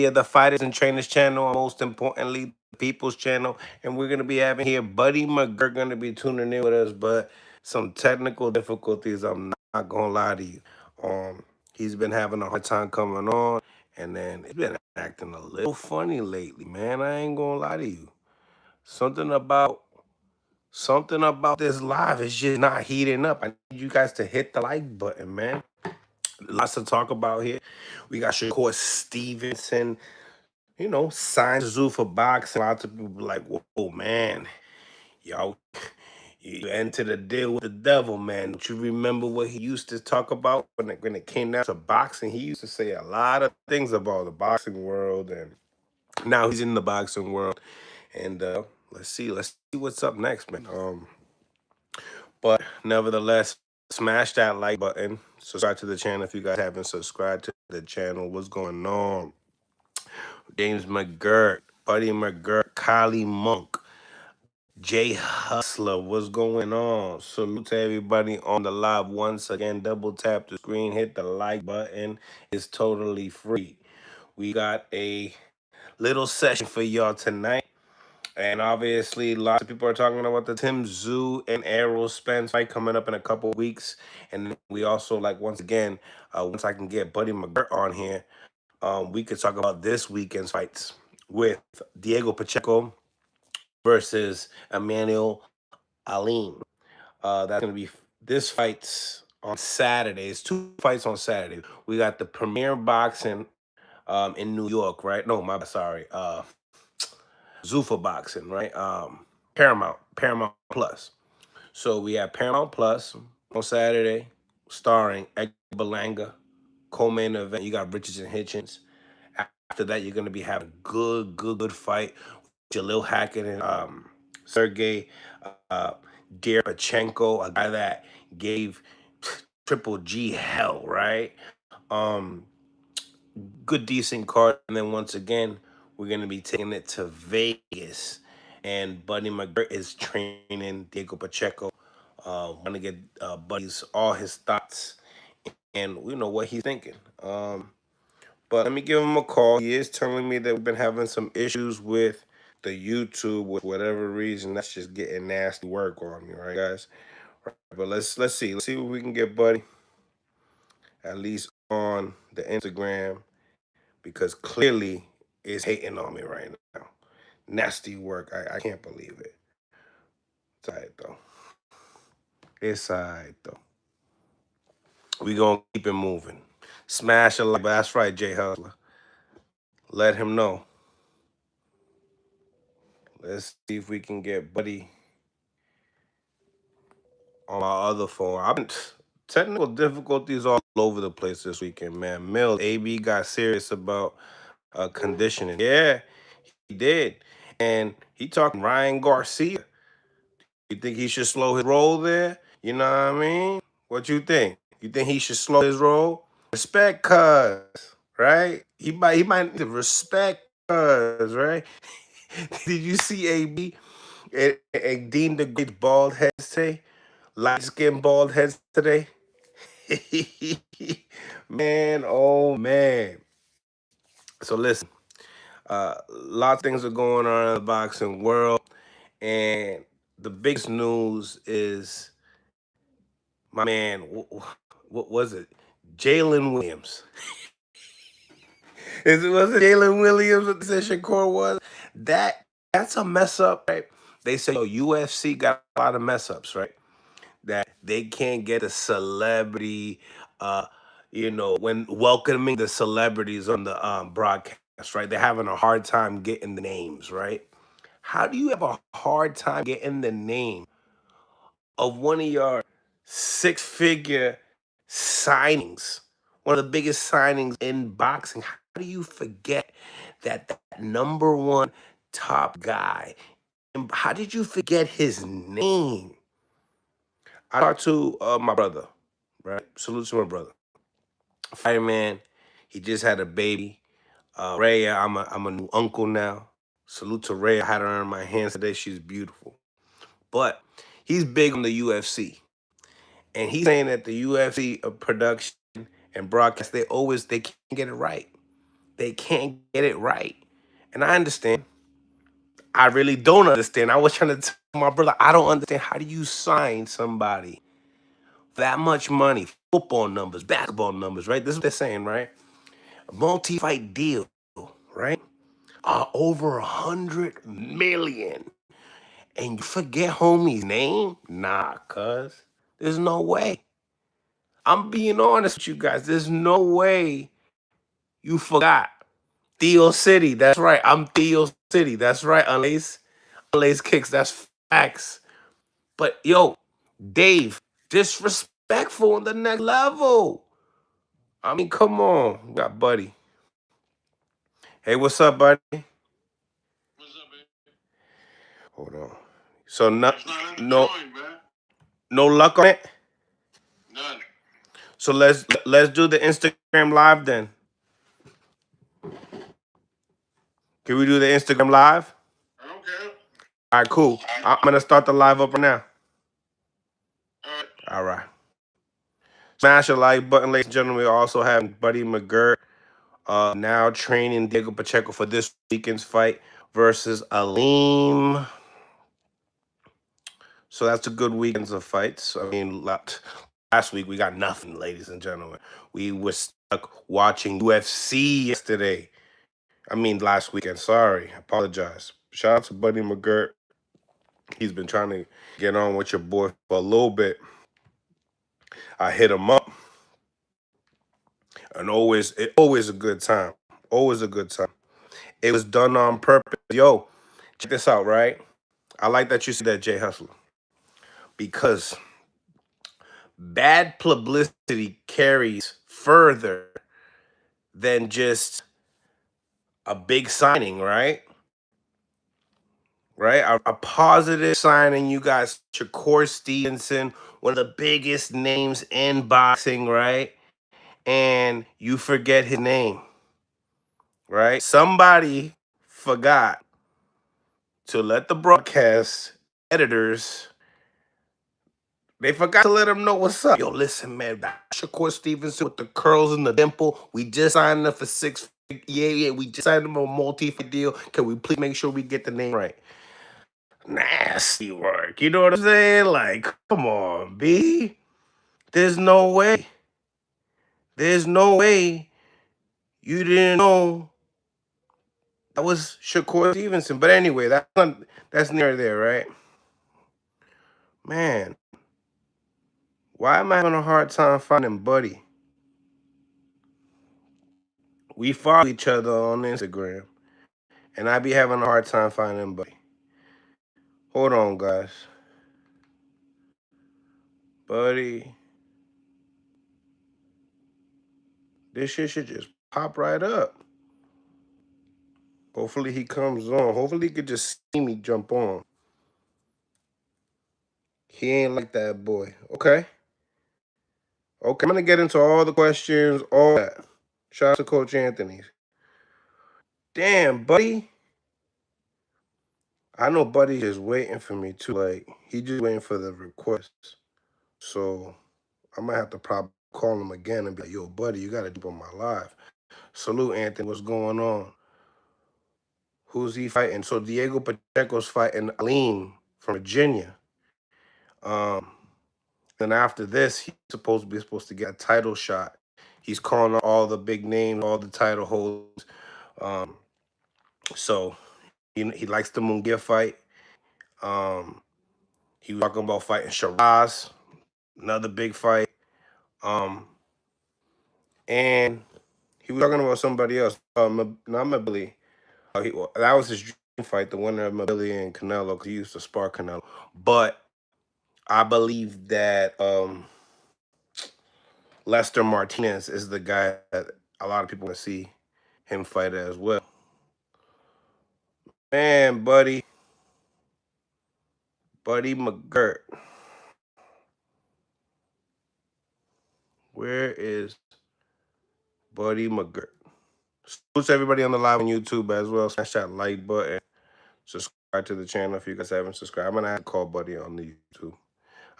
of the Fighters and Trainers channel, and most importantly, the People's channel. And we're going to be having here Buddy McGirt going to be tuning in with us, but some technical difficulties, I'm not going to lie to you. He's been having a hard time coming on, and then he's been acting a little funny lately, man. I ain't going to lie to you. Something about this live is just not heating up. I need you guys to hit the like button, man. Lots to talk about here. We got Shakur Stevenson, signed Zoo for boxing. Lots of people be like, whoa, man, y'all, you entered a deal with the devil, man. Don't you remember what he used to talk about when it came down to boxing? He used to say a lot of things about the boxing world, and now he's in the boxing world. And let's see what's up next, man. But nevertheless, smash that like button. Subscribe to the channel if you guys haven't subscribed to the channel. What's going on? James McGirt, Buddy McGirt, Kylie Monk, Jay Hustler. What's going on? Salute to everybody on the live. Once again, double tap the screen, hit the like button. It's totally free. We got a little session for y'all tonight. And obviously, lots of people are talking about the Tim Tszyu and Errol Spence fight coming up in a couple weeks. And we also, once again, once I can get Buddy McGirt on here, we could talk about this weekend's fights with Diego Pacheco versus Emmanuel Aline. That's going to be this fight's on Saturdays. Two fights on Saturday. We got the Premier Boxing in New York, right? No, sorry. Zuffa Boxing, right? Paramount Plus. So we have Paramount Plus on Saturday, starring Edgar Berlanga. Co-main event, you got Richardson Hitchens. After that, you're gonna be having good fight. Jalil Hackett and Sergey Derpachenko, a guy that gave Triple G hell, right? Good decent card, and then once again, we're gonna be taking it to Vegas, and Buddy McGirt is training Diego Pacheco. Want to get Buddy's all his thoughts and we know what he's thinking. But let me give him a call. He is telling me that we've been having some issues with the YouTube, with whatever reason. That's just getting nasty work on me, right, guys? Right. But let's see what we can get Buddy at least on the Instagram, because clearly it's hating on me right now. Nasty work. I can't believe it. It's all right, though. It's all right, though. We gonna keep it moving. Smash a like. But that's right, Jay Hustler. Let him know. Let's see if we can get Buddy on my other phone. I've been technical difficulties all over the place this weekend, man. Mills, AB got serious about conditioning. Yeah, he did. And he talking Ryan Garcia. You think he should slow his roll there? You know what I mean? What you think? You think he should slow his roll? Respect cuz, right? He might need to respect cuz, right? Did you see AB and Dean the Great bald heads today? Light skin bald heads today? Man, oh man. So listen, lots of things are going on in the boxing world, and the biggest news is my man, what was it? Jalen Williams. Was it Jalen Williams that said Shakur was? That's a mess up, right? They say UFC got a lot of mess ups, right? That they can't get a celebrity, when welcoming the celebrities on the broadcast, right? They're having a hard time getting the names, right? How do you have a hard time getting the name of one of your six-figure signings, one of the biggest signings in boxing? How do you forget that number one top guy? And how did you forget his name? I talked to my brother, right? Salute to my brother. Fireman, he just had a baby. Rhea, I'm a new uncle now. Salute to Rhea. I had her in my hands today. She's beautiful. But he's big on the UFC. And he's saying that the UFC production and broadcast, they can't get it right. They can't get it right. And I understand. I really don't understand. I was trying to tell my brother, I don't understand. How do you sign somebody for that much money? Football numbers, basketball numbers, right? This is what they're saying, right? A multi-fight deal, right? Over 100 million. And you forget homie's name? Nah, cuz. There's no way. I'm being honest with you guys. There's no way you forgot. Theo City. That's right. I'm Theo City. That's right. Unlace kicks. That's facts. But yo, Dave, disrespectful on the next level. I mean, come on. We got Buddy. Hey, what's up, buddy? Hold on. So no no luck on it? So let's do the Instagram live then. Can we do the Instagram live? All right, cool. I'm gonna start the live up right now. All right. Smash the like button, ladies and gentlemen. We also have Buddy McGirt now training Diego Pacheco for this weekend's fight versus Aleem. So that's a good weekend of fights. I mean, last week we got nothing, ladies and gentlemen. We were stuck watching UFC yesterday. I mean, last weekend. Sorry, I apologize. Shout out to Buddy McGirt. He's been trying to get on with your boy for a little bit. I hit him up, and always a good time. Always a good time. It was done on purpose. Yo, check this out, right? I like that you said that, Jay Hustler, because bad publicity carries further than just a big signing, right? Right? A positive signing. You guys, Shakur Stevenson, one of the biggest names in boxing, right? And you forget his name, right? Somebody forgot to let the broadcast editors, they forgot to let him know what's up. Yo, listen, man, Shakur Stevenson with the curls and the dimple, we just signed him for six. Yeah, we just signed him a multi-fight deal. Can we please make sure we get the name right? Nasty work. You know what I'm saying? Like, come on, B. There's no way. There's no way you didn't know that was Shakur Stevenson. But anyway, that's near there, right? Man, why am I having a hard time finding Buddy? We follow each other on Instagram, and I be having a hard time finding Buddy. Hold on, guys. Buddy. This shit should just pop right up. Hopefully he comes on. Hopefully he could just see me jump on. He ain't like that boy. Okay. Okay, I'm gonna get into all the questions, all that. Shout out to Coach Anthony. Damn, Buddy. I know Buddy is waiting for me too. Like, he just waiting for the request. So I might have to probably call him again and be like, yo, Buddy, you gotta jump on my live. Salute, Anthony. What's going on? Who's he fighting? So Diego Pacheco's fighting Aleem from Virginia. Then after this, he's supposed to get a title shot. He's calling out all the big names, all the title holders. So he likes the Munguia fight. He was talking about fighting Shiraz, another big fight. And he was talking about somebody else. Not Mabili. That was his dream fight, the winner of Mabili and Canelo, because he used to spar Canelo. But I believe that Lester Martinez is the guy that a lot of people want to see him fight as well. Man, Buddy McGirt. Where is Buddy McGirt? Salute to everybody on the live on YouTube as well. Smash that like button. Subscribe to the channel if you guys haven't subscribed. I'm gonna have to call Buddy on the YouTube.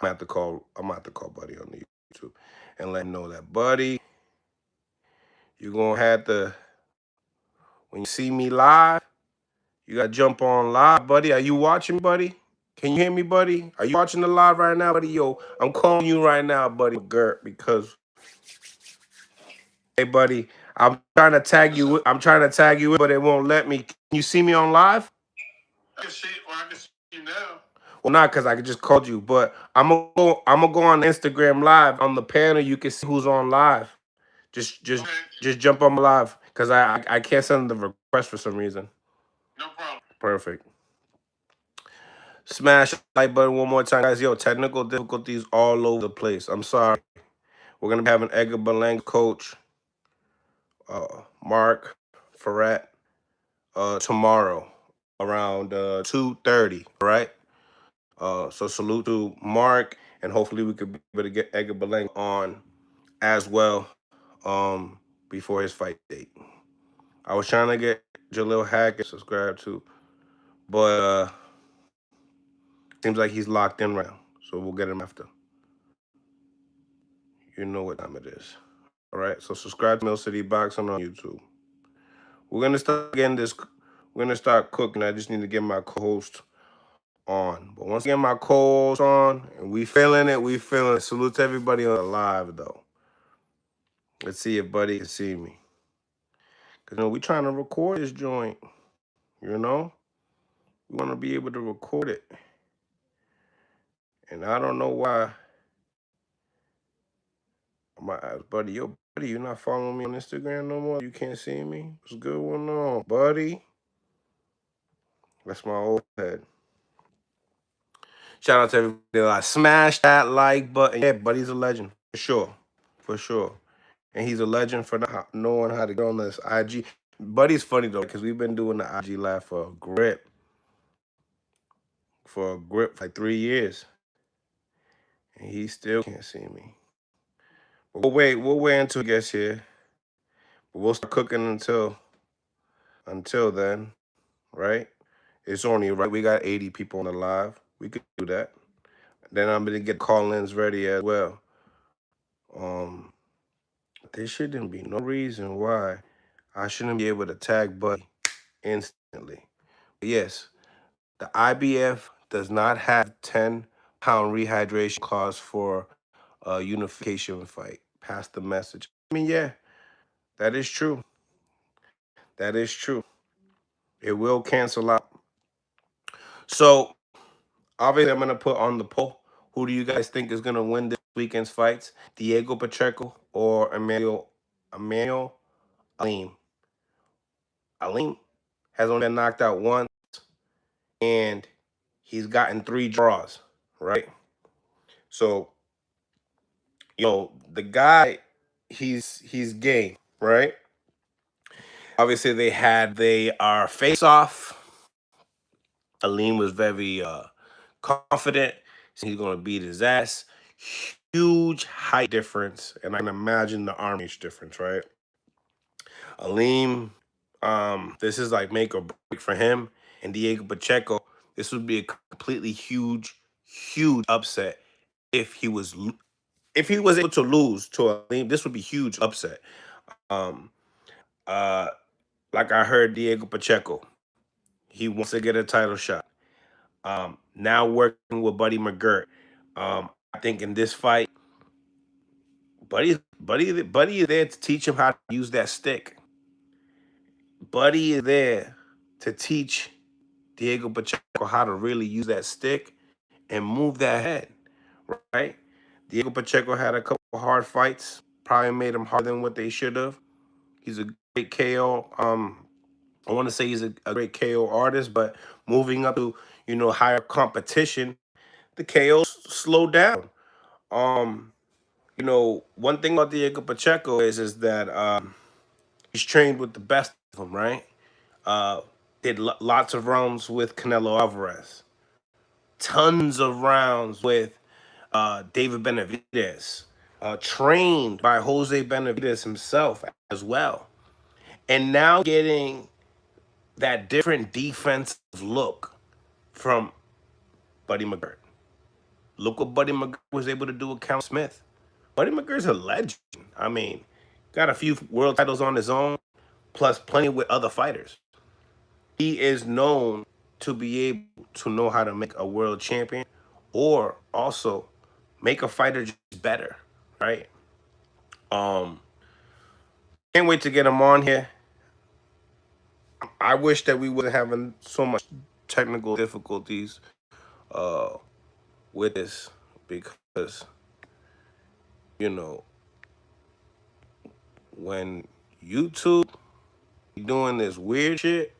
I'm gonna have to call Buddy on the YouTube and let him know that, Buddy, you're gonna have to When you see me live, you gotta jump on live, buddy. Are you watching me, buddy? Can you hear me, buddy? Are you watching the live right now, buddy? Yo, I'm calling you right now, buddy, McGirt, because hey, buddy, I'm trying to tag you. I'm trying to tag you, but it won't let me. Can you see me on live? I can see. Well, I can see you now. Well, not because I just called you, but I'm gonna go on Instagram live on the panel. You can see who's on live. Just just Okay. just jump on my live because I can't send the request for some reason. No problem. Perfect. Smash the like button one more time, guys. Yo, technical difficulties all over the place. I'm sorry. We're gonna be having Edgar Belang, coach, Mark Ferret, tomorrow around 2:30. All right. So salute to Mark, and hopefully we could be able to get Edgar Belang on as well before his fight date. I was trying to get Jalil Hackett subscribed to, but seems like he's locked in right now. So we'll get him after. You know what time it is. All right. So subscribe to Mill City Boxing on YouTube. We're gonna start getting this. We're gonna start cooking. I just need to get my co-host on. But once again, my co-host on, and we feeling it. We feeling it. Salute to everybody on the live though. Let's see if Buddy can see me. Cause we trying to record this joint. You know, we want to be able to record it, and I don't know why. My buddy, yo, buddy, you not following me on Instagram no more? You can't see me? What's good going on, buddy? That's my old head. Shout out to everybody that smash that like button. Yeah, buddy's a legend for sure, for sure. And he's a legend for not knowing how to get on this IG. Buddy's funny though, because we've been doing the IG live for like 3 years, and he still can't see me. But we'll wait until he gets here. But we'll start cooking until then, right? It's only right. We got 80 people on the live. We could do that. Then I'm gonna get call-ins ready as well. There shouldn't be no reason why I shouldn't be able to tag Buddy instantly. But yes, the IBF does not have 10-pound rehydration clause for a unification fight. Pass the message. I mean, yeah, that is true. That is true. It will cancel out. So obviously, I'm gonna put on the poll. Who do you guys think is gonna win this weekend's fights? Diego Pacheco or Emmanuel Alim? Alim has only been knocked out once, and he's gotten 3 draws. Right. So, the guy, he's game. Right. Obviously, they are face off. Alim was very confident. He's gonna beat his ass. Huge height difference, and I can imagine the arm age difference, right? Alim, this is like make or break for him. And Diego Pacheco, this would be a completely huge upset if he was able to lose to Alim. This would be huge upset. Um, uh, like I heard Diego Pacheco, he wants to get a title shot. Now working with Buddy McGirt. I think in this fight, Buddy is there to teach him how to use that stick. Buddy is there to teach Diego Pacheco how to really use that stick and move that head, right? Diego Pacheco had a couple hard fights, probably made him harder than what they should have. He's a great KO. I want to say he's a great KO artist, but moving up to higher competition, the KOs slow down. One thing about Diego Pacheco is that he's trained with the best of them, right? Did lots of rounds with Canelo Alvarez, tons of rounds with David Benavidez, trained by Jose Benavidez himself as well, and now getting that different defensive look from Buddy McGirt. Look what Buddy McGirt was able to do with Count Smith. Buddy McGirt's a legend. I mean, got a few world titles on his own. plus plenty with other fighters. He is known to be able to know how to make a world champion or also make a fighter just better, right? Um, can't wait to get him on here. I wish that we wasn't having so much technical difficulties uh, with this because you know when YouTube doing this weird shit,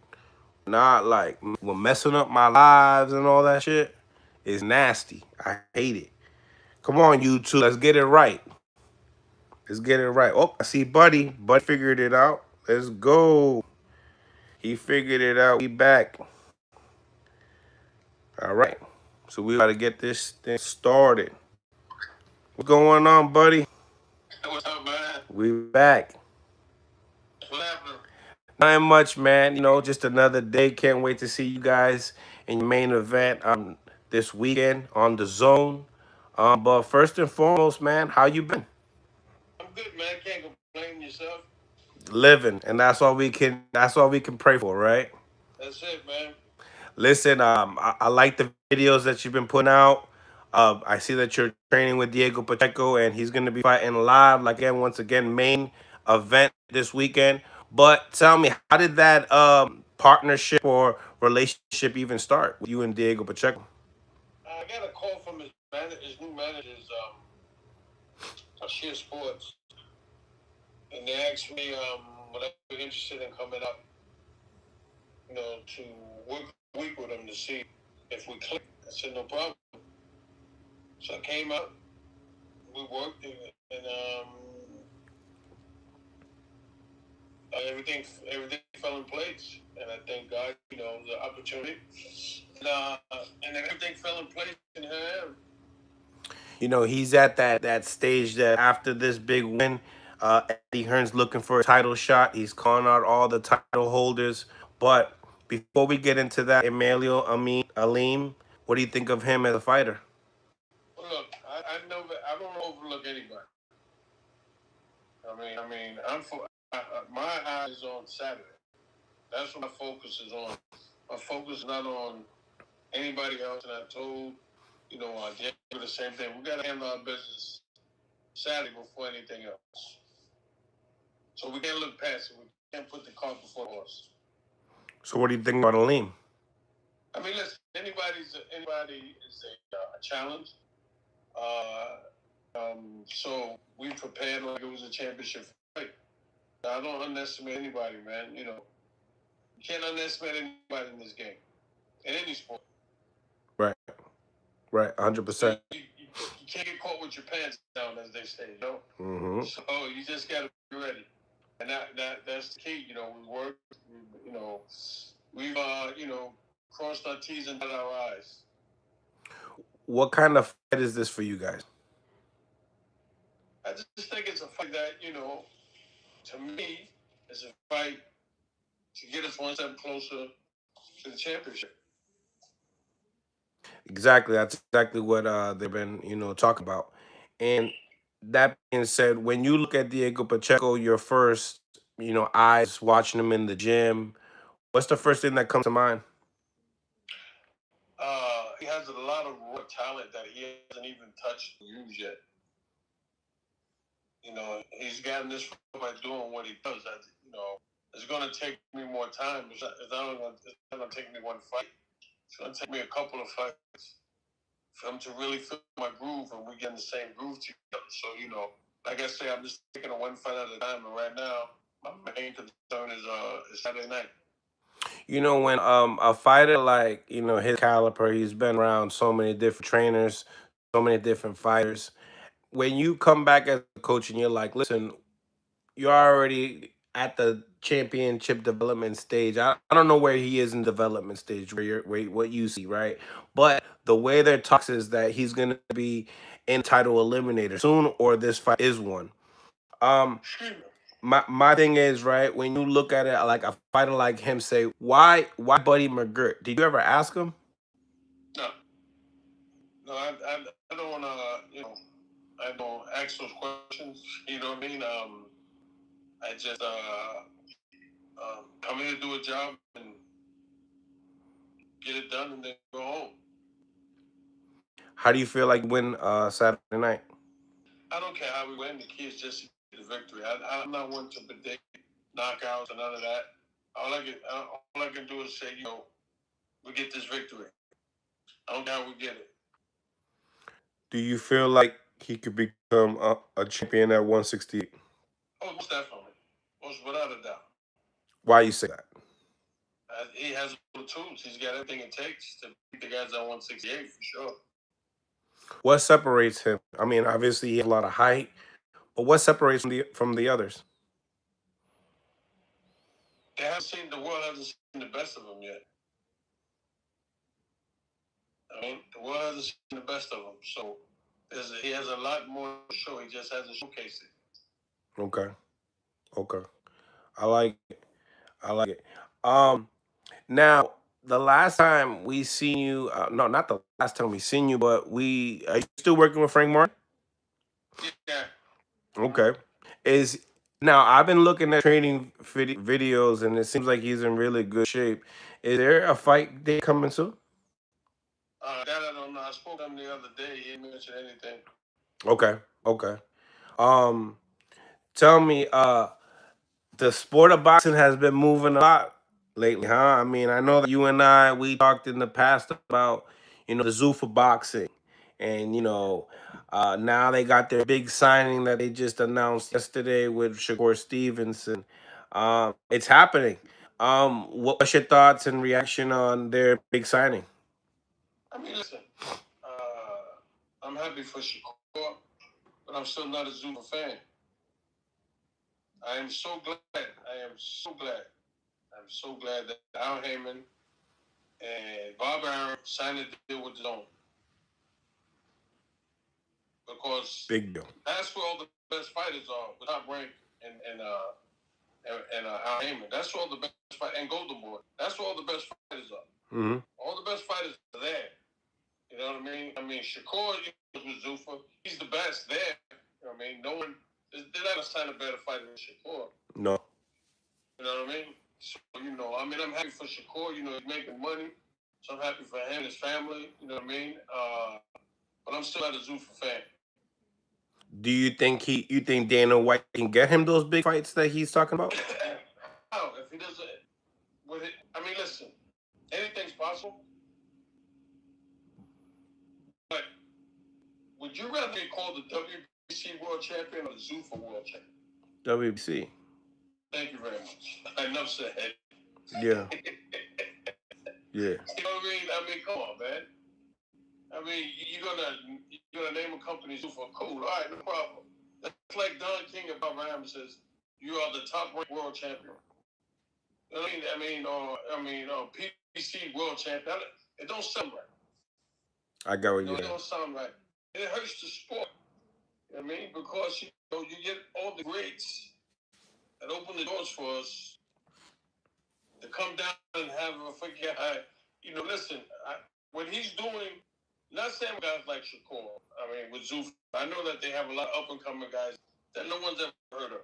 not like we're messing up my lives and all that shit, is nasty. I hate it. Come on, YouTube, let's get it right. Let's get it right. Oh, I see Buddy. Buddy figured it out. Let's go. He figured it out. We back. All right. So we gotta get this thing started. What's going on, buddy? What's up, man? We back. What happened? Not much, man. Just another day. Can't wait to see you guys in your main event this weekend on the zone. But first and foremost, man, how you been? I'm good, man. Can't complain yourself. Living, and that's all we can pray for, right? That's it, man. Listen, I like the videos that you've been putting out. I see that you're training with Diego Pacheco, and he's going to be fighting live, like again, once again, main event this weekend. But tell me, how did that partnership or relationship even start with you and Diego Pacheco? I got a call from his new managers, Share Sports, and they asked me would I be interested in coming up, to work a week with them to see if we click. I said no problem. So I came out, we worked, and everything fell in place, and I thank God, the opportunity, and then everything fell in place, and here I am. He's at that stage that after this big win, Eddie Hearn's looking for a title shot. He's calling out all the title holders. But before we get into that, Emilio Amin Alim, what do you think of him as a fighter? Well, look, I know that I don't overlook anybody. My eye is on Saturday. That's what my focus is on. My focus is not on anybody else. And I told, Diego the same thing. We got to handle our business Saturday before anything else. So we can't look past it. We can't put the cart before the horse. So what do you think about Alim? I mean, listen, anybody is a challenge. So we prepared like it was a championship fight. I don't underestimate anybody, man. You can't underestimate anybody in this game, in any sport. Right, right, So 100%. you can't get caught with your pants down, as they say, Mm-hmm. So you just got to be ready, and that's the key. We work. We've crossed our T's and dotted our I's. What kind of fight is this for you guys? I just think it's a fight that to me, is a fight to get us one step closer to the championship. Exactly. That's exactly what they've been, talking about. And that being said, when you look at Diego Pacheco, your first, eyes watching him in the gym, what's the first thing that comes to mind? He has a lot of raw talent that he hasn't even touched or used yet. He's gotten this by doing what he does. It's going to take me more time. It's not going to take me one fight. It's going to take me a couple of fights for him to really feel my groove and we get in the same groove together. So, like I say, I'm just taking it one fight at a time. And right now, my main concern is Saturday night. When a fighter like, his caliber, he's been around so many different trainers, so many different fighters. When you come back as a coach and you're like, listen, you're already at the championship development stage. I don't know where he is in development stage, where what you see, right? But the way they're talks is that he's gonna be in title eliminator soon, or this fight is one. Um, my thing is, right, when you look at it like a fighter like him, say, why Buddy McGirt? Did you ever ask him? No, no, I don't want to, I don't ask those questions. You know what I mean? I just, Come here to do a job and get it done, and then go home. How do you feel like you win Saturday night? I don't care how we win. The key is just to get the victory. I'm not one to predict knockouts or none of that. All I can do is say, we get this victory. I don't care how we get it. Do you feel like he could become a champion at 168? Oh, most definitely. Most without a doubt. Why you say that? He has all the tools. He's got everything it takes to beat the guys at 168 for sure. What separates him? I mean, obviously he has a lot of height, but what separates from the others? The world hasn't seen the best of him yet. I mean, the world hasn't seen the best of him. So he has a lot more to show. He just hasn't showcased it. Okay. Okay. I like it. I like it. Now the last time we seen you, no, not the last time we seen you, but we are you still working with Frank Martin? Yeah. Okay. Is now I've been looking at training videos, and it seems like he's in really good shape. Is there a fight day coming soon? That I don't know. I spoke to him the other day. He didn't mention anything. Okay. Okay. Um, tell me, the sport of boxing has been moving a lot lately, huh? I mean, I know that you and we talked in the past about, the Zuffa boxing, and now they got their big signing that they just announced yesterday with Shakur Stevenson. It's happening. What's your thoughts and reaction on their big signing? I mean, listen. I'm happy for Shakur, but I'm still not a Zuma fan. I am so glad. I am so glad. I'm so glad that Al Heyman and Bob Arum signed a deal with the zone, because Big deal. that's where all the best fighters are, with Top Rank and Al Heyman. That's where all the best and Golden Boy. That's where all the best fighters are. Hmm. All the best fighters are there. You know what I mean? I mean, Shakur with Zuffa, he's the best there. You know what I mean? No one, they're not going to sign a better fighter than Shakur. No. You know what I mean? So, I'm happy for Shakur. He's making money. So I'm happy for him and his family. You know what I mean? But I'm still not a Zuffa fan. Do you think you think Dana White can get him those big fights that he's talking about? How? If he doesn't, I mean, listen, anything's possible. But would you rather be called the WBC World Champion or the Zuffa World Champion? WBC. Thank you very much. Enough said. Yeah. Yeah. You know what I mean? I mean, come on, man. I mean, you're gonna name a company Zuffa. Cool. All right, no problem. That's like Don King about Ram says, you are the top ranked world champion. You know what I mean, PBC world champion. It don't sound right. I got what you're It saying. don't sound right. And it hurts the sport. You know what I mean? Because you get all the greats that open the doors for us to come down and have a forget. Listen, what he's doing. Not saying guys like Shakur. I mean, with Zuf, I know that they have a lot of up and coming guys that no one's ever heard of,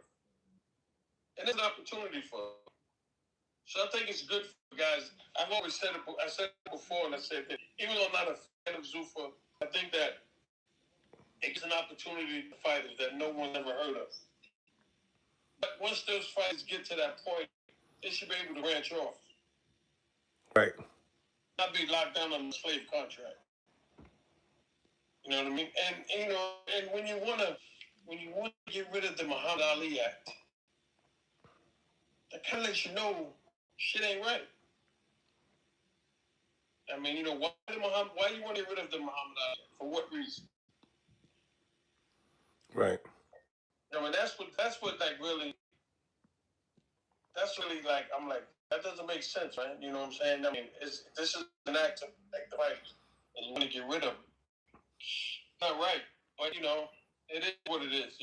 and there's an opportunity for them. So I think it's good for guys. I've always said it. I said it before, and I said that even though I'm not a fan of Zuffa, I think that it gives an opportunity to fighters that no one's ever heard of. But once those fighters get to that point, they should be able to branch off. Right. Not be locked down on a slave contract. You know what I mean? And when you wanna get rid of the Muhammad Ali Act, that kind of lets you know shit ain't right. I mean, why you want to get rid of the Muhammad Ali Act? For what reason? Right. I mean, that's what like really. That's really like I'm like that doesn't make sense, man. You know what I'm saying? I mean, this is an act to protect the rights, and you want to get rid of it. Not right, but it is what it is.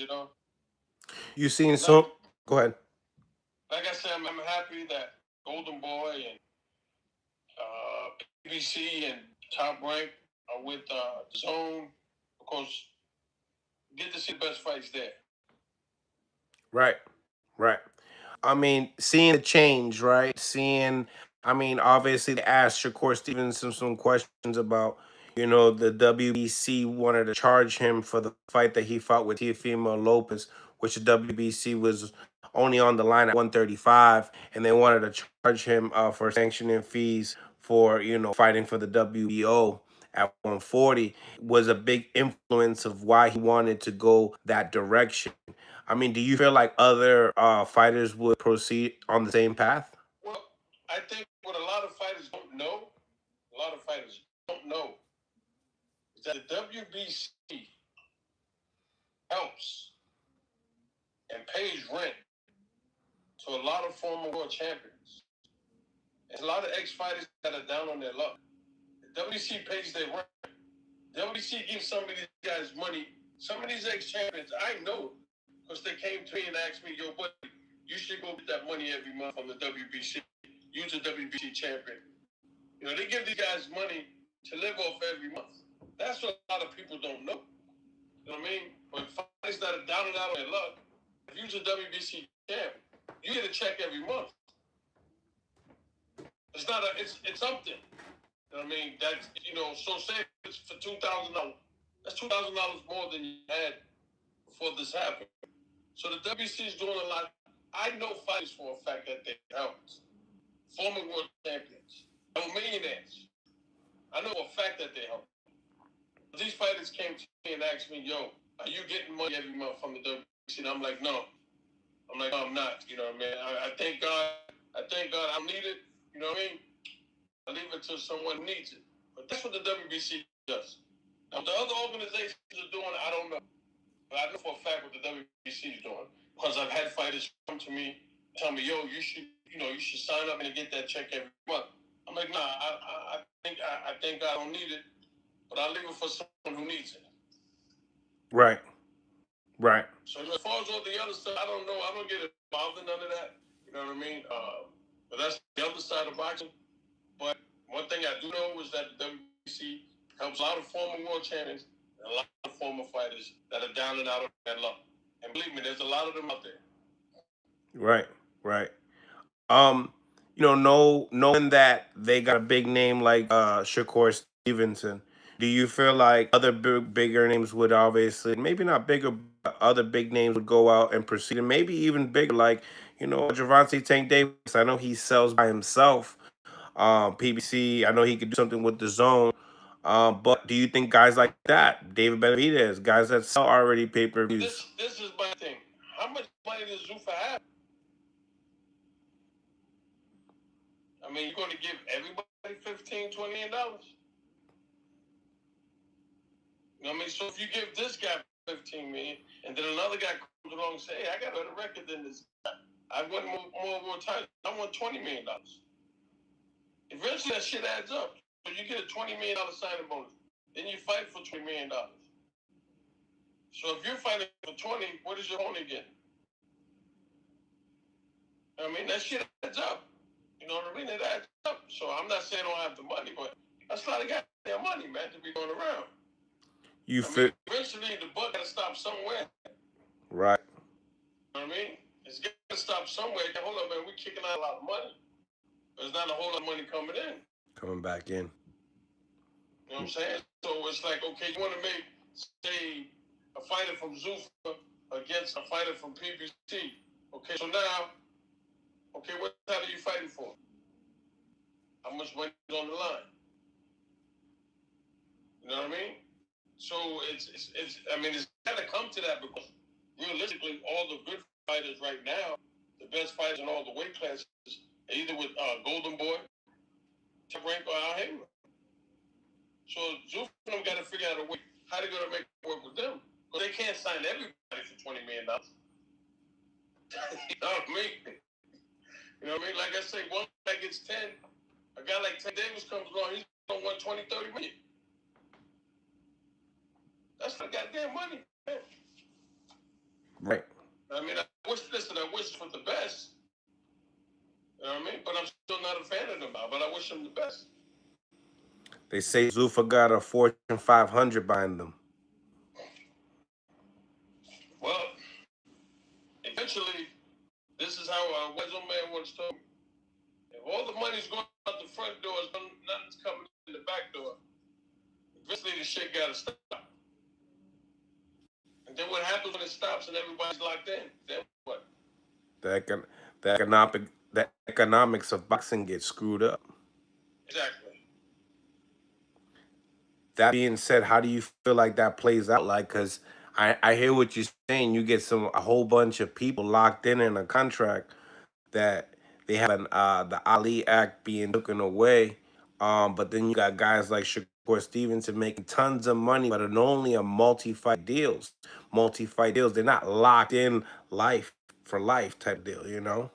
You seen some? Go ahead. Like I said, I'm happy that Golden Boy and BBC and Top Rank are with Zone, because you get to see the best fights there. Right. Right. I mean, seeing the change, right? Seeing, I mean, obviously they asked Shakur Stevenson some questions about, the WBC wanted to charge him for the fight that he fought with Teofimo Lopez, which the WBC was only on the line at 135, and they wanted to charge him for sanctioning fees for, fighting for the WBO at 140, was a big influence of why he wanted to go that direction. I mean, do you feel like other fighters would proceed on the same path? Well, I think what a lot of fighters don't know, a lot of fighters don't know, is that the WBC helps and pays rent to a lot of former world champions. There's a lot of ex-fighters that are down on their luck. The WBC pays their rent. The WBC gives some of these guys money. Some of these ex-champions, I know, because they came to me and asked me, yo, buddy, you should go get that money every month from the WBC. Use a WBC champion. They give these guys money to live off every month. That's what a lot of people don't know. You know what I mean? When fighters that are down and out on their luck, if you're a WBC champ, you get a check every month. It's not it's something. You know what I mean? That's so say it's for $2,000. That's $2,000 more than you had before this happened. So the WBC is doing a lot. I know fighters for a fact that they helped. Former world champions, millionaires. I know for a fact that they helped. These fighters came to me and asked me, yo, are you getting money every month from the WBC? And I'm like, no. No, I'm not. You know what I mean? I thank God. I thank God I need it. You know what I mean? I leave it to someone who needs it. But that's what the WBC does. Now, what the other organizations are doing, I don't know. But I know for a fact what the WBC is doing. Because I've had fighters come to me, tell me, yo, you should sign up and get that check every month. I'm like, nah, I think I don't need it, but I'll leave it for someone who needs it. Right, right, So as far as all the other stuff, I don't know. I don't get involved in none of that. You know what I mean? But that's the other side of boxing. But one thing I do know is that the WBC helps a lot of former world champions and a lot of former fighters that are down and out of that luck. And believe me, there's a lot of them out there. right, right. Um, knowing that they got a big name like Shakur Stevenson, do you feel like other bigger names would obviously, maybe not bigger, but other big names would go out and proceed, and maybe even bigger, like Javante Tank Davis? I know he sells by himself. PBC, I know he could do something with the zone. But do you think guys like that, David Benavidez, guys that sell already pay per views? This is my thing. How much money does Zuffa have? I mean, you're going to give everybody $15, $20 million. You know what I mean? So if you give this guy 15 million, and then another guy comes along and say, hey, I got a better record than this guy. I won more titles. I won $20 million. Eventually that shit adds up. So you get a $20 million signing bonus. Then you fight for $20 million. So if you're fighting for 20, what is your opponent getting? I mean, that shit adds up. You know what I mean? It adds up. So I'm not saying I don't have the money, but that's a lot of goddamn money, man, to be going around. You feel Eventually the buck got to stop somewhere. right? You know what I mean? It's got to stop somewhere. Hold up, man. We're kicking out a lot of money. There's not a whole lot of money coming in. Coming back in. You know what I'm saying? So it's like, okay, you want to make, say, a fighter from Zuffa against a fighter from PBC. Okay, so now, okay, what title are you fighting for? How much money is on the line? You know what I mean? So it's got to come to that because realistically, all the good fighters right now, the best fighters in all the weight classes, are either with Golden Boy, Top Rank, or Al Haymon. So Zuffa and them got to figure out a way how they're going to make it work with them. Because they can't sign everybody for $20 million. You know what I mean? You know what I mean? Like I say, one guy gets 10. A guy like Tank Davis comes along, he's going to want 20, 30 million. That's the goddamn money, man. Right. I mean, I wish for the best. You know what I mean? But I'm still not a fan of them, but I wish them the best. They say Zuffa got a Fortune 500 behind them. Well, eventually, This is how a wise old man once told me. If all the money's going out the front door, nothing's coming in the back door. Eventually, the shit gotta stop. And then what happens when it stops and everybody's locked in? Then what? The, econ- the economics of boxing get screwed up. Exactly. That being said, how do you feel like that plays out? Like, cause I hear what you're saying. You get a whole bunch of people locked in a contract that they have the Ali Act being taken away. But then you got guys like Shakur Stevenson making tons of money, but are only a multi-fight deals. Multi-fight deals. They're not locked in life for life type deal, you know?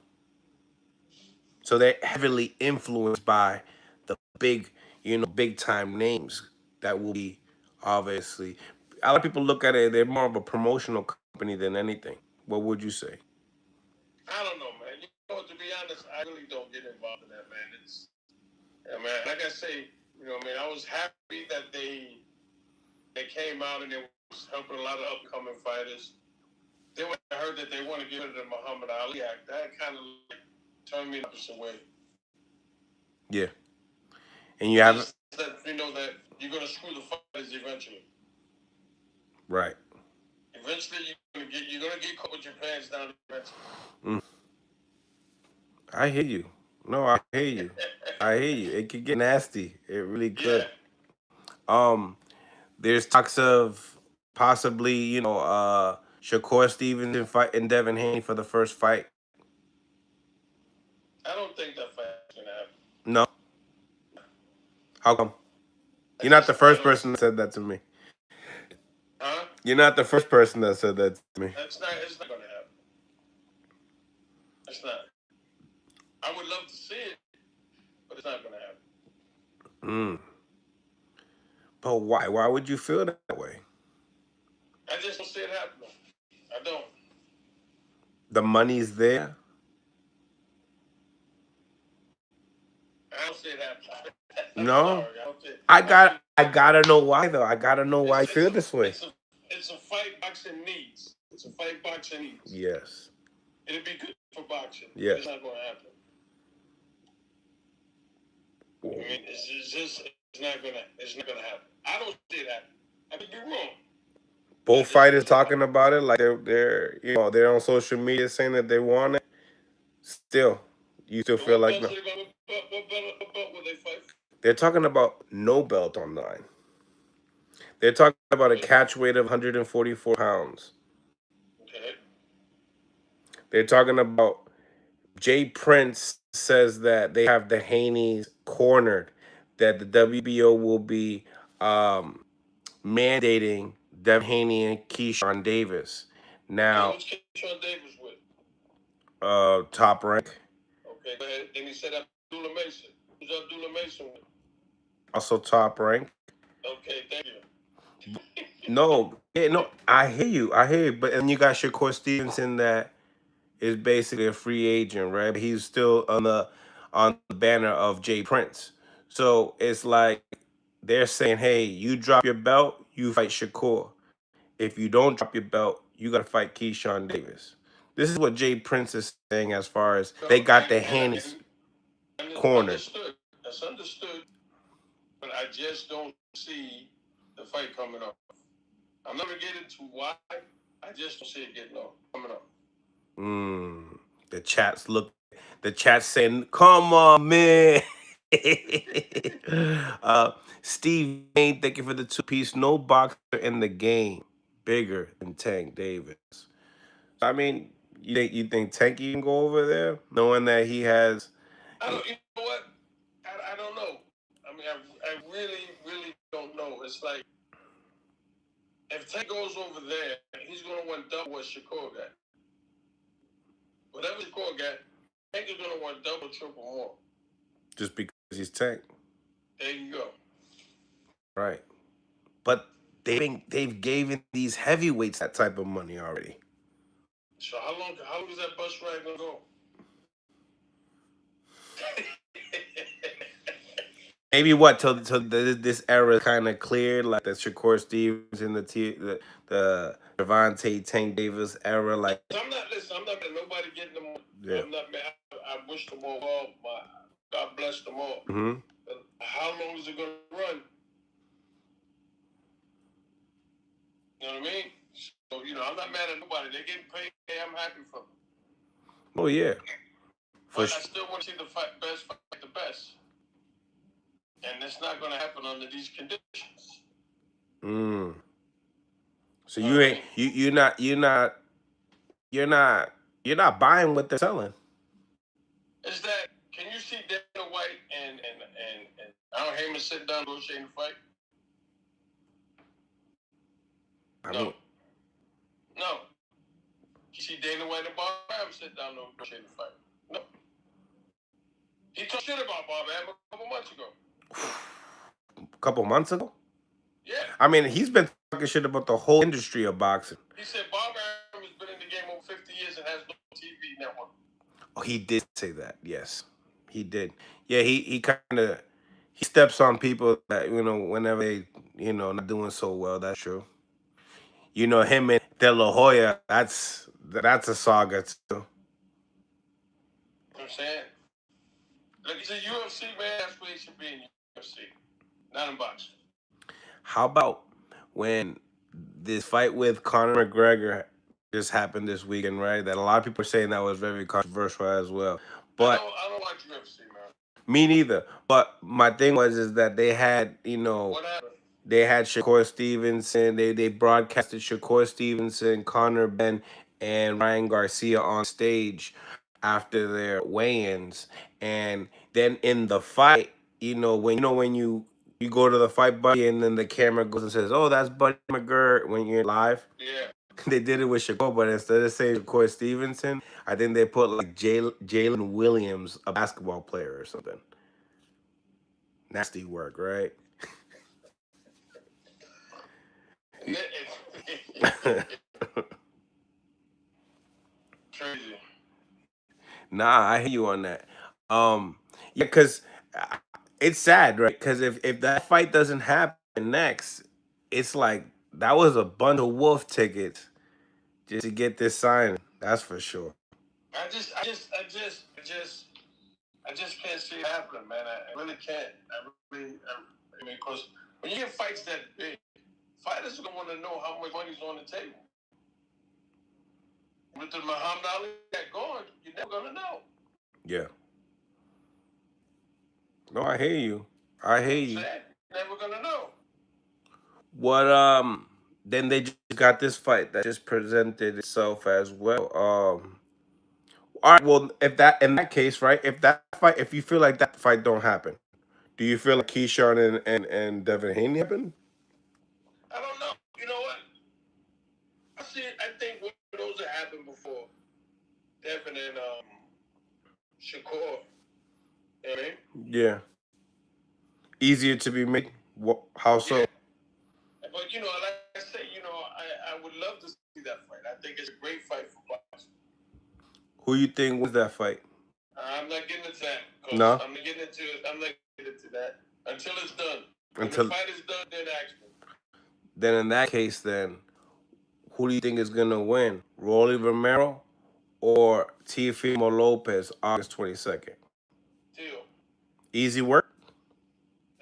So they're heavily influenced by the big, big time names that will be obviously. A lot of people look at it, they're more of a promotional company than anything. What would you say? I don't know, man. You know, to be honest, I really don't get involved in that, man. Yeah, man. Like I say, I was happy that they came out and they was helping a lot of upcoming fighters. Then when I heard that they want to get rid of the Muhammad Ali Act, that kind of turned me the opposite way. Yeah. And you have that that you're gonna screw the fighters eventually. Right. Eventually, you're gonna get caught with your pants down. Eventually. Mm. I hear you. No, I hear you. I hear you. It could get nasty. It really could. Yeah. Um, there's talks of possibly, Shakur Stevenson fighting Devin Haney for the first fight. I don't think that fight's gonna happen. No. How come? You're not the first person that said that to me. Huh? You're not the first person that said that to me. It's not gonna happen. It's not. I would love to see it, but it's not gonna happen. Mm. But why? Why would you feel that way? I just don't see it happening. I don't. The money's there. I don't see it happening. No. Sorry. I gotta know why though. I gotta know why I feel this way. It's a fight boxing needs. It's a fight boxing needs. Yes. It'd be good for boxing. Yes. It's not gonna happen. I mean, it's not gonna happen. I don't see it happen. I could be wrong. Both fighters talking about it like they're on social media saying that they want it. Still, you still feel like no. What belt will they fight? They're talking about no belt on the line. They're talking about a catch weight of 144 pounds. Okay. They're talking about Jay Prince says that they have the Haneys cornered, that the WBO will be mandating Devin Haney and Keyshawn Davis. Now, who's Keyshawn Davis with? Top Rank. Okay, go ahead. Then he said Abdullah Mason. Who's Abdullah Mason with? Also Top Rank. Okay, thank you. No, I hear you. But then you got Shakur Stevenson that is basically a free agent, right? But he's still on the banner of Jay Prince. So it's like they're saying, hey, you drop your belt, you fight Shakur. If you don't drop your belt, you got to fight Keyshawn Davis. This is what Jay Prince is saying as far as they got the Haney's cornered. Understood. That's understood. But I just don't see the fight coming up. I'm not gonna get into why. I just don't see it coming up. The chat's saying, "Come on, man." Steve Main, thank you for the 2-piece. No boxer in the game bigger than Tank Davis. I mean, you think Tank can go over there, knowing that he has? You know what? I don't know. I mean, I really, really don't know. It's like if Tank goes over there, he's gonna want double what Shakur got. Whatever Shakur got, Tank is gonna want double, triple more. Just because he's Tank. There you go. Right. But they've given these heavyweights that type of money already. So how long is that bus ride gonna go? Maybe what till this era kind of cleared, like the Shakur Stevens and the Devontae Tank Davis era, like. I'm not letting nobody get them. Yeah. I'm not mad. I wish them all well. God bless them all. Mm-hmm. How long is it going to run? You know what I mean? So, I'm not mad at nobody. They're getting paid. Hey, I'm happy for them. Oh yeah. But I still want to see the best fight the best. And it's not going to happen under these conditions. Mm. So You know you what I ain't mean? you're not buying what they're selling. Is that, can you see Dana White and Al Heyman sit down negotiating the fight? I No. mean, No. You see Dana White and Bob Arum sit down negotiating the fight? No. He talked shit about Bob Arum a couple months ago. a couple months ago. Yeah. I mean, he's been talking shit about the whole industry of boxing. He said Bob Arum has been in the game over 50 years and has no TV network. Oh, he did say that. Yes, he did. Yeah, he kind of he steps on people that whenever they not doing so well. That's true. Him and De La Hoya. That's a saga too. You know what I'm saying? Look, it's a UFC, man. That's where he should be in UFC, not in boxing. How about when this fight with Conor McGregor just happened this weekend, right? That a lot of people are saying that was very controversial as well. But I don't watch UFC, man. me neither. But my thing was is that they had, What happened? they had Shakur Stevenson. They broadcasted Shakur Stevenson, Conor Ben, and Ryan Garcia on stage after their weigh-ins, and then in the fight, when you go to the fight, buddy, and then the camera goes and says, "Oh, that's Buddy McGirt" when you're live. Yeah. They did it with Shakur, but instead of saying Shakur Stevenson, I think they put like Jalen Williams, a basketball player or something. Nasty work, right? Crazy. Nah, I hear you on that. Yeah, because it's sad, right? Because if that fight doesn't happen next, it's like that was a bunch of wolf tickets just to get this sign. That's for sure. I just can't see it happening, man. I really can't. I mean, because when you get fights that big, fighters are gonna want to know how much money's on the table. With the Muhammad Ali got gone, you're never gonna know. Yeah. No, I hear you. I hear you. Sad. Never gonna know. What then they just got this fight that just presented itself as well. All right, well, if that in that case, right? If that fight, if you feel like that fight don't happen, do you feel like Keyshawn and Devin Haney happen? I don't know. You know what? I think one of those that happened before. Devin and Shakur. You know what I mean? Yeah. Easier to be made. How so? Yeah. But like I say, I would love to see that fight. I think it's a great fight for boxing. Who you think wins that fight? I'm not getting into that. No. I'm not getting into it. I'm not getting into that until it's done. When Until the fight is done, then ask me. then, in that case, then who do you think is gonna win? Rolly Romero or Teofimo Lopez, August 22nd? Tio. Easy work.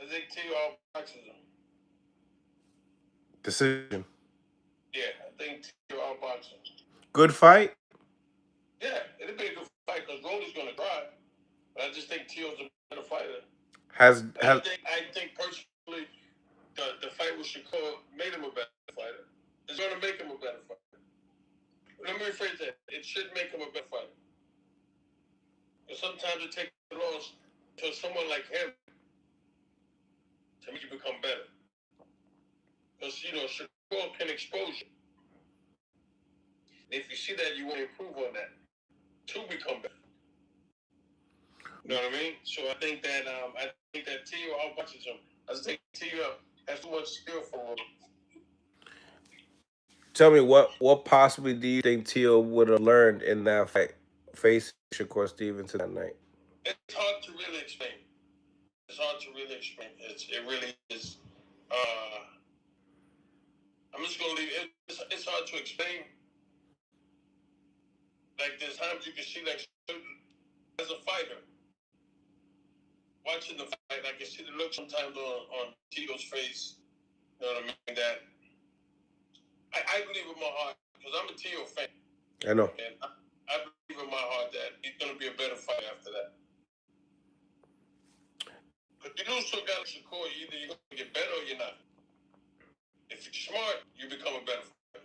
I think Tio outboxes him. Decision. Yeah, I think Tio outboxes him. Good fight. Yeah, it'll be a good fight because Rolly's gonna try. But I just think Tio's a better fighter. Has I think personally, the fight with Shakur made him a better fighter. It's gonna make him a better fighter. Let me rephrase that. It should make him a better fighter. But sometimes it takes a loss to someone like him to make you become better. Because, Shakur can expose you. And if you see that, you want to improve on that to become better. You know what I mean? So I think that Tio outboxes him. I just think Tio has too much skill for him. Tell me what possibly do you think Tio would have learned in that fight facing Shakur Stevenson that night? It's hard to really explain. It's hard to really explain. It really is. I'm just gonna leave it. It's hard to explain. Like there's times you can see like as a fighter, watching the fight, I can see the look sometimes on Tito's face. You know what I mean? That I believe in my heart because I'm a Tito fan. I know. And I believe in my heart that he's going to be a better fighter after that. But you lose to a guy like Shakur, either you're going to get better or you're not. If you're smart, you become a better fighter.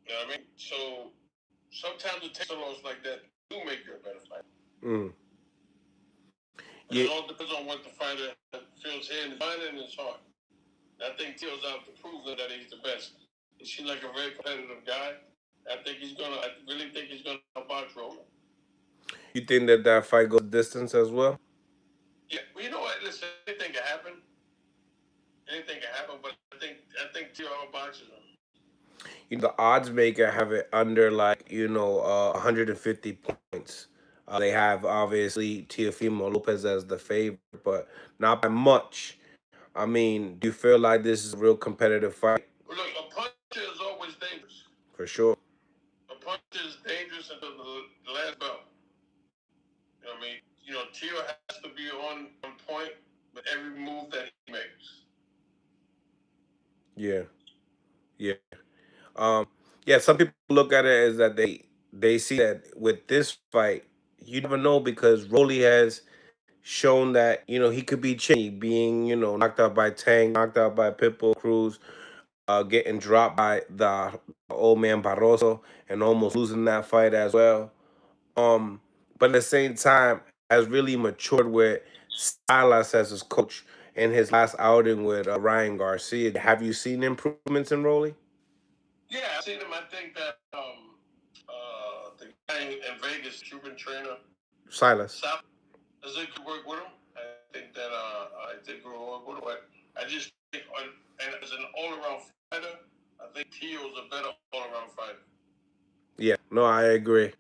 You know what I mean? So sometimes the taste loss like that do make you a better fighter. Yeah. It all depends on what the fighter feels here in his mind and his heart. I think Tito's out to prove that he's the best. He seems like a very competitive guy. I really think he's gonna box Roman. You think that fight goes distance as well? Yeah, well, you know what? Listen, anything can happen. Anything can happen, but I think Tito boxes him. You know, the odds maker have it under 150 points. They have obviously Teofimo Lopez as the favorite, but not by much. I mean, do you feel like this is a real competitive fight? Well, look, a puncher is always dangerous. For sure. A puncher is dangerous until the last bell. You know what I mean? You know, Tito has to be on point with every move that he makes. Yeah. Yeah. Yeah, some people look at it as that they see that with this fight, you never know because Rolly has shown that, he could be changed, being, knocked out by Tang, knocked out by Pitbull Cruz, getting dropped by the old man Barroso and almost losing that fight as well. But at the same time, has really matured with Silas as his coach in his last outing with Ryan Garcia. Have you seen improvements in Rolly? Yeah, I've seen him. I think that the guy in Vegas, Cuban trainer, Silas. I think could work with him. I think that I think we'll work with him. But I just think, and as an all-around fighter, I think Tio's a better all-around fighter. Yeah, no, I agree.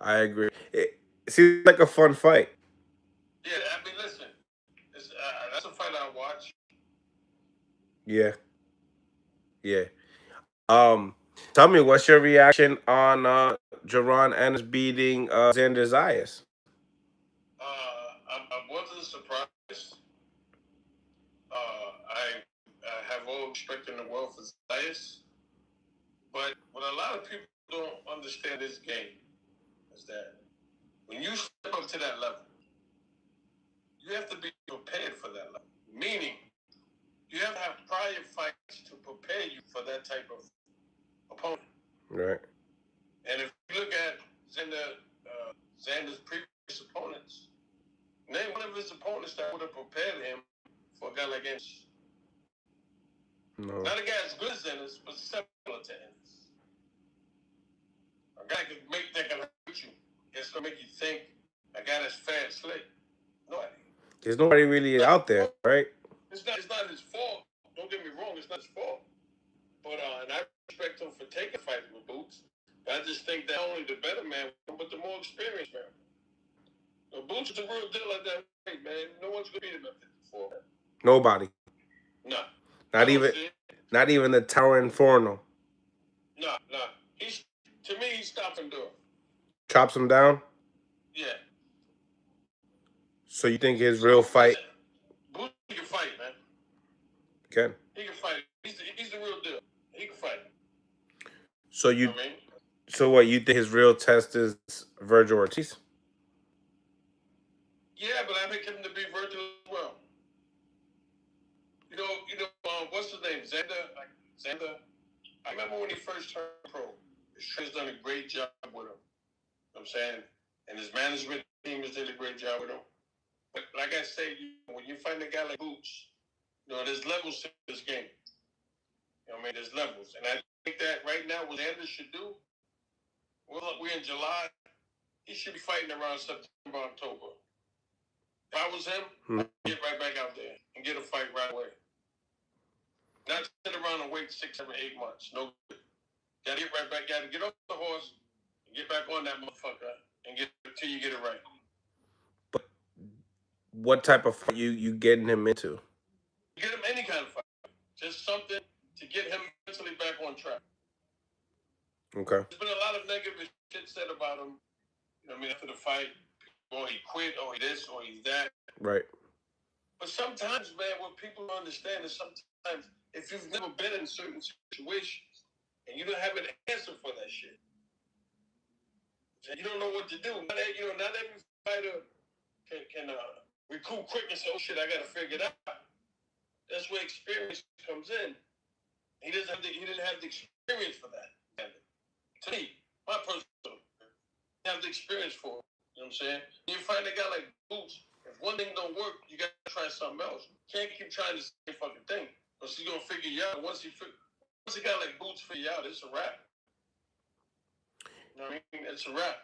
I agree. It seems like a fun fight. Yeah, I mean, listen, that's a fight I watch. Yeah, yeah. Tell me, what's your reaction on Jaron Ennis beating Xander Zayas? I wasn't surprised. I have all respect in the world for Zayas, but what a lot of people don't understand this game is that when you step up to that level, you have to be prepared for that level. Meaning, you have to have prior fights to prepare you for that type of opponent. Right. And if you look at Xander's previous opponents, name one of his opponents that would have prepared him for a guy like Ennis. No. Not a guy as good as Ennis, but similar to Ennis. A guy that can hurt you. It's gonna make you think. A guy that's fast, slick. Nobody. There's nobody really out there, right? It's not his fault. Don't get me wrong. It's not his fault. But and I respect him for taking fights with Boots. But I just think that only the better man, but the more experienced man. Boots is a real deal at that weight, man. No one's gonna beat him at 54. Nobody. No. Not even the Tower Inferno. No. To me, he stopped him doing. Chops him down? Yeah. So you think his real fight? Boots can fight, man. Can. He can fight. He's the real deal. He can fight. So you know what I mean? So what, you think his real test is Virgil Ortiz? Yeah, but I picked him to be Virgil as well. You know, what's his name? Xander. I remember when he first turned pro. His trainer's done a great job with him. You know what I'm saying? And his management team has did a great job with him. But like I say, when you find a guy like Boots, there's levels to this game. You know what I mean? There's levels. And I think that right now what Xander should do, we're in July, he should be fighting around September, October. If I was him, I'd get right back out there and get a fight right away. Not sit around and wait 6, 7, 8 months. No good. Gotta get right back. Gotta get off the horse and get back on that motherfucker and get till you get it right. But what type of fight you getting him into? Get him any kind of fight. Just something to get him mentally back on track. Okay. There's been a lot of negative shit said about him. You know what I mean? After the fight, or he quit, or he this, or he's that. Right. But sometimes, man, what people don't understand is sometimes if you've never been in certain situations and you don't have an answer for that shit, and you don't know what to do. Not every fighter can recruit quick and say, "Oh shit, I got to figure it out." That's where experience comes in. He didn't have the experience for that. To me, my personal, he have the experience for it. You know what I'm saying? You find a guy like Boots. If one thing don't work, you got to try something else. You can't keep trying the same fucking thing, because he's gonna figure you out. Once a guy like Boots figure you out, it's a wrap. You know what I mean? It's a wrap.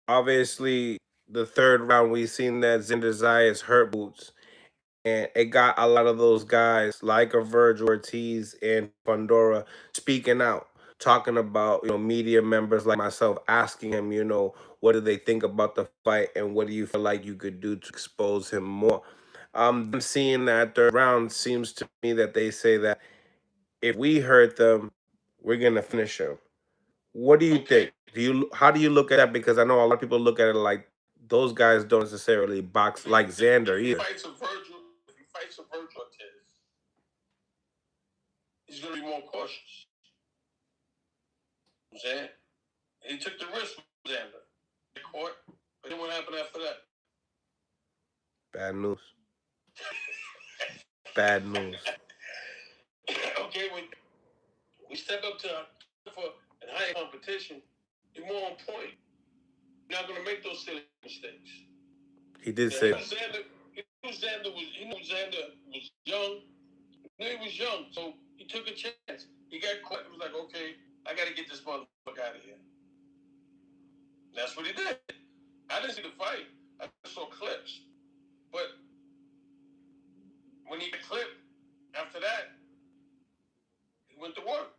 Obviously the third round we seen that Xander Zayas hurt Boots, and it got a lot of those guys like a Virgil Ortiz and Pandora speaking out, talking about media members like myself asking him, what do they think about the fight and what do you feel like you could do to expose him more. Them seeing that third round seems to me that they say that if we hurt them, we're gonna finish him. What do you Okay. think? How do you look at that? Because I know a lot of people look at it like those guys don't necessarily box like Xander If he either. fights a Virgil Ortiz, he's gonna be more cautious. You know what I'm saying? He took the risk with Xander. He caught. But then what happened after that? Bad news. Bad news. Okay, when we step up to for a higher competition, you're more on point. You're not gonna make those silly mistakes. He did Yeah, say that. he knew Xander was young. He knew he was young, so he took a chance. He got caught. He was like, okay, I got to get this motherfucker out of here. That's what he did. I didn't see the fight. I saw clips. But when he got clipped, after that, he went to work.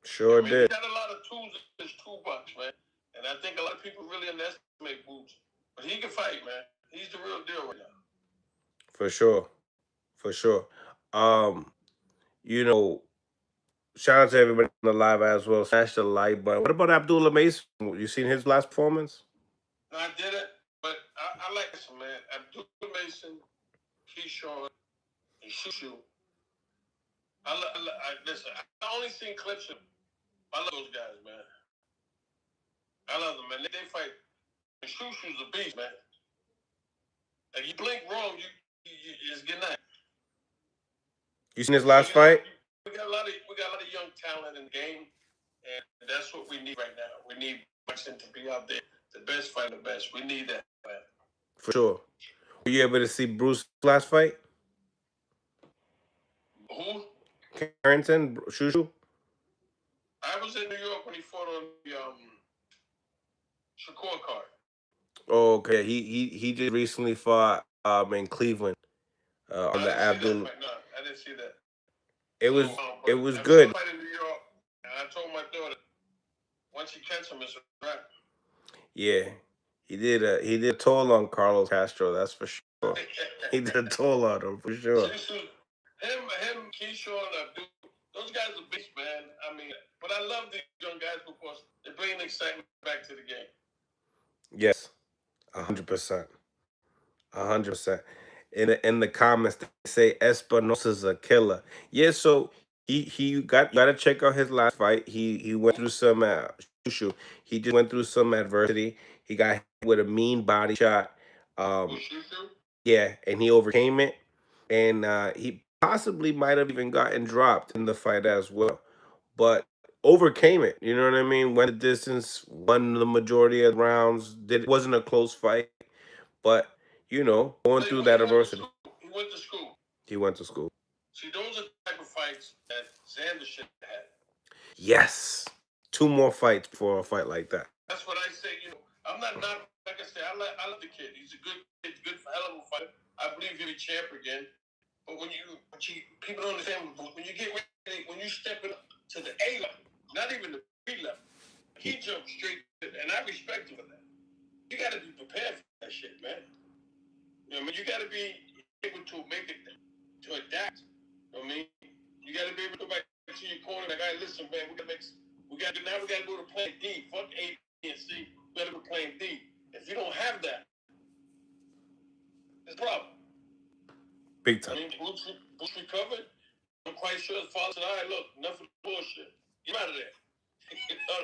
Sure He did. got a lot of tools in his toolbox, man. And I think a lot of people really underestimate Boots. But he can fight, man. He's the real deal right now. For sure. For sure. Um, you know, Shout out to everybody on the live as well. Smash the like button. What about Abdullah Mason? You seen his last performance? No, I did it, but I like this, man. Abdul Mason, Keyshawn, and Shushu. Listen, I only seen clips of them. I love those guys, man. I love them, man. They fight. And Shushu's a beast, man. Like, you blink wrong, it's good night. You seen his last So, fight? we got a lot of young talent in the game, and that's what we need right now. We need boxing to be out there, the best fight, the best. We need that, man. For sure. Were you able to see Bruce's last fight? Who? Carrington, Shushu? I was in New York when he fought on the Shakur card. Oh, okay. He just recently fought in Cleveland on I the didn't see that Abdullah. fight. No, I didn't see that. It So, was it but was I saw a good. fight in New York, and I told my daughter, once you catch him, it's a wrap. Yeah. He did a toll on Carlos Castro, that's for sure. He did a toll on him for sure. Him, Keyshawn, Abdul, those guys are beasts, man. I mean, but I love these young guys because they bring excitement back to the game. Yes. 100%. 100%. In the comments they say Espinosa's a killer. Yeah, so he got to check out his last fight. He went through some shushu. He just went through some adversity. He got hit with a mean body shot. Um yeah, and he overcame it. And he possibly might have even gotten dropped in the fight as well. But overcame it. You know what I mean? Went the distance, won the majority of rounds. It wasn't a close fight, but going through that adversity. He went to school. He went to school. See, those are the type of fights that Xander should have had. Yes. Two more fights before a fight like that. That's what I say. I'm not like I say. I love the kid. He's a good kid, good hell of a fighter. I believe he'll be champ again. But people don't understand when you get ready, when you step up to the A level, not even the B level, he jumped straight, and I respect him for that. You got to be prepared for that shit, man. You know what I mean? You got to be able to make it, to adapt. You know what I mean? You got to be able to go back to your corner like, hey, listen, man, we got to make We got to go to plan D. Fuck A, B, and C. We got to go to plan D. If you don't have that, it's a problem. Big time. I mean, Boots recovered. I'm quite sure his father said, all right, look, enough of the bullshit. Get out of there. You know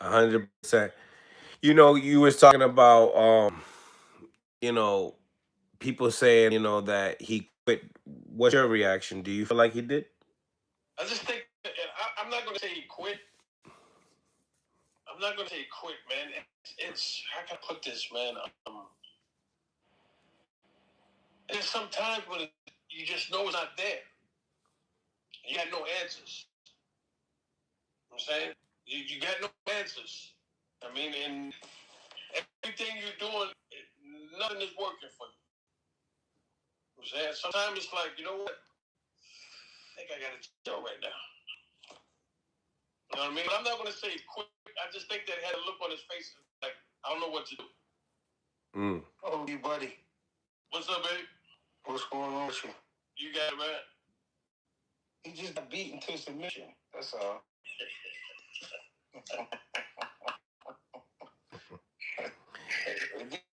what I mean? 100%. You know, you was talking about you know, people saying, you know, that he quit. What's your reaction? Do you feel like he did? I just think, I'm not going to say he quit. I'm not going to say he quit, man. It's how can I put this, man? There's some times when you just know it's not there. You got no answers. You know what I'm saying? You got no answers. I mean, and everything you're doing, nothing is working for you. You know what I'm saying? Sometimes it's like, you know what? I think I got to chill right now. You know what I mean? But I'm not going to say quit. I just think that he had a look on his face like, I don't know what to do. Oh, you buddy. What's up, babe? What's going on with you? You got it, man. He just got beaten to submission. That's all.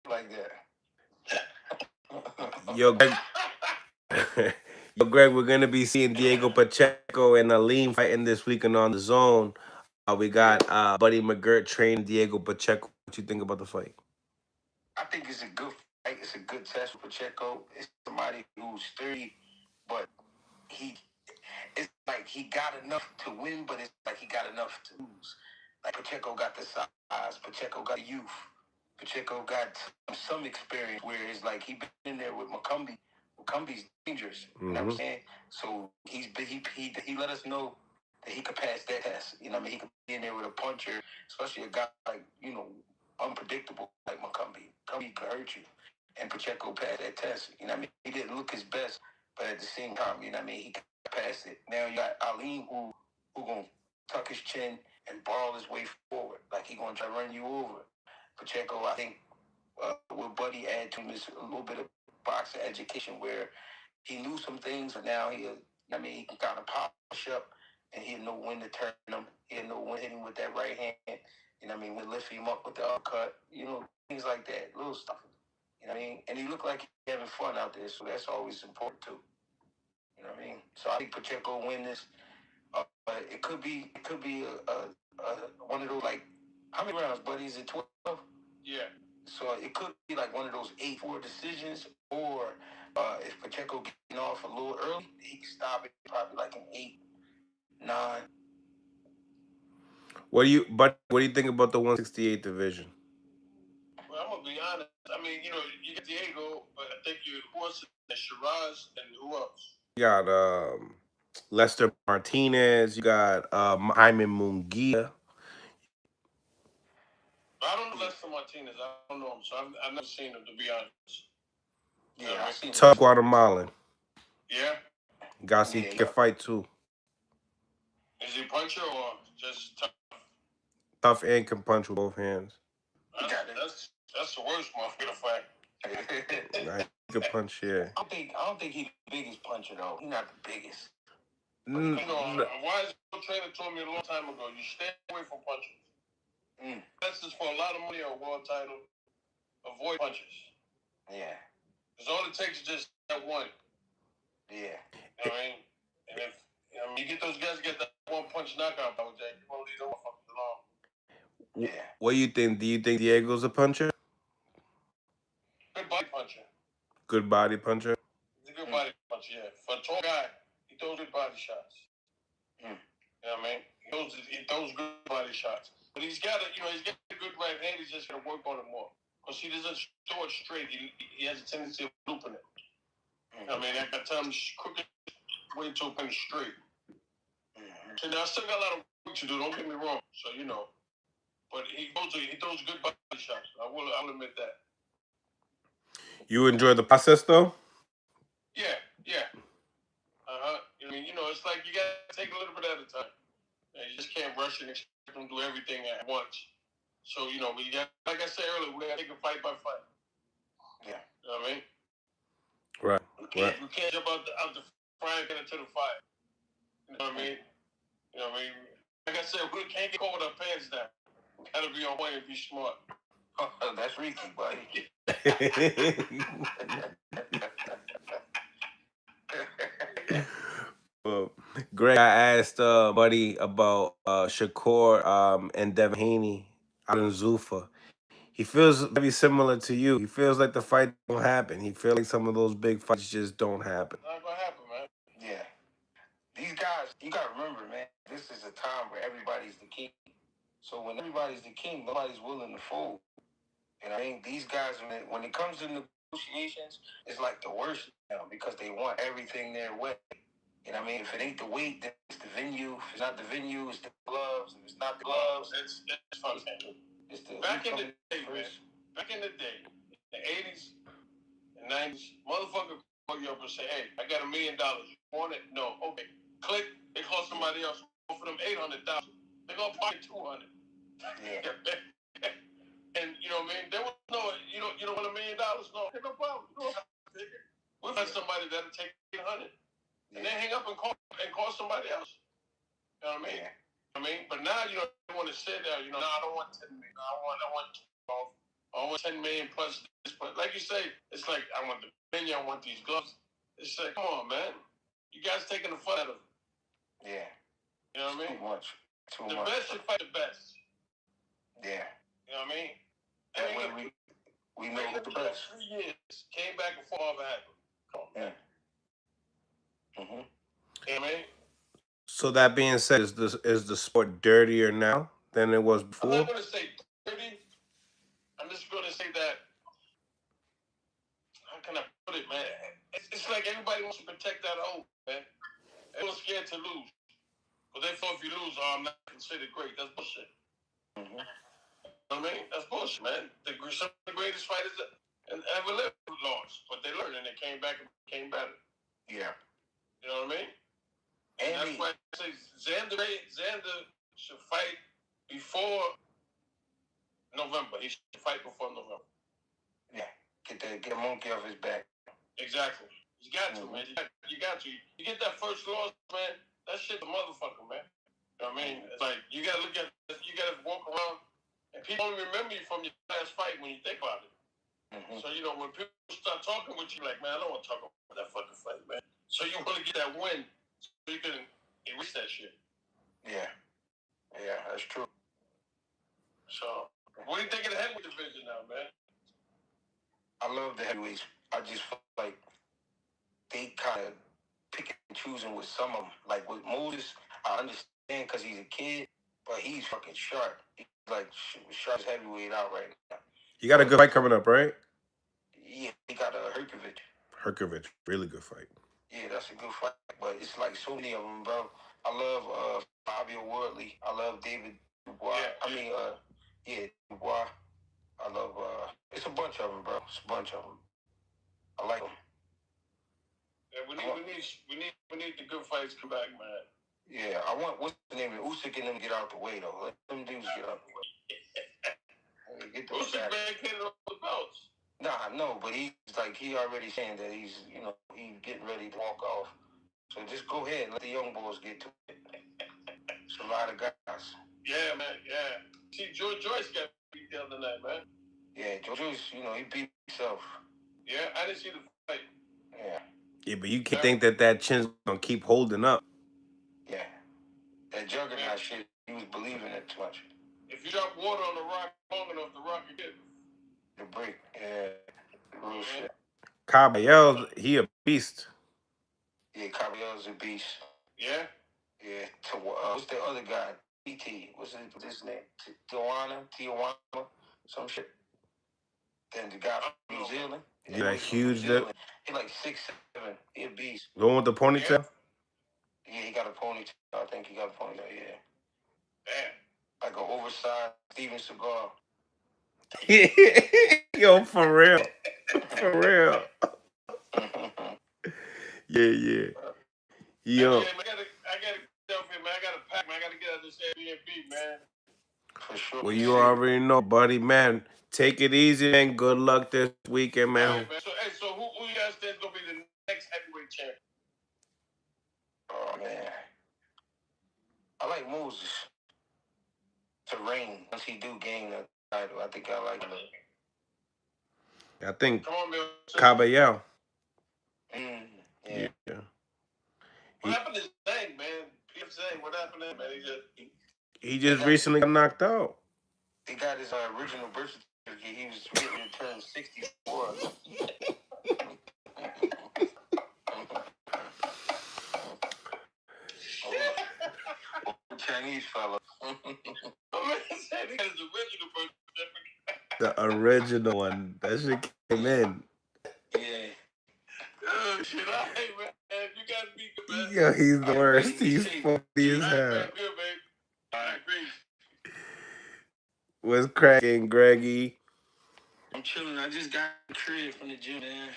Like that. Yo, Greg, yo, Greg, we're gonna be seeing Diego Pacheco and Aleem fighting this weekend on the zone. We got Buddy McGirt training Diego Pacheco. What you think about the fight? I think it's a good fight. It's a good test for Pacheco. It's somebody who's 30, but it's like he got enough to win, but it's like he got enough to lose. Like Pacheco got the size. Pacheco got youth. Pacheco got some experience where it's like he been in there with McCumbee. McCumbee's dangerous. You know what I'm saying? So he let us know that he could pass that test. You know what I mean? He could be in there with a puncher, especially a guy like, you know, unpredictable like McCumbee. McCumbee could hurt you. And Pacheco passed that test. You know what I mean? He didn't look his best, but at the same time, you know what I mean, he passed it. Now you got Aleem who gonna tuck his chin and ball his way forward. Like he gonna try to run you over. Pacheco, I think, with Buddy add to him is a little bit of boxing education where he knew some things, but now he can kind of polish up and he'll know when to turn him. He'll know when to hit him with that right hand. You know what I mean? When to lift him up with the uppercut. You know, things like that, little stuff. You know what I mean? And he looked like he having fun out there, so that's always important too. You know what I mean? So I think Pacheco win this. It could be one of those, like, how many rounds, buddy? Is it 12? Yeah. So it could be like one of those 8-4 decisions, or if Pacheco getting off a little early, he can stop it probably like an 8-9. What do you think about the 168 division? Well, I'm gonna be honest. I mean, you know, you got Diego, but I think who else? Shiraz and who else? You got Lester Martinez. You got Jaime Munguia. I don't know Lester Martinez. I don't know him, so I've never seen him, to be honest. Yeah, I seen Tough Guatemalan. Yeah. Got to see a fight too. Is he a puncher or just tough? Tough and can punch with both hands. That's the worst motherfucker fight. He can punch, yeah. I don't think he's the biggest puncher though. He's not the biggest. But you know, wise trainer told me a long time ago, you stay away from punches. That's just for a lot of money or a world title. Avoid punches. Yeah. Because all it takes is just that one. Yeah. You know what I mean? And if you get those guys get that one punch knockout, Jack, you won't leave those motherfuckers alone. Yeah. What do you think? Do you think Diego's a puncher? Good body puncher. Good body puncher? He's a good body puncher, yeah. For a tall guy, he throws good body shots. You know what I mean? He throws good body shots. But he's got a good right hand. He's just going to work on it more. Because he doesn't throw it straight. He has a tendency of looping it. You know what I mean? At times, crooked way to open it straight. So now I still got a lot of work to do. Don't get me wrong. So, you know. But he throws good body shots. I'll admit that. You enjoy the process, though? Yeah. I mean, you know, it's like you got to take a little bit at a time. You just can't rush and expect them to do everything at once. So, you know, we got, like I said earlier, we got to take it fight by fight. Yeah. You know what I mean? Right. We can't jump out the frying pan into the fire. You know what I mean? You know what I mean? Like I said, we can't get caught with our pants down. We gotta be on point and be smart. That's Ricky, buddy. Well, Greg, I asked Buddy about Shakur and Devin Haney out in Zuffa. He feels very similar to you. He feels like the fight don't happen. He feels like some of those big fights just don't happen. Not gonna happen, man. Yeah. These guys, you gotta remember, man, this is a time where everybody's the king. So when everybody's the king, nobody's willing to fold. And I think these guys, when it comes to negotiations, it's like the worst now because they want everything their way. You know what I mean? If it ain't the weight, then it's the venue. If it's not the venue, it's the gloves. If it's not the gloves, it's fucking. It's the back in the day, man. Back in the day, the 80s and 90s, motherfucker call you up and say, "Hey, I got $1 million. You want it? No. Okay. Click. They call somebody else. Offer them 800,000. They gonna pay 200. Yeah. And you know what I mean? There was no, you don't want $1 million? No, hey, no problem. You don't have to take it. We'll find somebody that'll take 800. And then hang up and call somebody else. You know what I mean? Yeah. I mean, but now you don't want to sit there. No, I don't want 10 million. I want 12. I want 10 million plus this. But like you say, it's like I want the menu. I want these gloves. It's like, come on, man. You guys taking the fun out of it. Yeah. You know what I mean? Too much. The best should fight the best. Yeah. You know what I mean? And we know the best. 3 years came back and fought over happened. Come on, man. Mm-hmm. You know what I mean? So that being said, is the sport dirtier now than it was before? I'm not gonna say dirty. I'm just gonna say that. How can I put it, man? It's like everybody wants to protect that oath, man. Everyone's scared to lose. Because they feel if you lose, I'm not considered great. That's bullshit. Mm-hmm. You know what I mean? That's bullshit, man. Some of the greatest fighters ever lived lost. But they learned and they came back and became better. Yeah. You know what I mean? And that's why I say Xander should fight before November. He should fight before November. Yeah. Get a monkey off his back. Exactly. You got to, man. You got to. You get that first loss, man. That shit's a motherfucker, man. You know what I mean? It's like you gotta look at you gotta walk around and people only remember you from your last fight when you think about it. Mm-hmm. So you know when people start talking with you, like, man, I don't want to talk about that fucking fight, man. So you want to get that win so you can erase that shit. Yeah. Yeah, that's true. So what do you think of the heavyweight division now, man? I love the heavyweights. I just feel like they kind of picking and choosing with some of them. Like with Moses, I understand because he's a kid, but he's fucking sharp. He's like sharp as heavyweight out right now. You got a good fight coming up, right? Yeah, he got a Herkovich, really good fight. Yeah, that's a good fight. But it's like so many of them, bro. I love Fabio Wardley. I love David Dubois. Yeah. Dubois. I love it's a bunch of them, bro. It's a bunch of them. I like them. Yeah, we need the good fights come back, man. Yeah, I want what's the name of Usyk and them get out the way though. Let them dudes get out the way. Usyk vacated all the belts. Nah, no, but he's like he already saying that he's getting ready to walk off. So just go ahead and let the young boys get to it. It's a lot of guys. Yeah, man. Yeah. See, George Joyce got beat the other night, man. Yeah, George Joyce, he beat himself. Yeah, I didn't see the fight. Yeah. Yeah, but you can't think that chin's gonna keep holding up. Yeah. That juggernaut shit, he was believing it too much. If you drop water on the rock long enough, the rock will get the break. Yeah. Real shit. Caballero, he a beast. Yeah, Caballero's a beast. Yeah? Yeah. What's the other guy? T. What's his name? Tijuana, some shit. Then the guy from New Zealand. Yeah, that huge lip. He like 6'7". He a beast. The one with the ponytail? Yeah, he got a ponytail. I think he got a ponytail, yeah. Damn. Like an oversized Stevenson cigar. Yo, for real. For real. Yeah. Yo. I gotta get out here, man. I gotta pack, man. I gotta get out of this Airbnb, man. For sure. Well, you already know, buddy, man. Take it easy, man. Good luck this weekend, man. Right, man. So who you guys think is gonna be the next heavyweight champion? Oh man. I Moses to reign once he do gain the title. I think I like him. I think Come on, man. Caballero. Yeah. Yeah. What He happened to Zhang, man? P.F. Zhang, what happened to him, man? he They just got recently got knocked out. they got his original birth certificate. He was getting to turn 64. Chinese fella. My man said he got his original birth certificate. The original one. That shit came in. Yeah. Oh, shit, all right, man. You guys be good, man. Yeah, he's the All right, worst. man. Be He's safe. funny as All right, hell. man. Good, man. All right, peace. What's cracking, Greggy? I'm chilling. I just got a crib from the gym, man.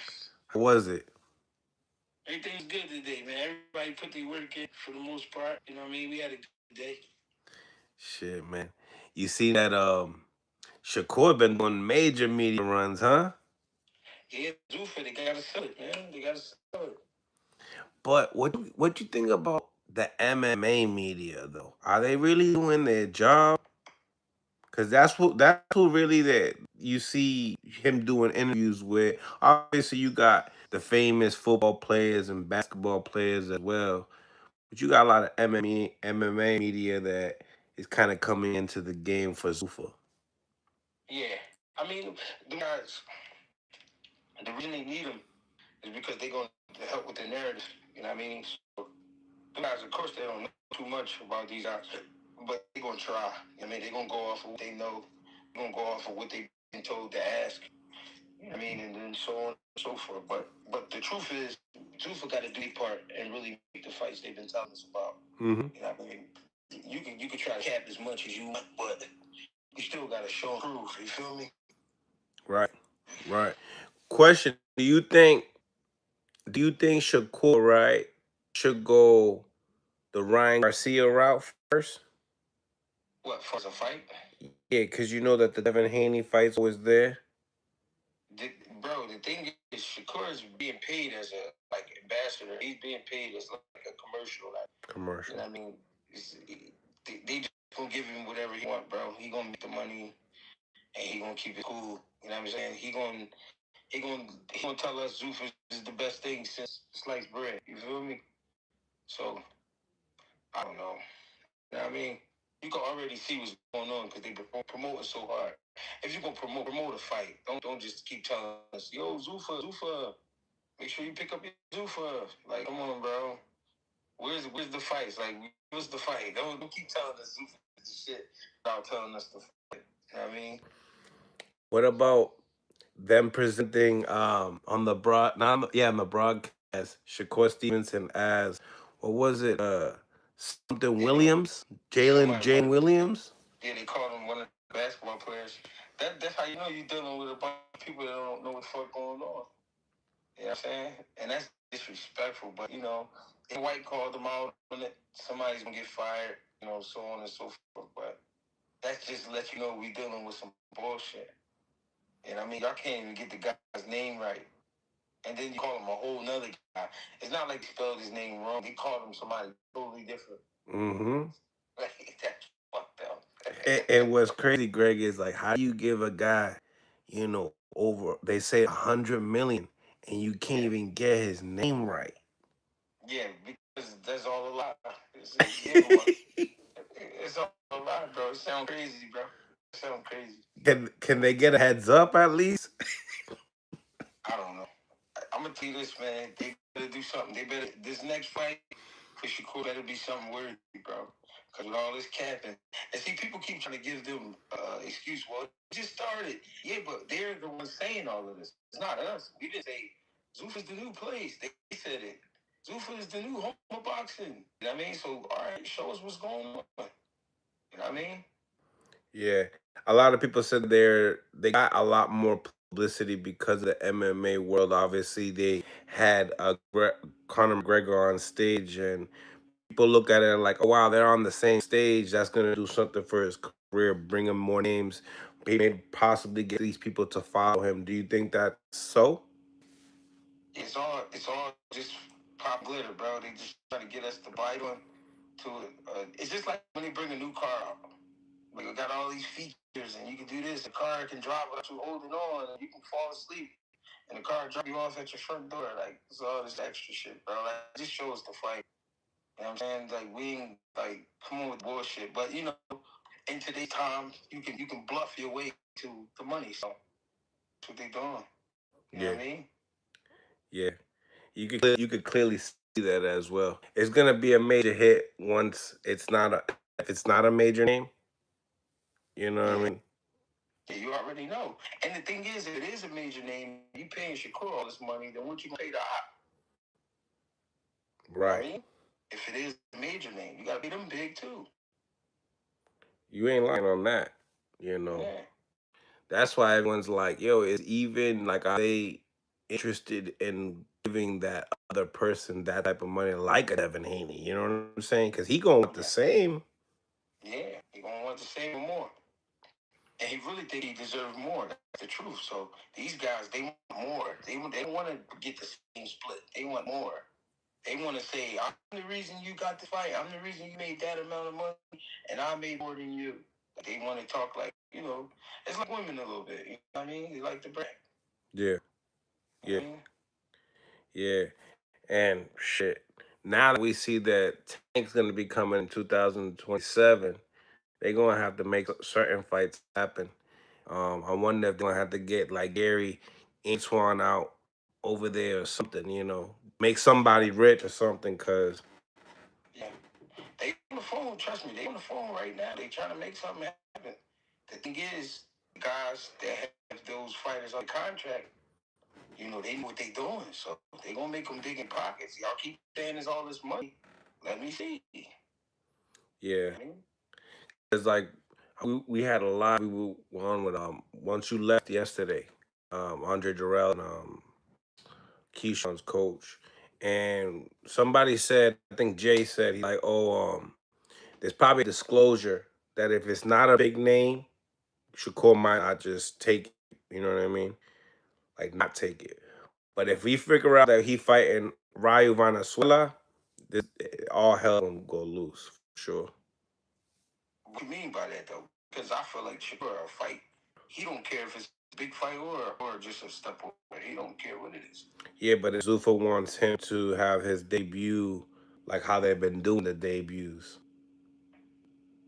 How was it? Everything's good today, man. Everybody put their work in for the most part. You know what I mean? We had a good day. Shit, man. You see that Shakur been doing major media runs, huh? Yeah, do for they gotta sell it, man. They gotta sell it. But what you think about the MMA media though? Are they really doing their job? Cause that's who really that you see him doing interviews with. Obviously, you got the famous football players and basketball players as well, but you got a lot of MMA media that is kind of coming into the game for Zufa. Yeah. I mean, the guys, the reason they need them is because they're going to help with the narrative. You know what I mean? So, the guys, of course, they don't know too much about these guys, but they're going to try. I mean, they're going to go off of what they know. They're going to go off of what they've been told to ask. You know what I mean? And then so on and so forth. But the truth is, Zufa got to do their part and really make the fights they've been telling us about. Mm-hmm. You know what I mean? You can try to cap as much as you want, but you still got to show and prove. You feel me? Right, right. Question: Do you think Shakur right should go the Ryan Garcia route first? What, for the fight? Yeah, because you know that the Devin Haney fight's always there. The, bro, the thing is, Shakur is being paid as a like ambassador. He's being paid as like a commercial. Like, you Commercial. know what I mean? They just gonna give him whatever he want, bro. He gonna make the money and he gonna keep it cool. You know what I'm saying? He gonna tell us Zuf is the best thing since sliced bread. You feel me? So I don't know. You know what I mean? You can already see what's going on because they promoting so hard. If you gonna promote a fight, don't just keep telling us, yo, Zufa, make sure you pick up your Zufa. Like, come on, bro. Where's the fights? Like, where's the fight? Don't keep telling us Zufa is the shit without telling us the fight. You know what I mean? What about them presenting on the broad not on the, yeah on the broadcast Shakur Stevenson as what was it something Yeah, they Williams, somebody Jane wanted. Williams. Yeah, they called him one of the basketball players. That's how you know you're dealing with a bunch of people that don't know what the fuck going on. You know what I'm saying? And that's disrespectful. But, White called them out on it. Somebody's going to get fired, so on and so forth. But that's just to let you know we dealing with some bullshit. And I mean, y'all can't even get the guy's name right. And then you call him a whole nother guy. It's not like they spelled his name wrong. They called him somebody totally different. Mm-hmm. Like, that's fucked up. And what's crazy, Greg, is like how do you give a guy, over they say 100 million and you can't Yeah. even get his name right. Yeah, because that's all a lie. It's all a lie, bro. It sounds crazy, bro. It sounds crazy. Can they get a heads up at least? I don't know. I'm gonna tell you this, man. They better do something. This next fight for Shakur better be something worthy, bro. Because with all this capping, and see, people keep trying to give them excuse. Well, it just started. Yeah, but they're the ones saying all of this. It's not us. We didn't say Zuf is the new place. They said it. Zuf is the new home of boxing. You know what I mean? So, all right, show us what's going on. You know what I mean? Yeah, a lot of people said they got a lot more publicity because of the MMA world. Obviously, they had Conor McGregor on stage, and people look at it like, "Oh wow, they're on the same stage. That's gonna do something for his career, bring him more names, maybe possibly get these people to follow him." Do you think that's so? It's all just pop glitter, bro. They just try to get us to bite on. to it's just like when they bring a new car out. Like it got all these features, and you can do this. The car can drive without you holding on, and you can fall asleep, and the car drop you off at your front door. Like it's all this extra shit, bro. Like it just shows the fight. You know what I'm saying? Like we ain't like come on with bullshit. But you know, in today's time, you can bluff your way to the money. So that's what they doing. You know Yeah, what I mean? yeah. You could clearly see that as well. It's gonna be a major hit once it's not a if it's not a major name. You know what I Yeah. mean? Yeah, you already know. And the thing is, if it is a major name, you paying Shakur all this money, then what you gonna pay the op? You know what I Right. mean? If it is a major name, you gotta pay them big too. You ain't lying on that. You know. Yeah. That's why everyone's like, yo, is even like are they interested in giving that other person that type of money like a Devin Haney? You know what I'm saying? Because he gonna want the Yeah. same. Yeah. He gonna want the same or more. And he really think he deserves more. That's the truth. So these guys, they want more. They don't want to get the same split. They want more. They want to say, I'm the reason you got the fight. I'm the reason you made that amount of money, and I made more than you. They want to talk like, it's like women a little bit. You know what I mean? They like to brag. Yeah, You know yeah, what I mean? yeah. And shit. Now that we see that Tank's gonna be coming in 2027, they're gonna have to make certain fights happen. I wonder if they're gonna have to get like Gary Antoine out over there or something, make somebody rich or something, cause Yeah. They on the phone. Trust me, they on the phone right now. They trying to make something happen. The thing is, guys that have those fighters on contract, they know what they doing. So they gonna make them dig in pockets. Y'all keep saying there's all this money. Let me see. yeah. I mean, It's like we had a lot. We were on with once you left yesterday, Andre Jarrell and Keyshawn's coach, and somebody said, I think Jay said, he's like, oh, there's probably a disclosure that if it's not a big name, Shakur might not just take it. You know what I mean? Like not take it. But if we figure out that he fighting Rayo Venezuela, this all hell gonna go loose for sure. what do you mean by that though? Because I feel like Shakur a fight. He don't care if it's a big fight or just a step away. He don't care what it is. Yeah, but if Zuffa wants him to have his debut like how they've been doing the debuts.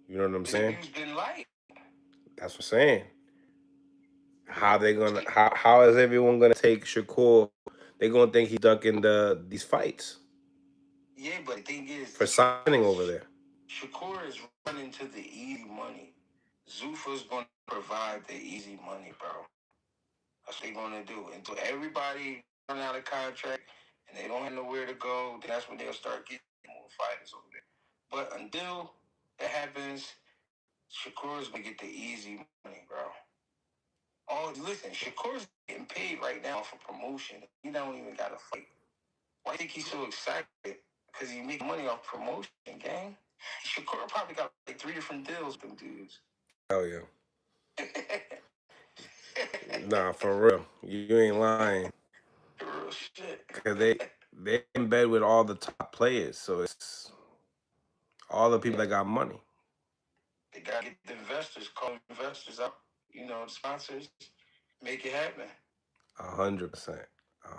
You know what I'm The saying? debut's been light. That's what I'm saying. How is everyone gonna take Shakur? They gonna think he's ducking these fights Yeah, but the thing is, for signing over there. Shakur is running to the easy money. Zuffa's gonna provide the easy money, bro. That's what they're gonna do until everybody run out of contract and they don't have nowhere to go. Then that's when they'll start getting more fighters over there. But until that happens, Shakur's gonna get the easy money, bro. Oh, listen, Shakur's getting paid right now for promotion. He don't even got to fight. Why do you think he's so excited? Because he make money off promotion, gang. Shakur probably got like 3 different deals with them dudes. Hell yeah. Nah, for real. You ain't lying. Real shit. Cause they in bed with all the top players, so it's all the people Yeah, that got money. they gotta get the investors, call investors out. The sponsors, make it happen. 100%.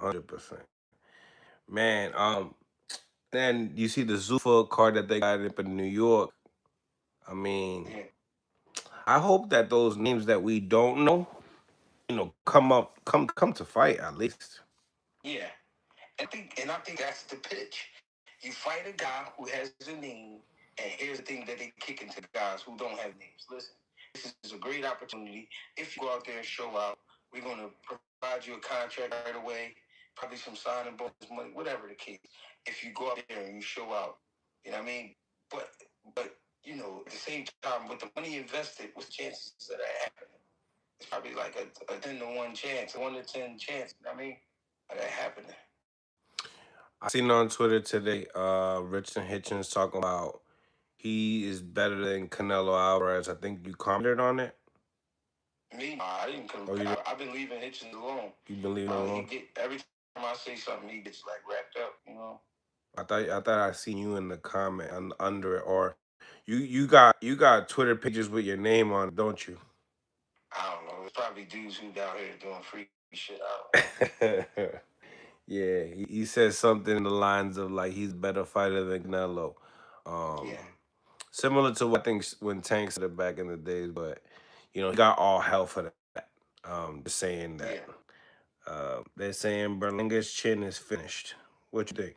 100%. Man, then you see the Zuffa card that they got up in New York. I mean, Yeah, I hope that those names that we don't know, come to fight at least. yeah. And I think that's the pitch. You fight a guy who has a name, and here's the thing that they kick into guys who don't have names. Listen, this is a great opportunity. If you go out there and show out, we're gonna provide you a contract right away, probably some signing bonus money, whatever the case. If you go out there and you show out, you know what I mean. But at the same time, with the money invested, what's the chances of that happening? It's probably like a 10 to 1 chance, a 1 to 10 chance. You know what I mean, of that happening. I seen on Twitter today, Richard Hitchens talking about he is better than Canelo Alvarez. I think you commented on it. Me, I didn't come. Oh, you did? I've been leaving Hitchens alone. You been leaving it He alone? get every time I say something, he gets like wrapped up. I thought I seen you in the comment under it, or you got Twitter pages with your name on it, don't you? I don't know. It's probably dudes who down here doing free shit. I don't know. Yeah, he said something in the lines of like he's a better fighter than Canelo. Um, Yeah, Similar to what I think when Tank said it back in the days, but he got all hell for that. Just saying that. yeah. They're saying Berlinga's chin is finished. What you think?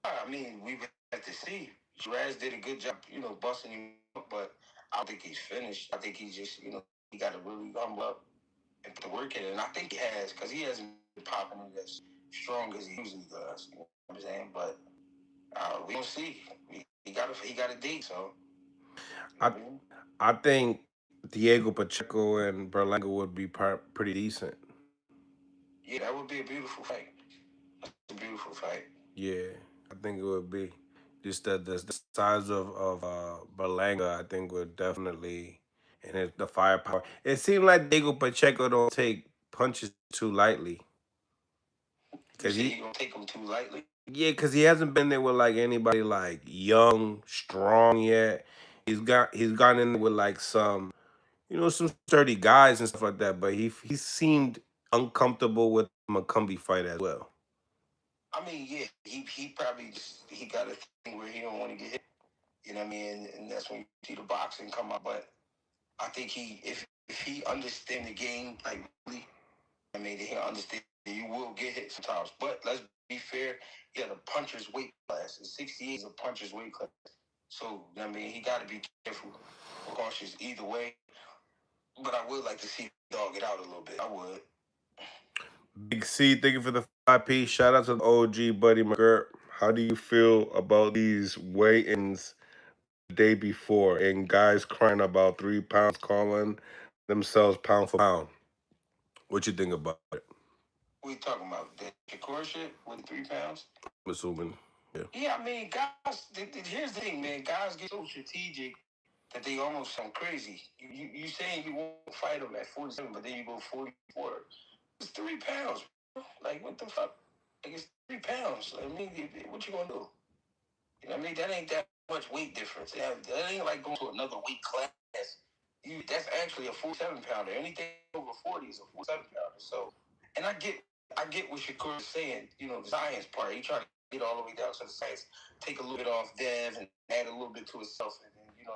I mean, we have to see. Shiraz did a good job, busting him up, but I don't think he's finished. I think he's just, he got to really humble up and put the work in. And I think he has, because he hasn't been popping it as strong as he usually does. You know what I'm saying? But we don't see. He got a date, so, you know I what I mean? I think Diego Pacheco and Berlanga would be pretty decent. Yeah, that would be a beautiful fight. It's a beautiful fight. Yeah, I think it would be. Just the size of Berlanga, I think would definitely, and the firepower. It seemed like Diego Pacheco don't take punches too lightly, You cause say he he don't take him too lightly? yeah, cause he hasn't been there with like anybody like young, strong yet. He's gone in with like some sturdy guys and stuff like that, but he seemed uncomfortable with the McCumbee fight as well. I mean, yeah, he probably he got a thing where he don't want to get hit. You know what I mean? And that's when you see the boxing come out. But I think if he understand the game like really, I mean, he'll understand that you will get hit sometimes. But let's be fair, he had a puncher's weight class. And 68 is a puncher's weight class. So I mean, he got to be careful, cautious either way. But I would like to see the dog get out a little bit. I would. Big C, thank you for the 5P. Shout out to the OG buddy McGirt. How do you feel about these weigh-ins the day before and guys crying about 3 pounds, calling themselves pound for pound? What you think about it? What you talking about? The Shakur shit with 3 pounds? I'm assuming. Yeah. Yeah, I mean, guys. Here's the thing, man. Guys get so strategic that they almost sound crazy. You saying you won't fight him at 47, but then you go 44. It's 3 pounds, bro. Like what the fuck? Like it's 3 pounds. I mean, what you gonna do? You know what I mean? That ain't that much weight difference. That ain't like going to another weight class. That's actually a 47 pounder. Anything over 40 is a 47 pounder. So, and I get what Shakur is saying. The science part. He tried to get all the way down to the science, take a little bit off Dev and add a little bit to himself, and then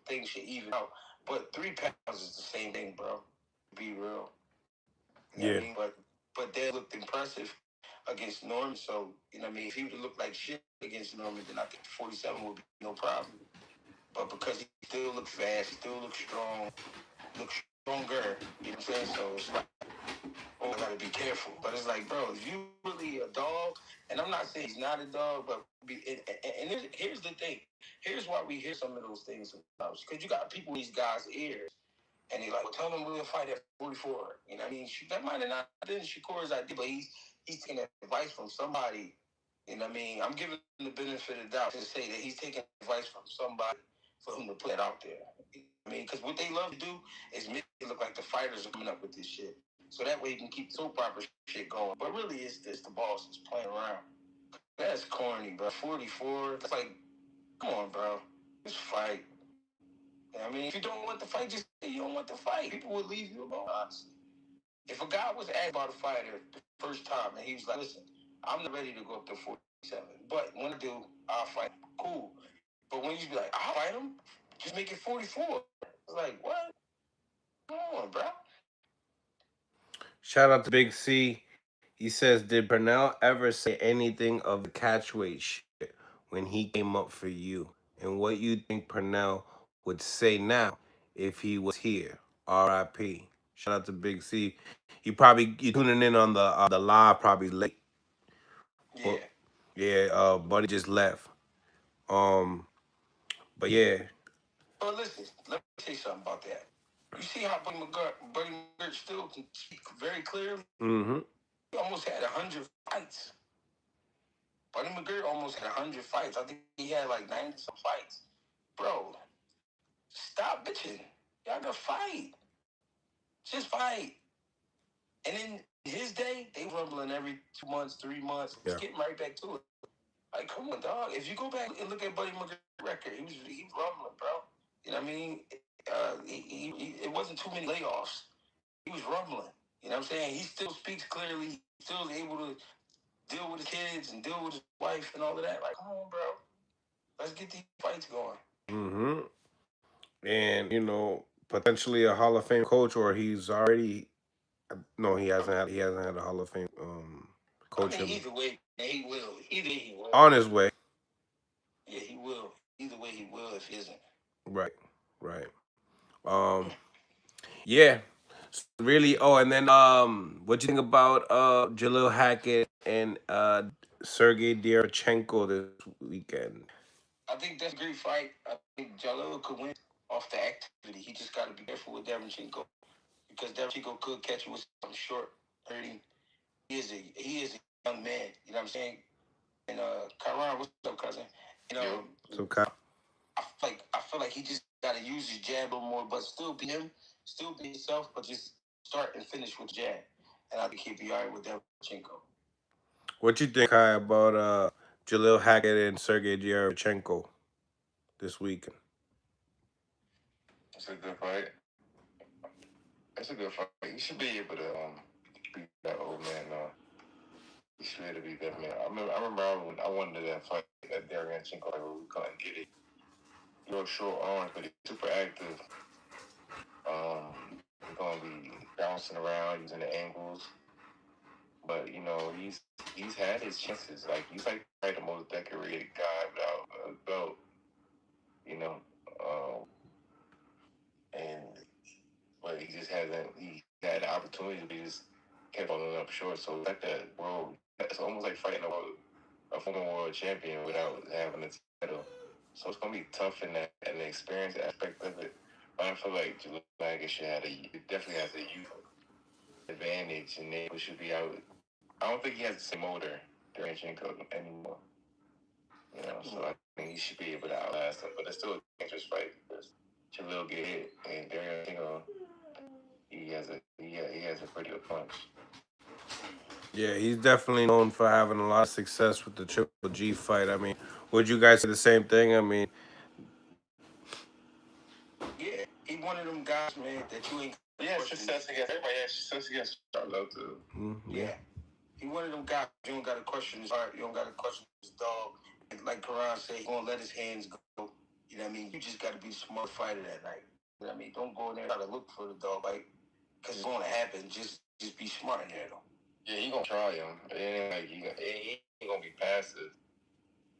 things should even out. But 3 pounds is the same thing, bro. Be real. You know what I Yeah. mean? But Dev looked impressive against Norman. So what I mean, if he would have looked like shit against Norman, then I think 47 would be no problem. But because he still looked fast, he still looked strong, looked stronger. You know what I'm saying? So it's like, oh, I gotta be careful. But it's like, bro, if you really a dog, and I'm not saying he's not a dog, but and here's the thing. Here's why we hear some of those things sometimes. Because you got people in these guys' ears, and they like, well, tell them we'll fight at 44. You know what I mean? That might have not been Shakur's idea, but he's taking advice from somebody. You know what I mean? I'm giving him the benefit of the doubt to say that he's taking advice from somebody for him to put that out there. You know what I mean, because what they love to do is make it look like the fighters are coming up with this shit. So that way you can keep soap opera shit going. But really, it's this the boss is playing around. That's corny, bro. 44. It's like, come on, bro. Just fight. You know what I mean, if you don't want the fight, just say you don't want the fight. People would leave you alone, honestly. If a guy was asked about a fighter the first time and he was like, listen, I'm not ready to go up to 47, but when I do, I'll fight. Cool. But when you be like, I'll fight him, just make it 44. It's like, what? Come on, bro. Shout out to Big C. He says, did Pernell ever say anything of the catchweight shit when he came up for you? And what you think Pernell would say now if he was here? R.I.P. Shout out to Big C. You tuning in on the live probably late. But Yeah. yeah, buddy just left. Um, but yeah. But listen, let me tell you something about that. You see how Buddy McGirt still can speak very clearly? Mm-hmm. He almost had 100 fights. Buddy McGirt almost had 100 fights. I think he had like 90 some fights. Bro, stop bitching. Y'all gotta fight. Just fight. And then his day, they rumbling every 2 months, 3 months. He's Yeah. getting right back to it. Like, come on, dog. If you go back and look at Buddy McGirt record, he was rumbling, bro. You know what I mean? It wasn't too many layoffs. He was rumbling. You know what I'm saying? He still speaks clearly. He's still able to deal with his kids and deal with his wife and all of that. Like, come on, bro. Let's get these fights going. Mm-hmm. And potentially a Hall of Fame coach, or he's already. No, he hasn't had a Hall of Fame I coach mean, him either way, he will. Either way, he will. on his way. Yeah, he will. Either way, he will if he isn't. Right. Right. Um. Yeah. Really. Oh, and then what you think about Jalil Hackett and Sergey Derevchenko this weekend? I think that's a great fight. I think Jalil could win off the activity. He just got to be careful with Devin, because Devin could catch you with something short, hurting. He is a young man. You know what I'm saying? And Kyron, what's up, cousin? You know, So Kyle. I feel like he just got to use his jab a little more, but still be him, still be himself, but just start and finish with jab. And I think he'll be all right with Devchenko. What you think, Kai, about Jalil Hackett and Sergey Derevchenko this weekend? It's a good fight. It's a good fight. You should be able to beat that old man. You should be able to beat that man. I remember I wanted that fight that Derchenko, like, we couldn't get it. He was short arms, but he's super active. He's gonna be bouncing around using the angles. But he's had his chances. Like, he's like the most decorated guy without a belt. You know, um, and but he just hasn't. He had the opportunity, but he just kept falling up short. So it's like that world. It's almost like fighting a former world champion without having a title. So it's gonna be tough in that and the experience aspect of it. But I feel like Jalil Maga it definitely has a youth advantage, and they should be out. I don't think he has the same motor during Chenko anymore. So I think he should be able to outlast him. But it's still a dangerous fight because Jalil get hit, and Darren Chenko, he has a pretty good punch. Yeah, he's definitely known for having a lot of success with the Triple G fight. I mean, would you guys say the same thing? I mean, Yeah, he one of them guys, man, that you ain't. He has success against everybody. He has success against Charlo too. yeah. He one of them guys. You don't got to question his heart. You don't got to question his dog. Like Karan said, he gonna let his hands go. You know what I mean? You just got to be a smart fighter that night. You know what I mean? Don't go in there and try to look for the dog fight because it's gonna happen. Just be smart in there though. Yeah, he gonna try him. It ain't like he ain't gonna be passive.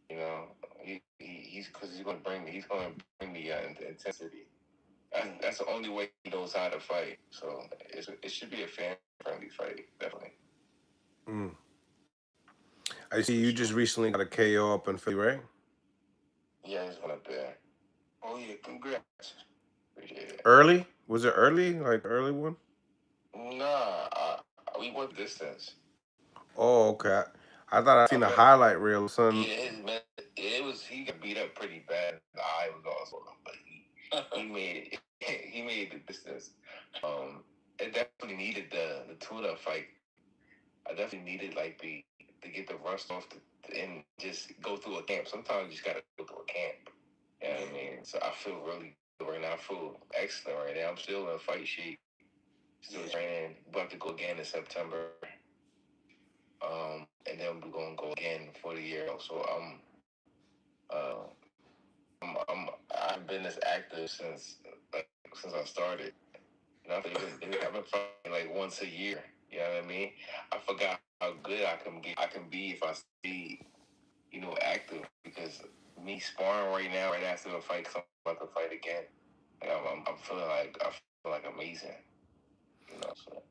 You know, he's gonna bring the intensity. That's the only way he knows how to fight. So it should be a fan friendly fight, definitely. Mm. I see you just recently got a KO up in Philly, right? Yeah, I just went up there. Oh yeah, congrats. Appreciate it. Early? Was it early? Like early one? Nah, we went distance. Oh, okay. I thought I seen a highlight reel, son. Yeah, it was. He got beat up pretty bad. The eye was also, but he made it. He made the distance. It definitely needed the tune-up fight. I definitely needed like to get the rust off and just go through a camp. Sometimes you just gotta go through a camp. You know what I mean? So I feel really good right now. I feel excellent right now. I'm still in fight shape. Still training. About to go again in September. And then we're gonna go again for the year. So uh, I've been this active since I started. I've been fighting like once a year. You know what I mean? I forgot how good I can be if I stay, active. Because me sparring right after a fight, 'cause I'm about to fight again. And I'm feeling like amazing. So.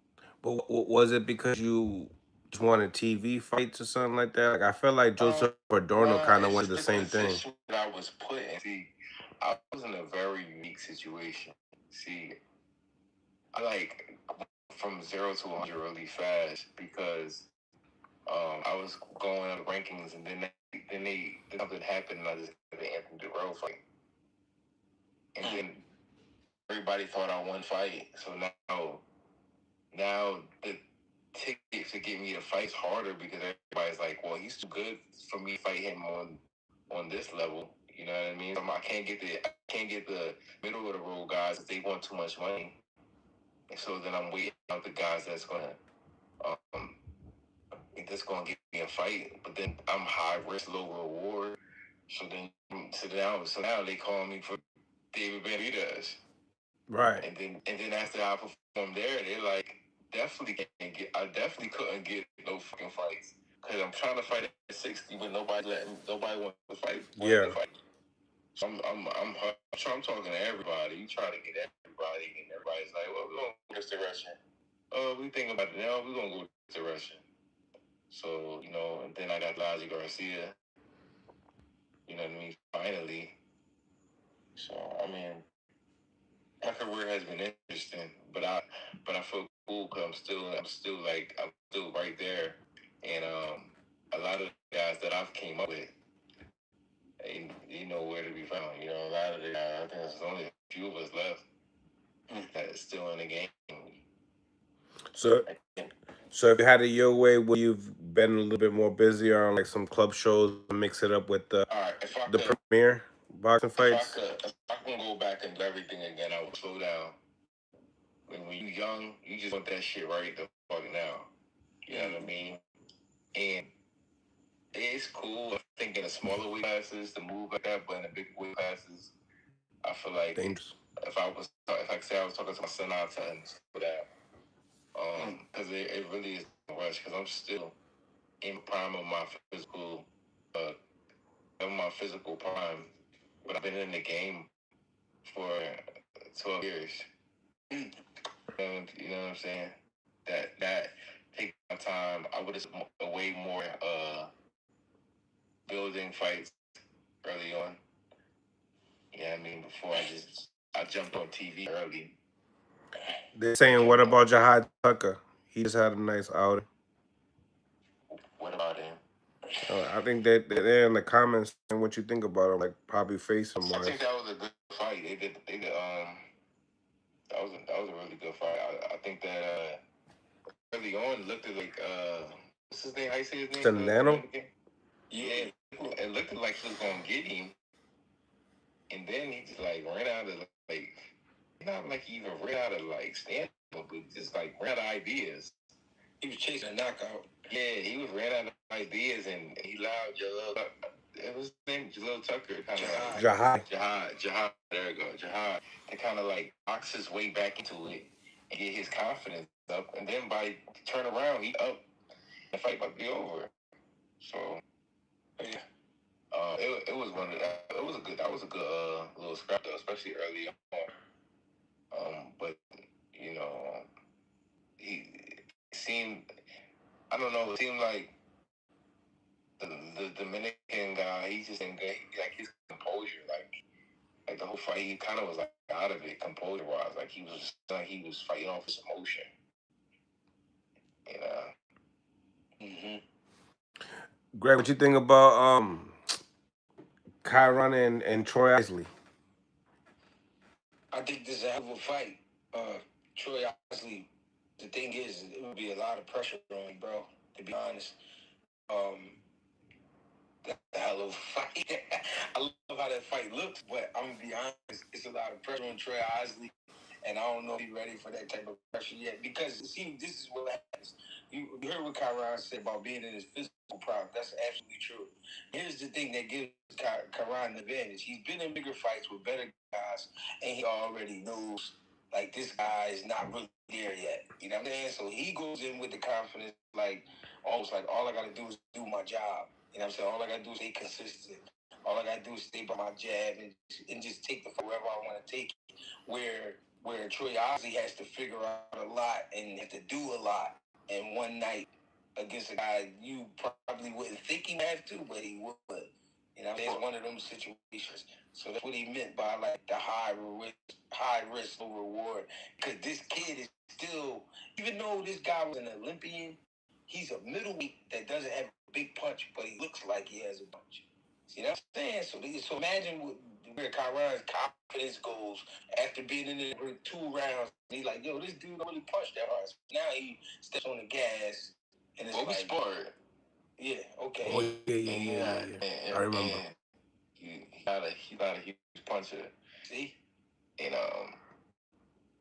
But was it because you just wanted TV fights or something like that? Like I feel like Joseph Adorno kind of It's went to the just the same thing. position that I was put in. See, I was in a very unique situation. See, I like from 0 to 100 really fast because I was going on the rankings, and then something happened, and I just got the Anthony Durrell fight, and then everybody thought I won fight. So now the ticket to get me to fight is harder because everybody's like, well, he's too good for me to fight him on this level. You know what I mean? I can't get the middle of the road guys if they want too much money. And so then I'm waiting out the guys um that's gonna get me a fight. But then I'm high risk, low reward. So now they call me for David Benavidez. Right. And then after I performed there, they're like, I definitely couldn't get no fucking fights because I'm trying to fight at 60, but nobody wants to fight. Yeah. So I'm talking to everybody. You trying to get everybody, and everybody's like, well, we're gonna go this direction. We think about it now. We're gonna go this direction. So and then I got Laji Garcia. You know what I mean? Finally. So I mean, my career has been interesting, but I feel cool because I'm still right there, and a lot of the guys that I've came up with, they know where to be found. A lot of the guys, I think there's only a few of us left that is still in the game. So, so if you had it your way, would you've been a little bit more busy on like some club shows and mix it up with All right, the premier boxing fights? if I can go back and do everything again, I would slow down. When you're young, you just want that shit right the fuck now. You know what I mean? And it's cool. I think in the smaller weight classes to move like that, but in the big weight classes, I feel like Dangerous. if I could say I was talking to my son out and for that, because it really is a rush. Because I'm still in the prime of my uh, prime, but I've been in the game for 12 years. You know what I'm saying? That take my time. I would have way more building fights early on. Yeah, I mean, before I jumped on TV early. They're saying, what about Jahad Tucker? He just had a nice outing. What about him? I think that they're in the comments saying what you think about him, like probably face him I wise. think that was a good fight. That was a really good fight. I think that early on looked at like what's his name? How you say his name? Sandano? Yeah, it looked like he was gonna get him, and then he just like ran out of like not like he even ran out of like stand, but just like ran out of ideas. He was chasing a knockout. Yeah, he was ran out of ideas, and he allowed Jalil. It was his name Jalil Tucker, kind of Jahad. Jihad. There we go, Jihad. To kind of like box his way back into it and get his confidence up, and then by turn around, he up. The fight might be over. So yeah, it was one. That was a good little scrap though, especially early on. But you know, he seemed. I don't know. It seemed like the Dominican guy. He just didn't get like his composure. Like the whole fight, he kind of was like out of it composure wise. Like he was fighting off his emotion. You know. Mm-hmm. Greg, what you think about Kyron and Troy Isley? I think this is a hell of a fight. Troy Oxley, the thing is, it would be a lot of pressure on him, bro. To be honest, um, that's a hell of a fight. I love how that fight looks, but I'm gonna be honest, it's a lot of pressure on Troy Oxley, and I don't know if he's ready for that type of pressure yet. Because see, this is what happens. You heard what Kyron said about being in his physical prime. That's absolutely true. Here's the thing that gives Kyron the advantage. He's been in bigger fights with better guys, and he already knows like this guy is not really there yet. You know what I'm saying? So he goes in with the confidence, like almost like all I gotta do is do my job. You know what I'm saying? All I gotta do is stay consistent. All I gotta do is stay by my jab and just take the fight wherever I want to take it. Where Troy obviously has to figure out a lot and have to do a lot in one night against a guy you probably wouldn't think he have to, but he would. You know, it's one of them situations. So that's what he meant by like the high risk, low reward. Because this kid is still, even though this guy was an Olympian, he's a middleweight that doesn't have a big punch, but he looks like he has a punch. See what I'm saying? So imagine where Kyron's confidence goes after being in there for 2 rounds. He's like, yo, this dude don't really punch that hard. So now he steps on the gas, and it's we sparred. Yeah, okay. Oh I remember. And he's not a huge puncher. See? And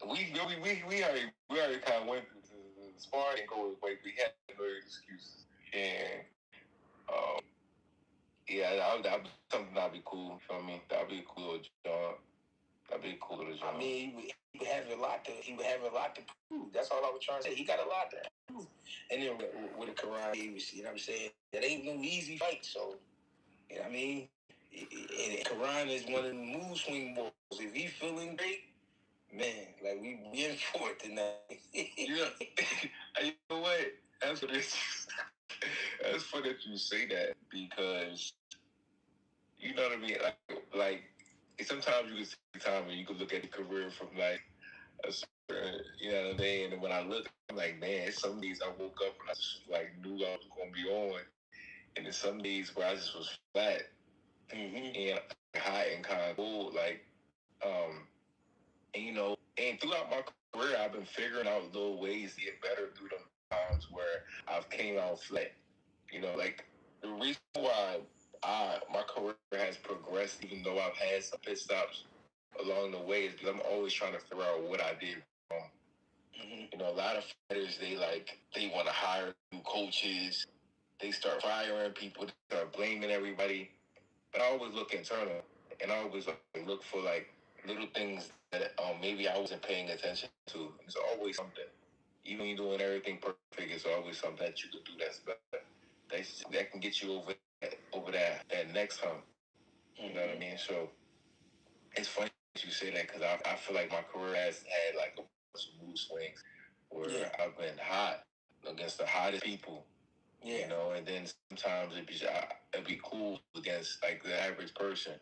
we already kind of went through the sparring and go away. We had no excuses. And um, yeah, that'd be something that'd be cool. You feel me? That'd be a cool little job. That'd be a cool little job. I mean, he would have a lot to prove. That's all I was trying to say. He got a lot to prove. And then with a karate, you know what I'm saying? That ain't no easy fight. So, you know what I mean? And Karan is one of the mood swing balls. If he's feeling great, man, like we in for it tonight. Yeah. You know what? That's what it's. That's funny that you say that because you know what I mean. Like sometimes you can see time and you can look at the career from like a certain, you know what I mean. And when I look, I'm like, man, some days I woke up and I just like knew I was gonna be on, and then some days where I just was flat, and hot and kind of cold, like, and you know, and throughout my career, I've been figuring out little ways to get better through them times where I've came out flat. You know, like the reason why my career has progressed, even though I've had some pit stops along the way, is because I'm always trying to figure out what I did wrong. You know, a lot of fighters they want to hire new coaches. They start firing people. They start blaming everybody. But I always look internal, and I always look for like little things that maybe I wasn't paying attention to. It's always something. Even when you're doing everything perfect, it's always something that you can do that's better. That can get you over that next hump. You know what I mean? So it's funny that you say that because I feel like my career has had like a bunch of mood swings where I've been hot against the hottest people. You know, and then sometimes it'd be cool against like the average person.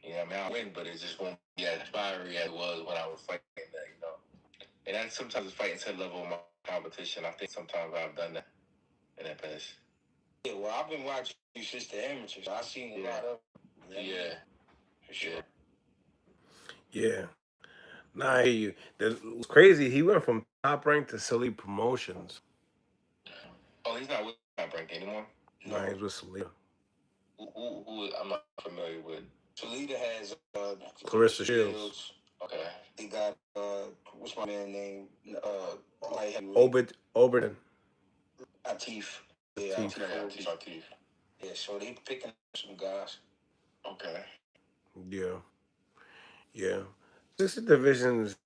You know, I mean, I win, but it just won't be as fiery as it was when I was fighting that, you know. And that's sometimes it's fighting to the level of my competition. I think sometimes I've done that in the past. Yeah, well, I've been watching you since the amateurs. I've seen a lot of for sure. Yeah. Nah, I hear you. It's crazy. He went from Top Rank to Silly Promotions. Oh, he's not with Top Rank anymore? No. Nah, he's with Salida. Who I'm not familiar with. Salida has Clarissa Shields. Okay. They got what's my man name? Oberton. Atif. Yeah, Atif. Yeah, so they picking up some guys. Okay. Yeah. Yeah. 60 divisions.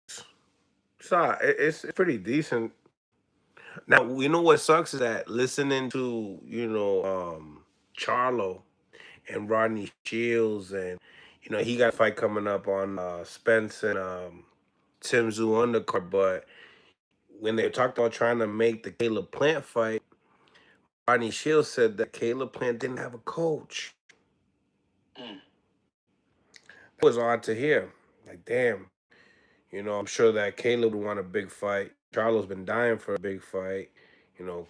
It's pretty decent. Now, you know what sucks is that listening to, Charlo and Rodney Shields, and, he got a fight coming up on Spence and Tim Zoo undercard, but when they talked about trying to make the Caleb Plant fight, Rodney Shields said that Caleb Plant didn't have a coach. It was odd to hear. Like, damn. I'm sure that Caleb would want a big fight. Charlo's been dying for a big fight.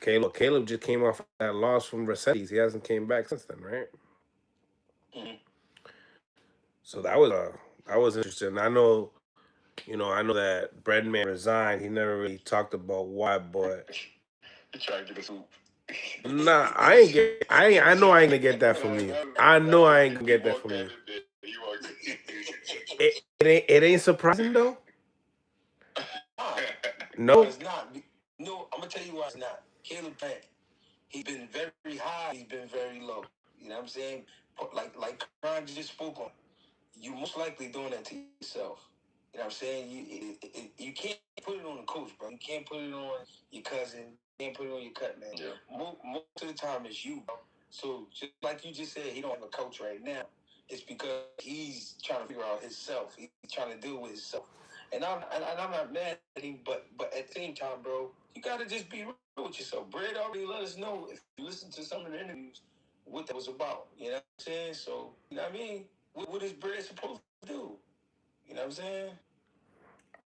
Caleb just came off that loss from Mercedes. He hasn't came back since then, right? So that was interesting. I know that Breadman resigned. He never really talked about why, but you trying to get a soup. nah, I know I ain't gonna get that from you. I know I ain't gonna get that from you. It ain't surprising though. No, it's not. No, I'm gonna tell you why it's not. Caleb Plant, he's been very high. He's been very low. You know what I'm saying? Like Kron just spoke on. You most likely doing that to yourself. You know what I'm saying? You can't put it on the coach, bro. You can't put it on your cousin. You can't put it on your cut man. Yeah. Most of the time it's you, bro. So just like you just said, he don't have a coach right now. It's because he's trying to figure out himself. He's trying to deal with himself. And I'm not mad at him, but at the same time, bro, you gotta just be real with yourself. Brad already let us know if you listen to some of the interviews what that was about. You know what I'm saying? So you know what I mean? What is Brad supposed to do? You know what I'm saying?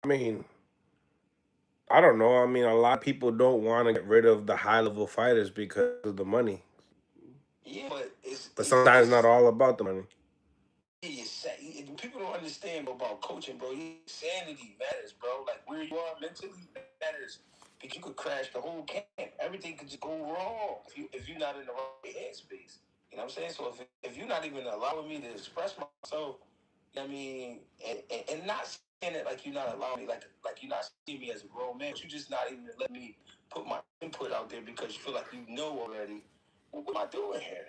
I mean, I don't know. I mean, a lot of people don't want to get rid of the high level fighters because of the money. Yeah, but But sometimes not all about the money. people don't understand about coaching, bro. Sanity matters, bro. Like where you are mentally matters because you could crash the whole camp. Everything could just go wrong if you're not in the right headspace. You know what I'm saying? So if you're not even allowing me to express myself, I mean, and not saying it like you're not allowing me, like you're not seeing me as a grown man, but you just not even letting me put my input out there because you feel like you know already. Well, what am I doing here?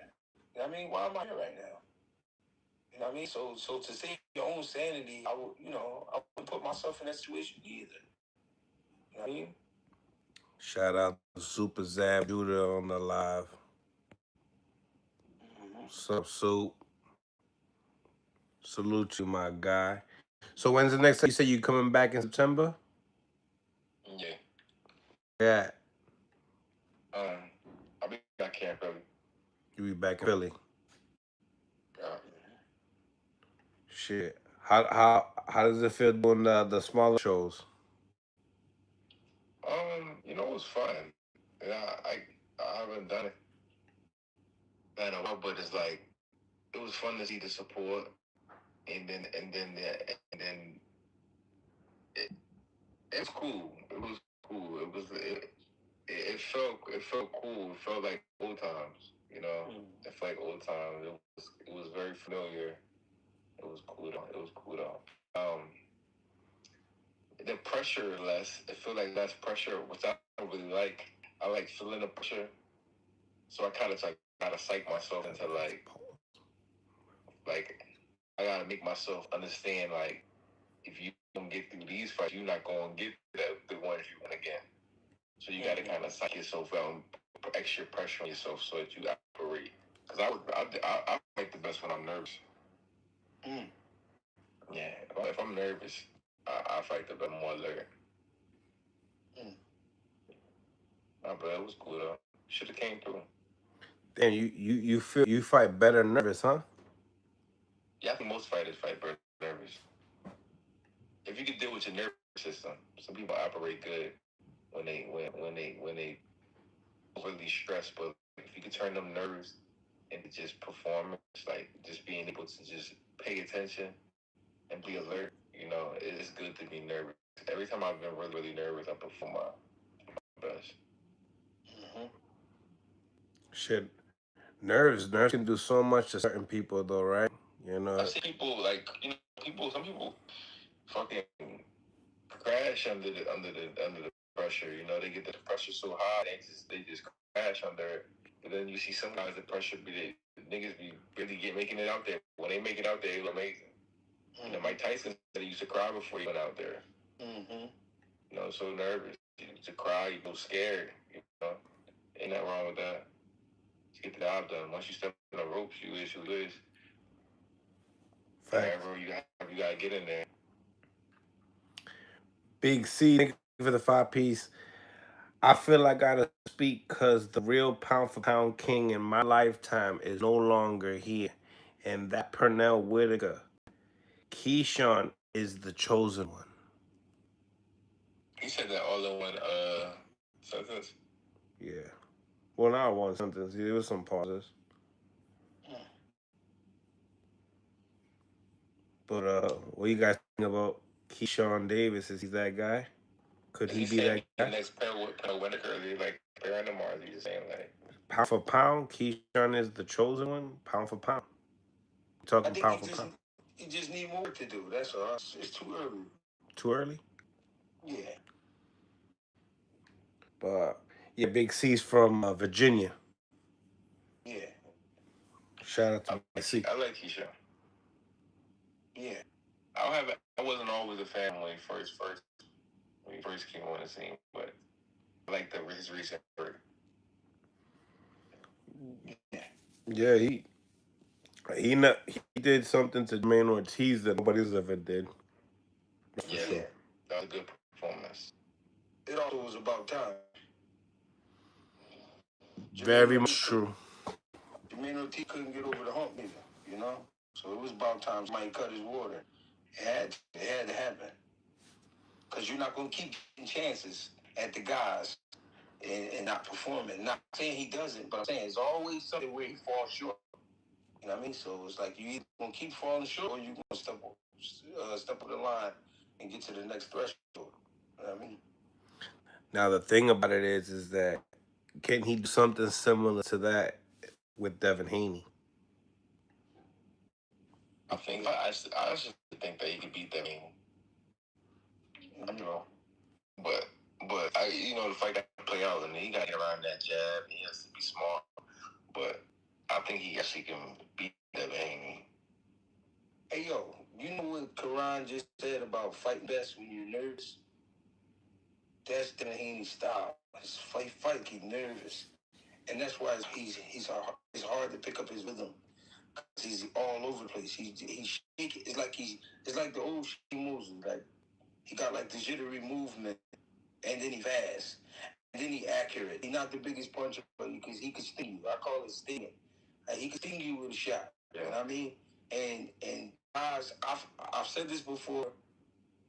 You know what I mean? Why am I here right now? You know what I mean? So to save your own sanity, I wouldn't put myself in that situation either. You know what I mean? Shout out to Super Zab Judah on the live. Mm-hmm. Sup, Soup. Salute you, my guy. So when's the next time you say you coming back in September? Yeah. Yeah, Um, I'll be back here early. you be back in Philly. Uh, Shit. How does it feel doing the smaller shows? it was fun. Yeah, I haven't done it in a while, but it's like it was fun to see the support, and then it, it was cool. It was cool. It felt cool. It felt like old times. It felt like old times. It was very familiar. It was cool though. It was cool though. The pressure less. It felt like less pressure, which I don't really like. I like feeling the pressure, so I kind of like gotta psych myself into like I gotta make myself understand like if you don't get through these fights, you're not gonna get the ones you want again. So you gotta kind of psych yourself out and put extra pressure on yourself so that you operate. Because I fight the best when I'm nervous. Mm. Yeah, if I'm nervous, I fight the best. I'm more alert. Mm. But it was cool though. Should have came through. Damn, you feel you fight better nervous, huh? Yeah, I think most fighters fight better nervous. If you can deal with your nervous system, some people operate good when they overly stressed. But if you can turn them nerves into just performance, like just being able to just pay attention and be alert, it's good to be nervous. Every time I've been really, really nervous, I perform my best. Mm-hmm. Shit. Nerves can do so much to certain people though, right? You I've know. seen people like some people fucking crash under the pressure. They get the pressure so high they just crash under it. But then you see some guys the pressure the niggas be really making it out there. When they make it out there, it's amazing. Mm-hmm. Mike Tyson said he used to cry before he went out there. Mm-hmm. So nervous. You used to cry, you go scared. Ain't nothing wrong with that. Just get the job done. Once you step on the ropes, you is who is. Facts. However, you gotta get in there. Big C, thank you for the 5 piece. I feel like I gotta speak because the real pound for pound king in my lifetime is no longer here. And that Pernell Whitaker, Keyshawn is the chosen one. He said that all in one sentence. Yeah. Well, not one sentence. There was some pauses. But what you guys think about Keyshawn Davis? Is he that guy? Could Is he he be saying that the guy? next Pernell Whitaker? Is he like comparing them, or is he just saying like? Pound for pound, Keyshawn is the chosen one. Pound for pound. I Talking think pound for pound. he just need more to do. That's all. It's too early. Too early? Yeah. But yeah, Big C's from Virginia. Yeah. Shout out to Big C. I like Keisha. Yeah. I wasn't always a fan when he first came on the scene, but I like his recent work. Yeah, he did something to Jermaine Ortiz that nobody's ever did. That's for sure. That was a good performance. It also was about time. Very much true. Jermaine Ortiz couldn't get over the hump either. So it was about time somebody cut his water. It had to happen. Because you're not going to keep getting chances at the guys and not performing. Not saying he doesn't, but I'm saying it's always something where he falls short. You know what I mean? So it's like you either gonna keep falling short or you gonna step up the line and get to the next threshold. You know what I mean? Now the thing about it is that can he do something similar to that with Devin Haney? I actually think that he could beat them. You know, but the fight got to play out, and he got to get around that jab. He has to be smart, but I think he actually can beat Devin Haney. Hey yo, you know what Karan just said about fighting best when you're nervous? That's Devin Haney's style. His fight, he's nervous, and that's why it's hard to pick up his rhythm. He's all over the place. He's shaking. It's like the old shaky moves. Like he got like the jittery movement, and then he fast, and then he accurate. He's not the biggest puncher, but because he could sting you. I call it stinging. Like, he could sting you with a shot. Yeah. You know what I mean? And guys, I've said this before,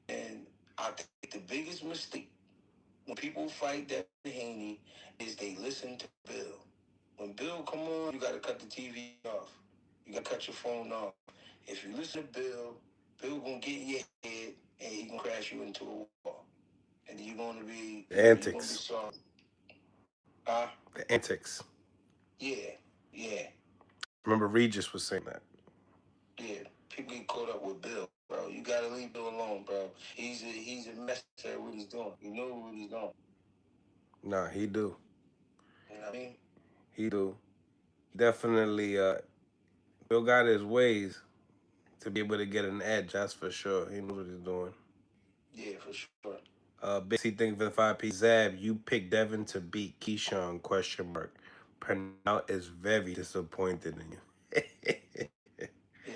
and I think the biggest mistake when people fight Devin Haney is they listen to Bill. When Bill come on, you gotta cut the TV off. You gotta cut your phone off. If you listen to Bill, Bill gonna get in your head and he gonna crash you into a wall. And then you're gonna be Antics. sorry. Huh? The antics. Yeah, yeah, Remember Regis was saying that. yeah. People get caught up with Bill, bro. You gotta leave Bill alone, bro. He's a master at what he's doing. He knows what he's doing. Nah, he do. You know what I mean? He do. Definitely Bill got his ways to be able to get an edge, that's for sure. He knows what he's doing. Yeah, for sure. Big C thing for the 5 piece. Zab, you picked Devin to beat Keyshawn, question mark. Pernell is very disappointed in you. Yeah.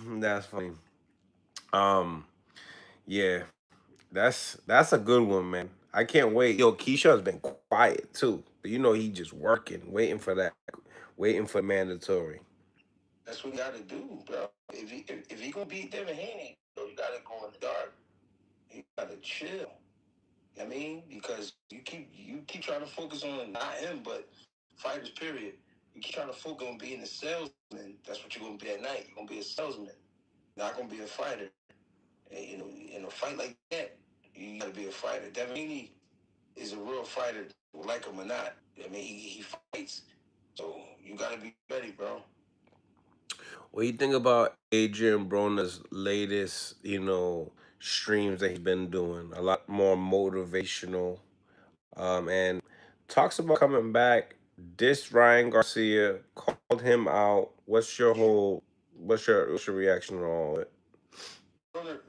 That's funny. Um, yeah, that's a good one, man. I can't wait. Yo, Keyshawn's been quiet too. You know he just working, waiting for that, waiting for mandatory. That's what you gotta do, bro. If he gonna beat Devin Haney, bro, you gotta go in the dark. You gotta chill. You know what I mean? Because you keep trying to focus on not him, but fighters, period. You keep trying to focus on being a salesman. That's what you're gonna be at night. You're gonna be a salesman, not gonna be a fighter. And in a fight like that, you gotta be a fighter. Devin Haney is a real fighter, like him or not. I mean, he fights. So you gotta be ready, bro. What do you think about Adrian Broner's latest, streams that he's been doing? A lot more motivational, and talks about coming back. Dissed Ryan Garcia, called him out. Yeah. What's your reaction to all it?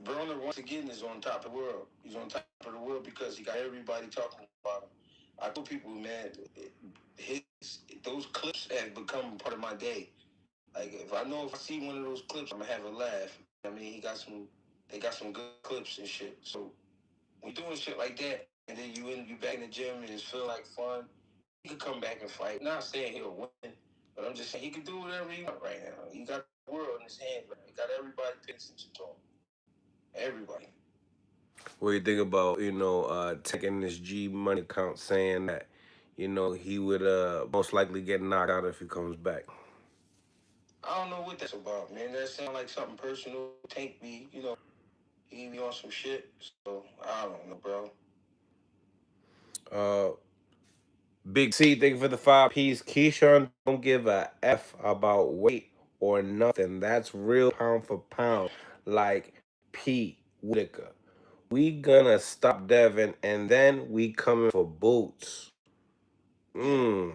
Broner once again is on top of the world. He's on top of the world because he got everybody talking about him. I told people, man, his those clips have become part of my day. Like if I see one of those clips, I'm gonna have a laugh. I mean, they got some good clips and shit. So when you're doing shit like that, and then you back in the gym and it's feel like fun, he could come back and fight. Not saying he'll win, but I'm just saying he can do whatever he wants right now. He got the world in his hands right now. He got everybody paying attention to him. Everybody. What do you think about, taking his G Money account saying that, he would most likely get knocked out if he comes back? I don't know what that's about, man. That sounds like something personal. Tank me, he be on some shit. So I don't know, bro. Uh, Big C, thank you for the 5 piece. Keyshawn don't give a F about weight or nothing. That's real pound for pound, like Pete Whitaker. We gonna stop Devin and then we coming for boots. Yeah, Mmm.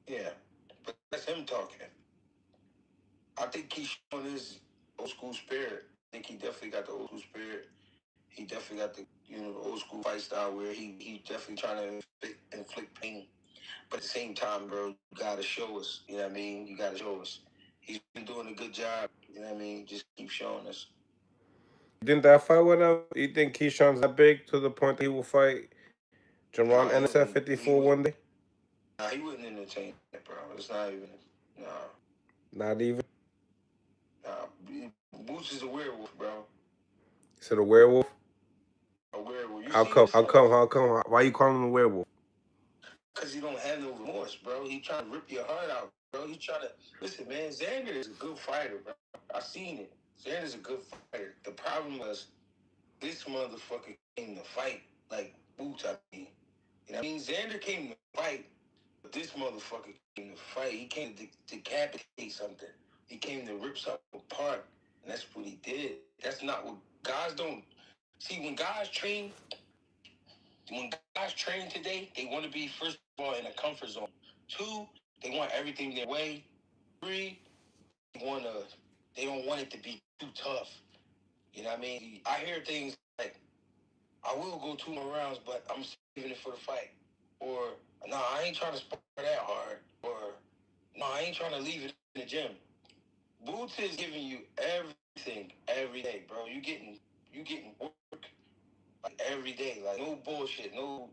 yeah. But that's him talking. I think he's showing his old school spirit. I think he definitely got the old school spirit. He definitely got the old school fight style where he definitely trying to inflict pain. But at the same time, bro, you gotta show us. You know what I mean? You gotta show us. He's been doing a good job. You know what I mean? Just keep showing us. You think that fight would have? You think Keyshawn's that big to the point that he will fight No, Jaron he Ennis at wouldn't. He 54 would. one day? Nah, he wouldn't entertain that, bro. It's not even. Nah, Not even. nah. Boots is a werewolf, bro. Is it a werewolf? A werewolf. You How see come? this How stuff? come? How come? Why you calling him a werewolf? Because he don't have no remorse, bro. He trying to rip your heart out, bro. He trying to listen, man. Xander is a good fighter, bro. I seen it. Xander's a good fighter. The problem was this motherfucker came to fight like boots. I mean, you know what I mean? Xander came to fight, but this motherfucker came to fight. He came to decapitate something. He came to rip something apart, and that's what he did. That's not what guys don't see when guys train. When guys train today, they want to be first of all in a comfort zone. Two, they want everything their way. Three, they don't want it to be too tough. You know what I mean? I hear things like, "I will go 2 more rounds, but I'm saving it for the fight," or "No, I ain't trying to spar that hard," or "No, I ain't trying to leave it in the gym." Boots is giving you everything every day, bro. You getting work like every day, like no bullshit, no.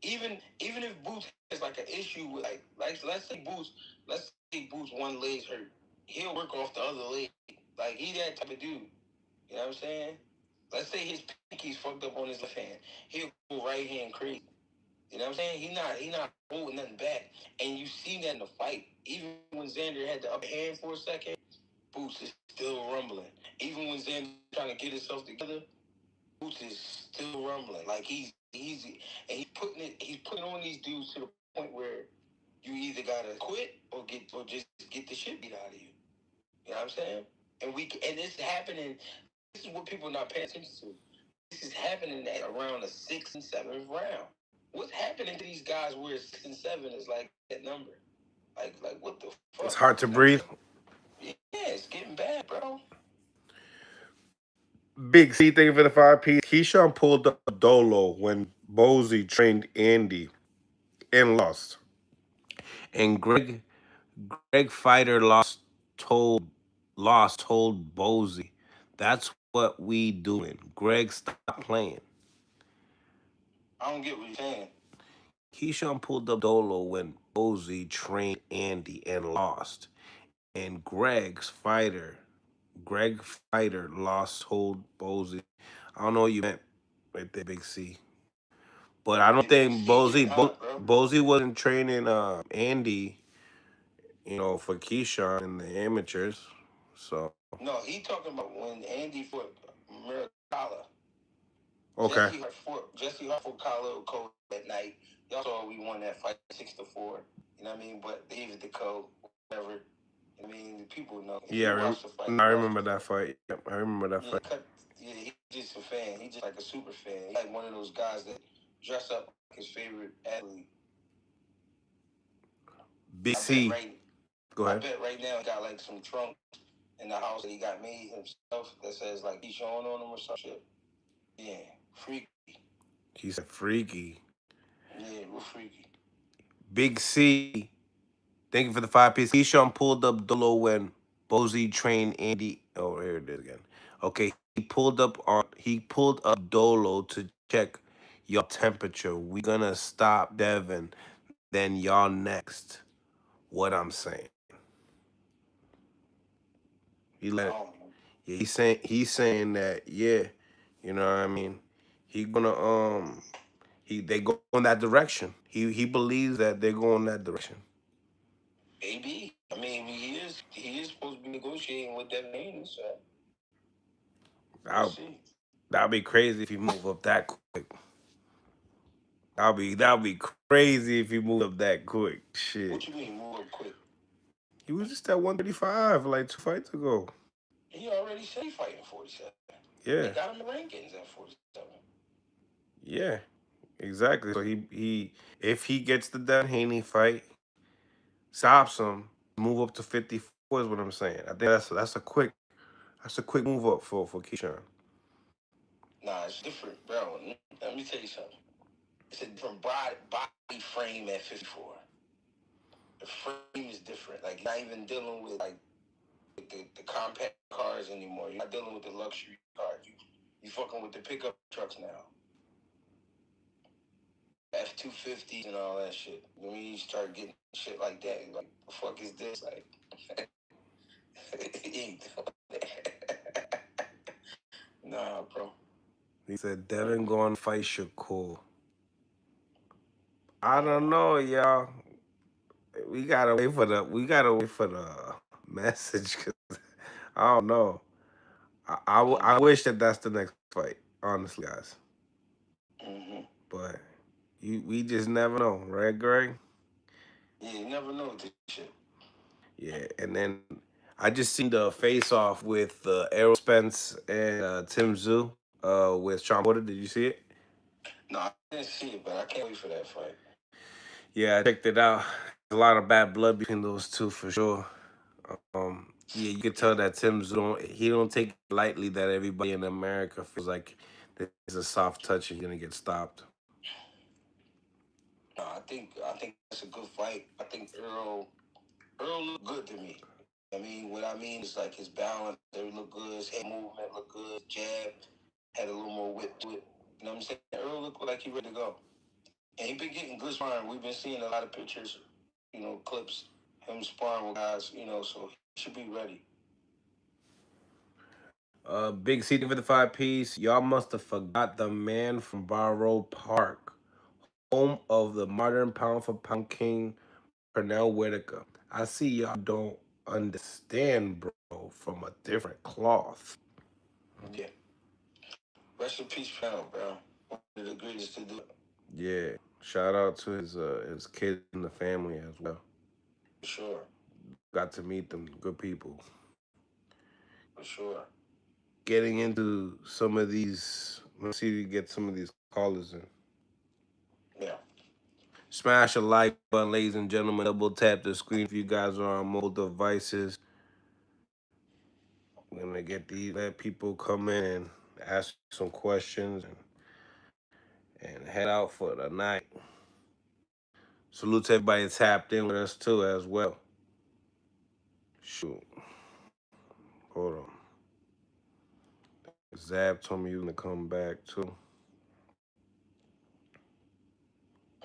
Even if Boots has like an issue with like let's say Boots one leg's hurt, he'll work off the other leg. Like he that type of dude. You know what I'm saying? Let's say his pinky's fucked up on his left hand, he'll go right hand crazy. You know what I'm saying? He not holding nothing back, and you see that in the fight. Even when Xander had the upper hand for a second, Boots is still rumbling. Even when Xander trying to get himself together, Boots is still rumbling. Like he's putting on these dudes to the point where you either gotta quit or just get the shit beat out of you. You know what I'm saying? And this is happening. This is what people not paying attention to. This is happening at around the 6th and 7th round. What's happening to these guys where 6 and 7 is like that number? Like what the It's fuck? hard to You know what I'm breathe. saying? Yeah, it's getting bad, bro. Big C, thank you for the 5 piece. Keyshawn pulled up Dolo when Bozy trained Andy and lost. And Greg Fighter told Bozy, that's what we doing. Greg, stop playing. I don't get what you're saying. Keyshawn pulled up Dolo when Bozy trained Andy and lost. And Greg Fighter lost told Bozy. I don't know what you meant right there, Big C. But I don't think He getting hot, bro. Bozy wasn't training Andy, for Keyshawn in the amateurs. So No, he talking about when Andy fought Miracala. okay. Jesse Hart fought Kyle Cole that night. Y'all saw we won that fight 6-4. You know what I mean? But David the Code, whatever. I mean, the people know. If Yeah, you watch the fight, I you watch remember the that fight. fight. Yep, I remember that Yeah, fight. yeah, he's just a fan. He's just like a super fan. He's like one of those guys that dress up like his favorite athlete. Big I bet C. right Go I ahead. bet right now he got like some trunk in the house that he got made himself that says like he's showing on him or some shit. Yeah, freaky. He said freaky. Yeah, real freaky. Big C. Thank you for the 5 piece. Keyshawn pulled up Dolo when Bozy trained Andy. Oh, here it is again. Okay, he pulled up Dolo to check your temperature. We gonna stop Devin, then y'all next. What I'm saying. He let Oh, Yeah, he's saying that, yeah, you know what I mean? He gonna they go in that direction. He believes that they're going that direction. maybe. I mean, he is supposed to be negotiating with Devin Haney, so we'll That see. that'd be crazy if he move up that quick. That'd be crazy if he move up that quick. Shit. What you mean move up quick? He was just at 135 like 2 fights ago. He already said he fighting 47. They Yeah. got him in rankings at 47. Yeah. Exactly. So he if he gets the Dan Haney fight, stops him, move up to 54 is what I'm saying. I think that's a quick move up for Keyshawn. Nah, it's different, bro. Let me tell you something. It's a different body frame at 54. The frame is different. Like, you're not even dealing with, like, the compact cars anymore. You're not dealing with the luxury cars. You fucking with the pickup trucks now. F-250s and all that shit. When you start getting shit like that, you're like, the fuck is this? Like, he ain't doing that. Nah, bro. He said Devin going to fight Shakur. I don't know, y'all. We gotta wait for the message. 'Cause I don't know. I wish that that's the next fight. Honestly, guys. Mm-hmm. But we just never know, right, Greg? Yeah, you never know with this shit. Yeah, and then I just seen the face off with Errol Spence and Tim Zoo with Sean Porter. Did you see it? No, I didn't see it, but I can't wait for that fight. Yeah, I checked it out. There's a lot of bad blood between those two for sure. Yeah, you could tell that Tim Zoo don't take it lightly that everybody in America feels like there's a soft touch and you're gonna get stopped. No, I think that's a good fight. I think Earl looked good to me. I mean, what I mean is like his balance, they look good, his head movement looked good, jab had a little more whip to it. You know what I'm saying? Earl looked like he ready to go. And he been getting good sparring. We've been seeing a lot of pictures, clips, him sparring with guys, so he should be ready. Big C55 piece. Y'all must have forgot the man from Barrow Park, home of the modern pound for pound king, Pernell Whitaker. I see y'all don't understand, bro, from a different cloth. Yeah. Rest in peace, Pal, bro. One of the greatest to do it. Yeah. Shout out to his kids and the family as well. For sure. Got to meet them. Good people. For sure. Getting into some of these. Let's see if you get some of these callers in. Yeah. Smash a like button, ladies and gentlemen. Double tap the screen if you guys are on mobile devices. We're gonna let people come in and ask some questions and head out for the night. Salute to everybody tapped in with us too as well. Shoot. Hold on. Zab told me you gonna come back too.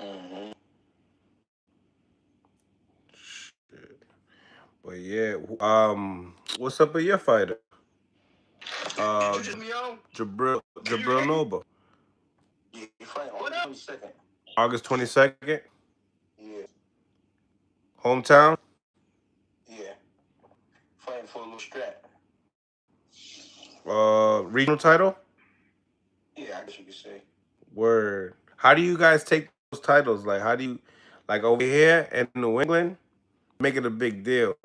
Mm-hmm. Shit. But yeah, what's up with your fighter? You just me on? Jabril Nova. Yeah, you fight August 22nd. August 22nd. Yeah. Hometown? Yeah. Fighting for a little strap. Regional title? Yeah, I guess you could say. Word. How do you guys take those titles? Like, how do you, like over here in New England, make it a big deal?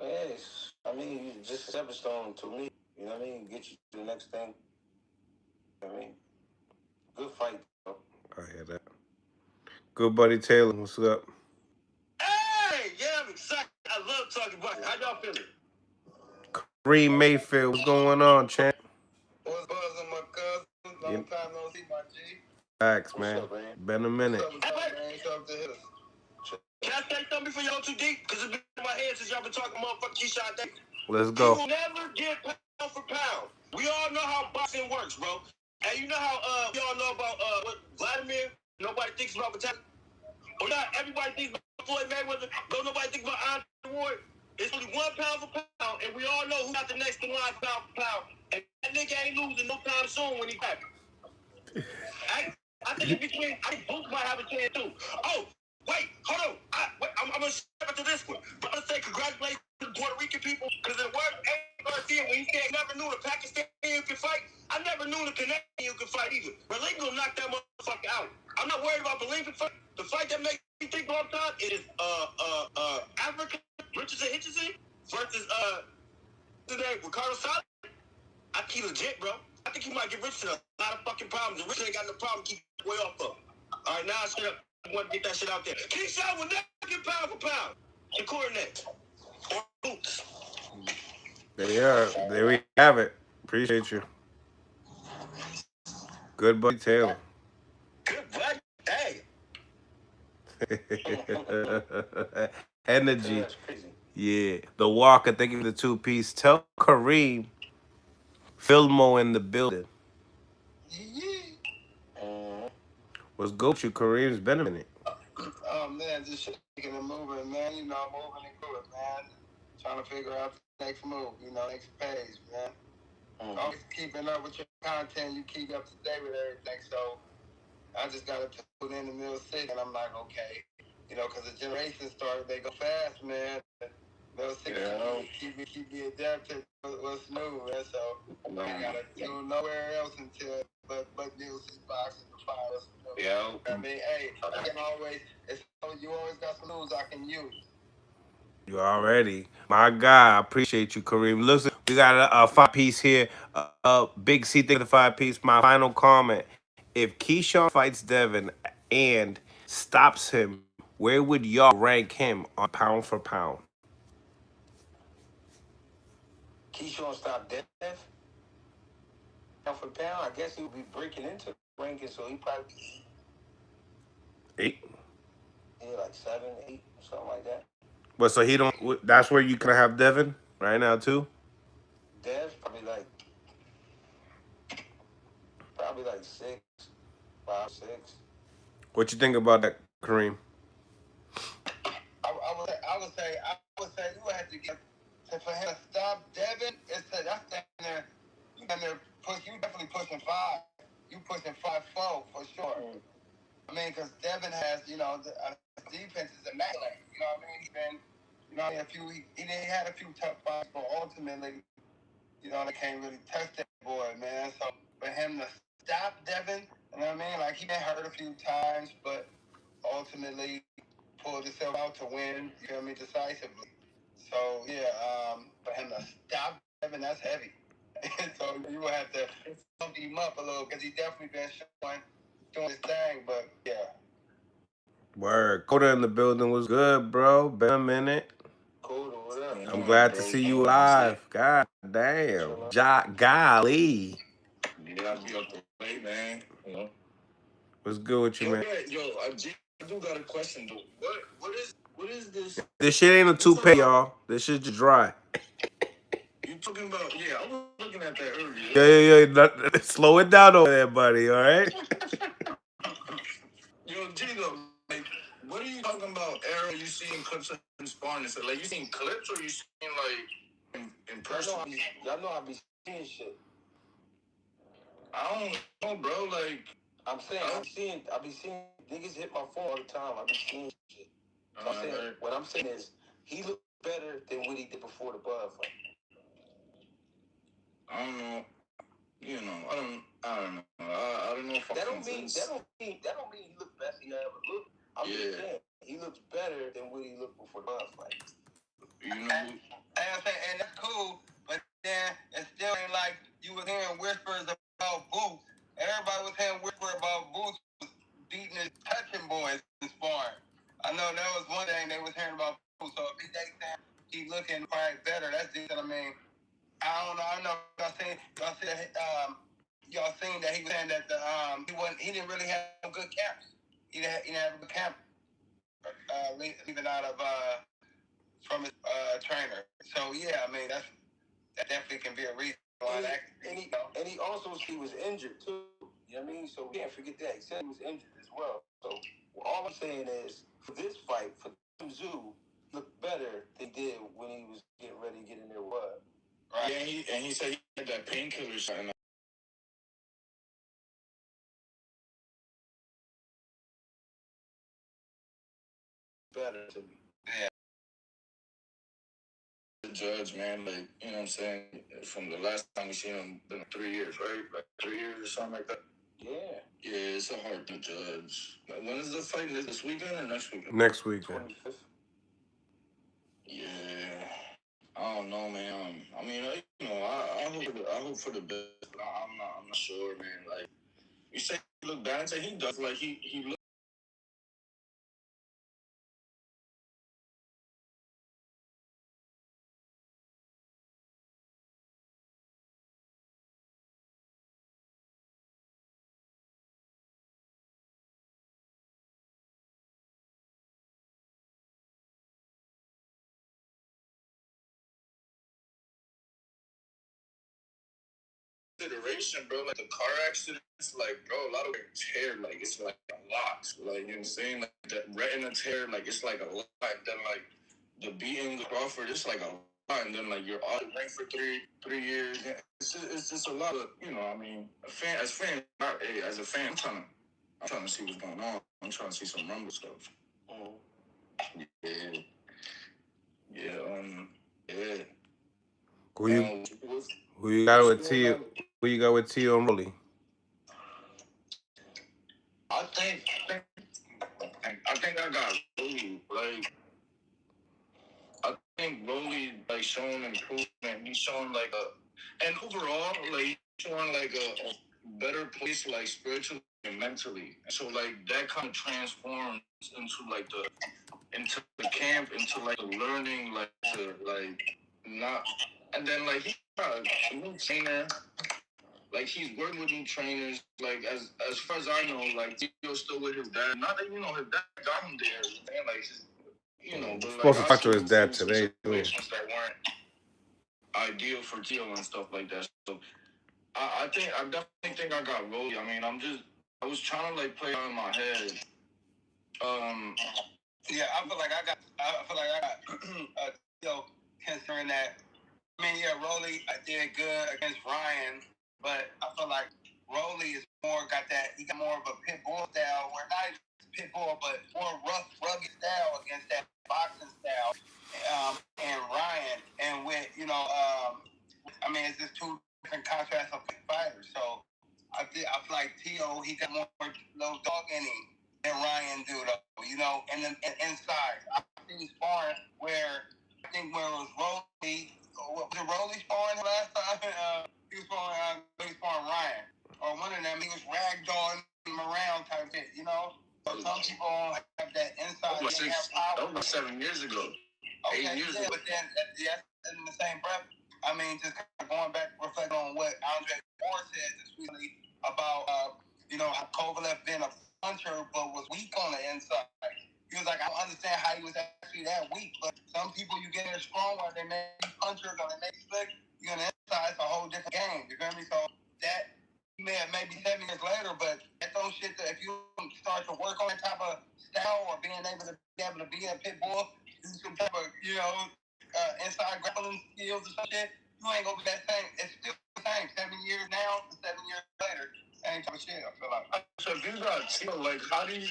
Yes. I mean, just a stepping stone to me. You know what I mean? Get you to the next thing. You know what I mean? Good fight, bro. I hear that. Good buddy Taylor, what's up? Hey, yeah, I'm excited. I love talking about it. How y'all feeling? Kareem Mayfield, what's going on, champ? What's buzzing, my cousin? Long time no see, my G. Facts, What's man. up, man? Been a minute. What's up, man? What's up to hit us? Can I say something before y'all too deep? Because it's been in my head since y'all been talking motherfucking Keyshawn Davis. Let's He go. will never get pound for pound. We all know how boxing works, bro. And you know how we all know about what Vladimir, nobody thinks about Battalion. Or not everybody thinks about Floyd Mayweather, don't nobody think about Andre Ward. It's only 1 pound for pound, and we all know who got the next in line pound for pound. And that nigga ain't losing no time soon when he back. I think I think Boots might have a chance too. Oh, wait, hold on. I'm gonna step into this one. But I'm gonna say congratulations to the Puerto Rican people, because it worked. Garcia, when he said never knew the Pakistani could fight, I never knew the Canadian could fight either. Berlingo knocked that motherfucker out. I'm not worried about Berlingo fight. The fight that makes me think all the time is Africa Richardson versus today Ricardo Salles. I think he legit, bro. I think he might get Richardson a lot of fucking problems. And Richardson ain't got no problem keep way off of him. All right, now I straight up want to get that shit out there. Keyshawn will never get pound for pound. Shakur next. Or Boots. There we have it. Appreciate you. Good buddy Taylor. Good buddy. Hey. Energy. That's crazy. Yeah. The Walker, thank you for the 2-piece. Tell Kareem, Filmo in the building. What's good with you, Kareem's been a minute. Oh, man, just shaking and moving, man. Moving and growing, man. Trying to figure out the next move, next page, man. Always keeping up with your content, you keep up to date with everything. So I just got to tune in to Mill City, and I'm like, okay, because the generation started, they go fast, man. Mill City keep me adapted to what's new, man. So I got to tune nowhere else until but Mill City boxing to find what's new. Yeah. I mean, hey, I can always, you always got some news I can use. You already, my guy. I appreciate you, Kareem. Listen, we got a five piece here. Big C thing the five piece. My final comment: if Keyshawn fights Devin and stops him, where would y'all rank him on pound for pound? Keyshawn stop Dev pound for pound. I guess he would be breaking into the ranking, so he probably be 8. like 7, 8, something like that. But so he don't. That's where you kind of have Devin right now too. Dev's probably like 6, 5, 6. What you think about that, Kareem? I would say you would have to get for him to stop Devin. That's down there. You down there push. You definitely pushing 5. You pushing 5-4 for sure. I mean, because Devin has defense is immaculate. You know what I mean? He's been he had a few tough fights, but ultimately they can't really touch that boy, man. So for him to stop Devin, you know what I mean? Like he been hurt a few times, but ultimately pulled himself out to win. You feel me? Decisively. So yeah, for him to stop Devin, that's heavy. So you will have to pump him up a little because he definitely been doing his thing. But yeah. Word. Coda in the building was good, bro. Been a minute. Cool, what up? I'm glad to see you live. God damn. Golly. Yeah, I'll be up to late, man. What's good with you, man? I do got a question though. What is this? This shit ain't a toupee, y'all. This shit just dry. You talking about? Yeah, I was looking at that earlier. Yeah. Slow it down over there, buddy. All right. Yo, Gigo, like, what are you talking about? Arrow, you seeing clips of him sparring? So, like, you seen clips or you seen like in person? Y'all know I be seeing shit. I don't know, bro. Like, I'm saying, I be seeing niggas hit my phone all the time. I be seeing shit. So I'm saying, what I'm saying is, he looked better than what he did before the Bud fight. I don't know. I don't know. I don't know if that don't mean he looked best he ever looked. I'm just saying he looks better than what he looked before the Bud fight. And that's cool, but then it still ain't like you was hearing whispers about Boots. Everybody was hearing whispers about Boots beating and touching boys in sparring. I know that was one thing they was hearing about Boots. So if they saying he looking probably better, that's just what I mean. I don't know. I know y'all seen that he was saying that he didn't really have good camps. He didn't have a good camp leaving out of from his trainer. So yeah, I mean that definitely can be a reason why and he also he was injured too. You know what I mean? So we can't forget that. He said he was injured as well. So all I'm saying is for this fight, for Zoo, looked better than he did when he was getting ready to get in there with Bud. Right. Yeah, and he said he had that painkiller shot. Better to me. Yeah. The judge, man, like, you know what I'm saying? From the last time we seen him, been 3 years, right? Like 3 years or something like that. Yeah. Yeah, it's a hard to judge. Like, when is the fight? Is this weekend or next weekend? Next weekend. 25th. Yeah. I don't know, man. I mean, I hope for the best, but I'm not sure, man. Like, you say he look bad, say he does. Like, he look consideration, bro. Like the car accidents, like, bro, a lot of tear, like it's like a lot. Like, you know what I'm saying? Like that retina tear, like it's like a lot. Then like the beating the Crawford, it's like a and then like you're all ranked for 3 years. It's just a lot of, you know. I mean, as a fan, I'm trying to see what's going on. I'm trying to see some Rumble stuff. Yeah, yeah, yeah. Who you got with T? Who you got with T on Rolly? I think I got Rolly. Like, I think Rolly like showing improvement. He's showing like and overall like he's showing like a better place like spiritually and mentally. And so like that kind of transforms into the camp, into like the learning, like to like not, and then like he got a new trainer. Like he's working with new trainers. Like as far as I know, like Tio's still with his dad. Not that his dad got him there. Man, like but Supposed like to I talk to his seen dad some today too. situations that weren't ideal for Tio and stuff like that. So I definitely think I got Rolly. I mean, I was trying to like play out in my head. Yeah, I feel like I got Tio considering that. I mean, yeah, Rolly, I did good against Ryan, but I feel like Rolly is he got more of a pit bull style, where not even pit bull, but more rough, rugged style against that boxing style. And Ryan, and with, I mean, it's just two different contrasts of fighters. So I feel like Tio, he got more little dog in him than Ryan do, though, and then inside. I think sparring where it was Rolly. Was it Rolly sparring last time? He was sparring Ryan. Or one of them, he was ragdolling him around type shit, So some people have that inside. That was 7 years ago. Okay, 8 years ago. But then, in the same breath, I mean, just kind of going back, reflecting on what Andre Moore said this week about, how Kovalev been a puncher, but was weak on the inside. He was like, I don't understand how he was actually that weak, but some people you get in strong or they make punchers or they make slick, you're on the inside, it's a whole different game. You feel me? So that maybe 7 years later, but that those shit that if you start to work on that type of style or being able to be a pit bull, do some type of, inside grappling skills or some shit, you ain't gonna be that same. It's still the same. 7 years now, 7 years later. Same type of shit, I feel like. So if you got Tio, like, how do you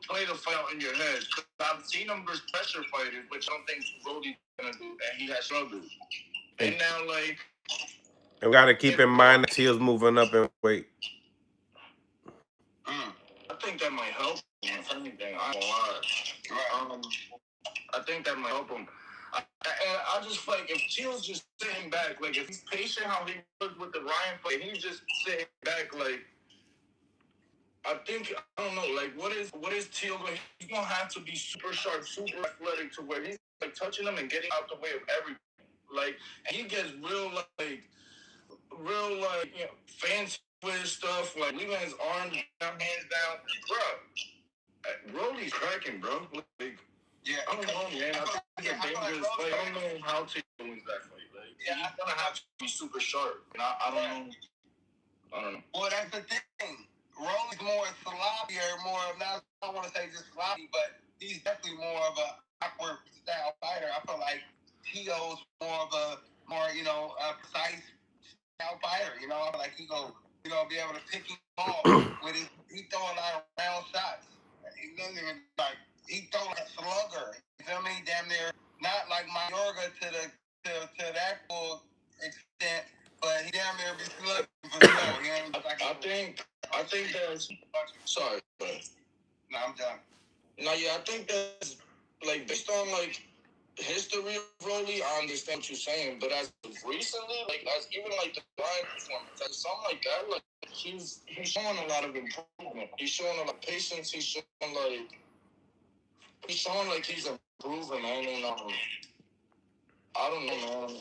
play the fight out in your head? Because I've seen him versus pressure fighters, which I don't think Brody's gonna do, and he has struggled. And now, like, you gotta keep in mind that Tio's moving up in weight. I think that might help him, if anything. I don't lie. I think that might help him. I just feel like if Tio's just sitting back, like if he's patient how he was with the Ryan fight, he's just sitting back, like I don't know, like what is Tio going? He's gonna have to be super sharp, super athletic to where he's like touching them and getting out the way of everything. Like and he gets real fancy with his stuff, like leaving his arms down, hands down, bro. Rolly's cracking, bro. Like, yeah, I don't know, man. I think it's a dangerous fight. I don't know how to win that fight. Like, he's gonna have to be super sharp. And I don't know. Well, that's the thing. Rolly's more sloppy, I don't want to say just sloppy, but he's definitely more of a awkward style fighter. I feel like Tio's more of a precise style fighter. I feel like he go be able to pick him off with he throw a lot of round shots. He doesn't even he throw like a slugger. You feel me? Damn near not like my Yorga to that full extent, but he damn near be slugging for sure. I think there's sorry, but no, I'm done. No, yeah, I think that's like based on like history of Rolly, I understand what you're saying, but as recently, like as even like the Ryan performance, as something like that, like he's showing a lot of improvement. He's showing a lot of patience. He's showing like he's improving, man. And I don't know, man.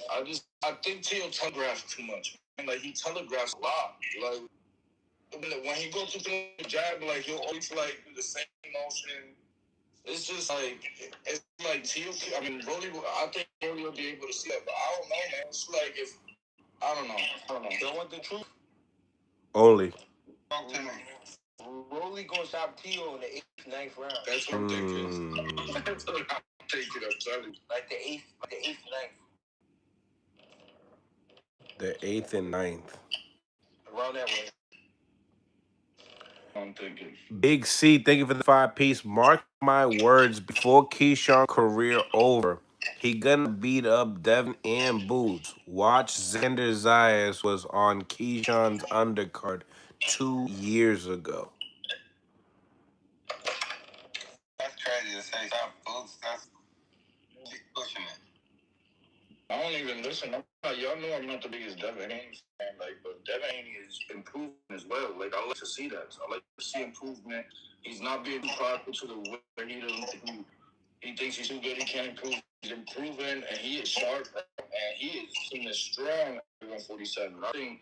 I think Tio telegraphs too much. Man. Like he telegraphs a lot. Like when he goes to throw the jab, like he'll always like do the same motion. It's just like Tio. I mean, Rolly. I think Rolly will be able to see that, but I don't know, man. It's like if I don't know. You want the truth? Only. Talk to me. Rolly gonna stop Tio in the 8th, 9th round. That's ridiculous. That's what I'm taking. I'm telling you. Like the 8th, 9th. The 8th and 9th. Around that way. I'm thinking. Big C, thank you for the 5 piece. Mark my words, before Keyshawn career over, he gonna beat up Devin and Boots. Watch Xander Zayas was on Keyshawn's undercard 2 years ago. That's crazy to say. Stop boots. That's pushing it. I don't even listen. Y'all know I'm not the biggest Devin Haney fan, but Devin Haney is improving as well. I like to see that. I like to see improvement. He's not being prideful to the way where he doesn't think he thinks he's too good. He can't improve. He's improving, and he is sharp, and he is seeming strong at 147. I think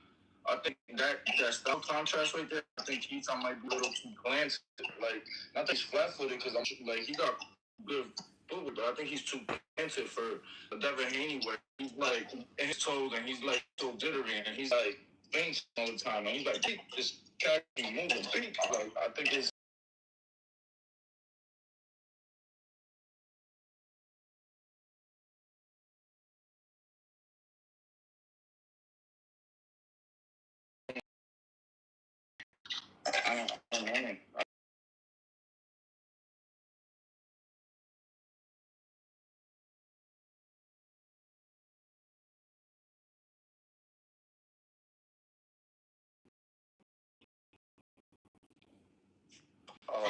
that style contrast right there. I think Keaton might be a little too planted. Not that he's flat-footed, because he got good footwork, but I think he's too planted for the Devin Haney, where he's in his toes and he's so jittery and he's fainting all the time, and he's this cat moving. I think it's. I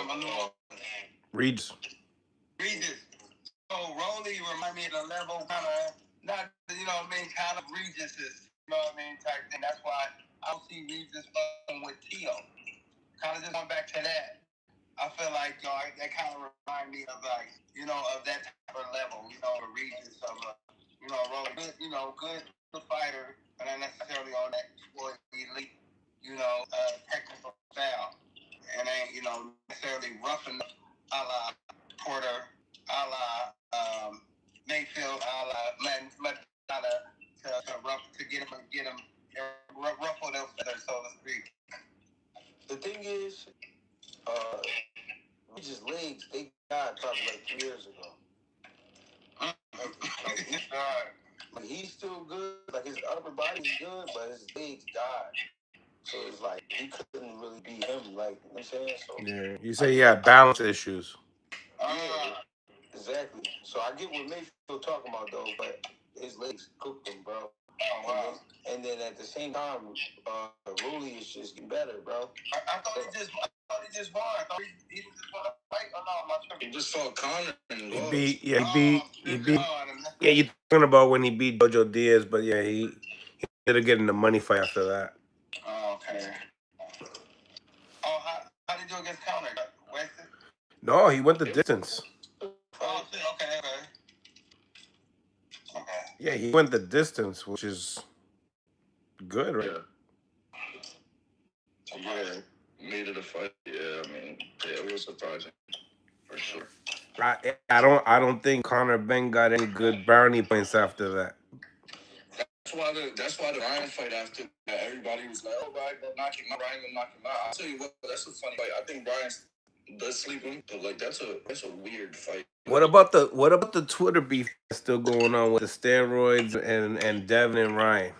don't know. Regis. Regis. So Rolly remind me of the level kind of not kind of Regis is type thing. That's why I don't see Regis fucking with Tio. Kind of just going back to that. I feel like that kind of remind me of of that type of level. A Regis of Rolly. Good fighter, but not necessarily on that sport elite. Technical style, and ain't necessarily rough enough, a la Porter, a la Mayfield, a la Madonna, to get him ruffle their feathers, so to speak. The thing is, Regis' legs, they died probably 3 years ago. He's still good. His upper body's good, but his legs died. So it's he couldn't really be him. You know what I'm saying? So Yeah, you say he had balance issues. Yeah, exactly. So I get what Mayfield talking about though, but his legs cooked him, bro. Oh wow. And then at the same time, Rolly is just getting better, bro. I thought he just won. I thought he just won a fight. Oh no, I'm not sure. He just fought Connor and lost. He beat. Yeah, you talking about when he beat Jojo Diaz, but yeah, he ended up getting the money fight after that. Oh, okay. Oh, how did you do against Connor? Wasted? No, he went the distance. Oh, okay. Yeah, he went the distance, which is good, right? Yeah, made it a fight. Yeah, it was surprising for sure. I don't think Conor Ben got any good brownie points after that. That's why the Ryan fight after that, everybody was like, "Oh, Ryan gonna knock him out. Ryan gonna knock him out." I'll tell you what, that's a funny fight. I think Ryan does sleep him, but that's a weird fight. What about the Twitter beef that's still going on with the steroids and Devin and Ryan?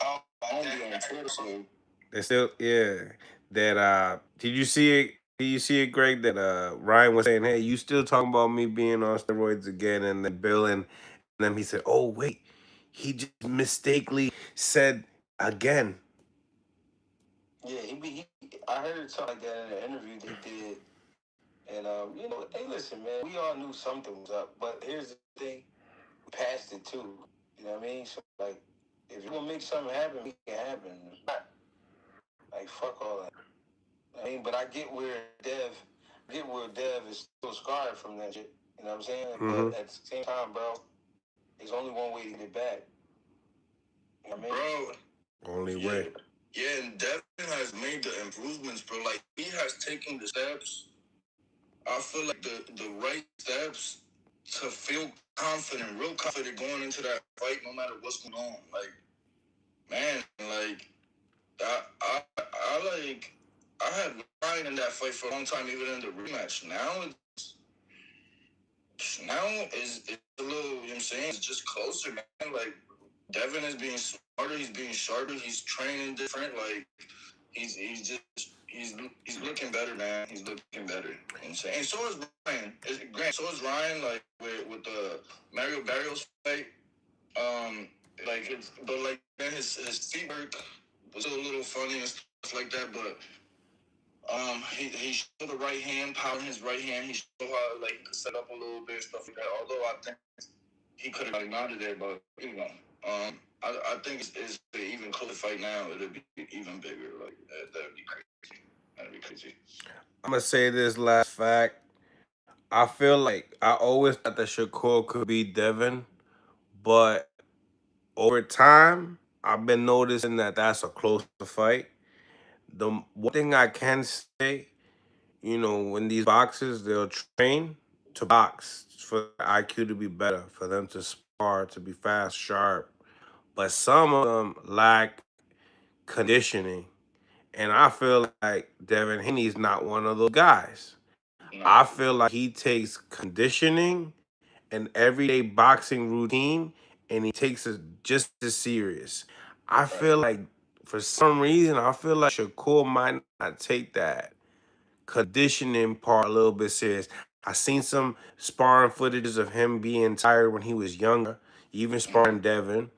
Oh, I don't be on Twitter, so They still, yeah. That did you see it? Did you see it, Greg? That Ryan was saying, "Hey, you still talking about me being on steroids again?" And then Bill and then he said, "Oh wait, he just mistakenly said again." Yeah, I heard something like that in an interview they did, and hey, listen, man, we all knew something was up, but here's the thing: we passed it too. You know what I mean? So if you gonna make something happen, make it happen. Fuck all that. But I get where Dev is still scarred from that shit. You know what I'm saying? Mm-hmm. But at the same time, bro, there's only one way to get it back. You know what I mean? Bro, Only way. yeah, and Devin has made the improvements, bro. He has taken the steps. I feel like the right steps to feel confident, real confident going into that fight, no matter what's going on. Man, I had Ryan in that fight for a long time, even in the rematch. Now it's a little, you know what I'm saying? It's just closer, man. Devin is being smarter. He's being sharper. He's training different. Like he's looking better, man. He's looking better. And so is Ryan. So is Ryan. Like with the Mario Barrios fight. Um, like it's but like man, his feet work was a little funny and stuff like that. But he showed the right hand, power in his right hand. He showed how like he could set up a little bit, stuff like that. Although I think he could have gotten out of there, but I think it's an even closer fight now. It'll be even bigger. Like that'd be crazy. That'd be crazy. I'm gonna say this last fact. I feel like I always thought that Shakur could beat Devin, but over time, I've been noticing that that's a closer fight. The one thing I can say, when these boxers, they'll train to box for IQ to be better, for them to spar, to be fast, sharp. But some of them lack conditioning. And I feel like Devin Haney's not one of those guys. No. I feel like he takes conditioning and everyday boxing routine and he takes it just as serious. I feel like for some reason, I feel like Shakur might not take that conditioning part a little bit serious. I seen some sparring footages of him being tired when he was younger, even sparring Devin.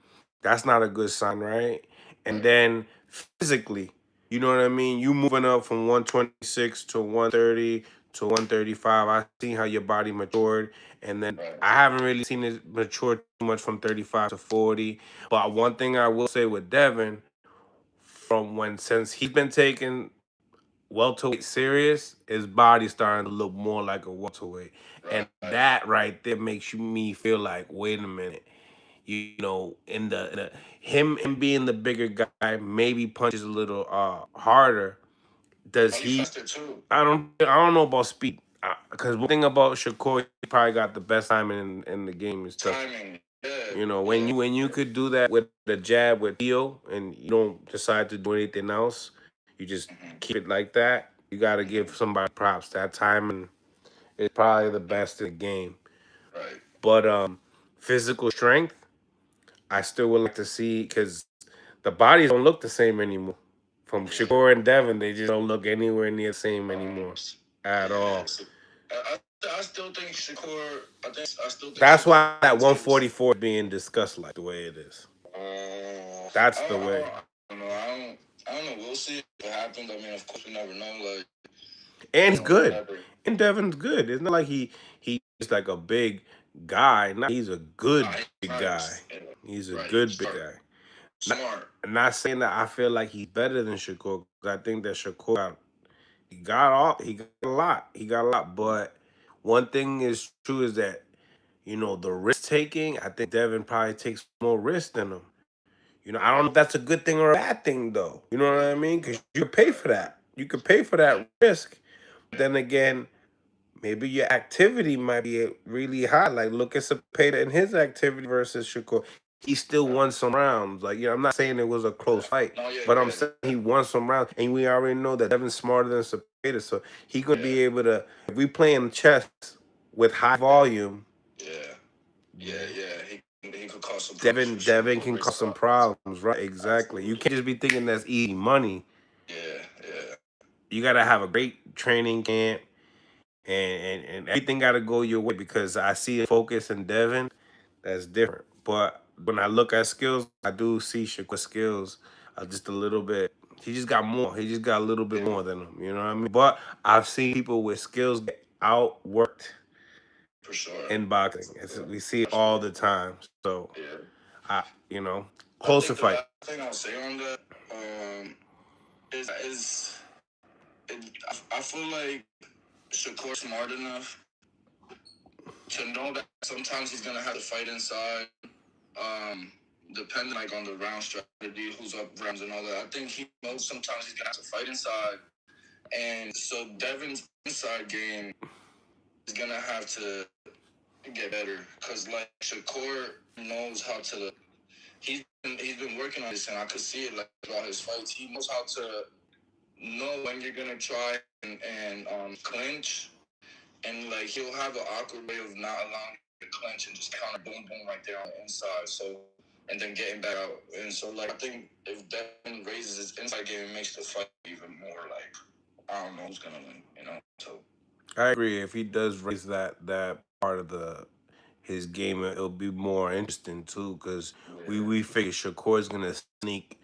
That's not a good sign, right? And then physically, you know what I mean? You moving up from 126 to 130 to 135. I seen how your body matured. And then I haven't really seen it mature too much from 35 to 40. But one thing I will say with Devin, since he's been taking welterweight serious, his body's starting to look more like a welterweight. And that right there makes me feel like, wait a minute, in the him being the bigger guy, maybe punches a little harder. Does he? Faster too. I don't know about speed. Because one thing about Shakur, he probably got the best timing in the game and stuff. Timing. Yeah. When you could do that with the jab with Theo, and you don't decide to do anything else, you just keep it like that. You got to give somebody props. That timing is probably the best in the game. Right. But physical strength, I still would like to see because the bodies don't look the same anymore. From Shakur and Devin, they just don't look anywhere near the same anymore at all. I still think Shakur. I still think That's Shakur why that takes. 144 is being discussed like the way it is. That's the way. I don't know. I don't know. We'll see if it happens. I mean, of course, we never know. Like, And he's good. whatever. And Devin's good. It's not like he's like a big guy. No, he's a good big guy. He's a good big guy. Smart. Not saying that I feel like he's better than Shakur. 'Cause I think that Shakur he got a lot. He got a lot. But one thing is true is that the risk taking. I think Devin probably takes more risk than him. I don't know if that's a good thing or a bad thing though. You know what I mean? Because you could pay for that. You could pay for that risk. But then again, maybe your activity might be really high. Like look at Cepeda and his activity versus Shakur. He still won some rounds. Like, I'm not saying it was a close fight, but I'm saying he won some rounds. And we already know that Devin's smarter than Cepeda. So he could be able to, if we playing chess with high volume, Yeah. He could cause some Devin problems for Devin sure. can cause some problems, right? Exactly. You can't just be thinking that's easy money. Yeah. You gotta have a great training camp and everything gotta go your way because I see a focus in Devin that's different. But when I look at skills, I do see Shakur skills just a little bit. He just got more. He just got a little bit more than him. You know what I mean? But I've seen people with skills get outworked For sure. in boxing. We see it all the time. So Yeah. I, I closer think the fight. last thing I'll say on that is I feel like Shakur's smart enough to know that sometimes he's gonna have to fight inside. Depending like on the round strategy, who's up rounds and all that. I think he knows sometimes he's gonna have to fight inside, and so Devin's inside game is gonna have to get better because like Shakur knows how to. He's been working on this, and I could see it like throughout his fights. He knows how to know when you're gonna try and clinch, and like he'll have an awkward way of not allowing you to clinch and just counter boom boom right there on the inside. So and then getting back out. And so, like, I think if Devin raises his inside game, it makes the fight even more, like, I don't know who's going to win, you know? So, I agree. If he does raise that part of his game, it'll be more interesting too. Because we figure Shakur's gonna sneak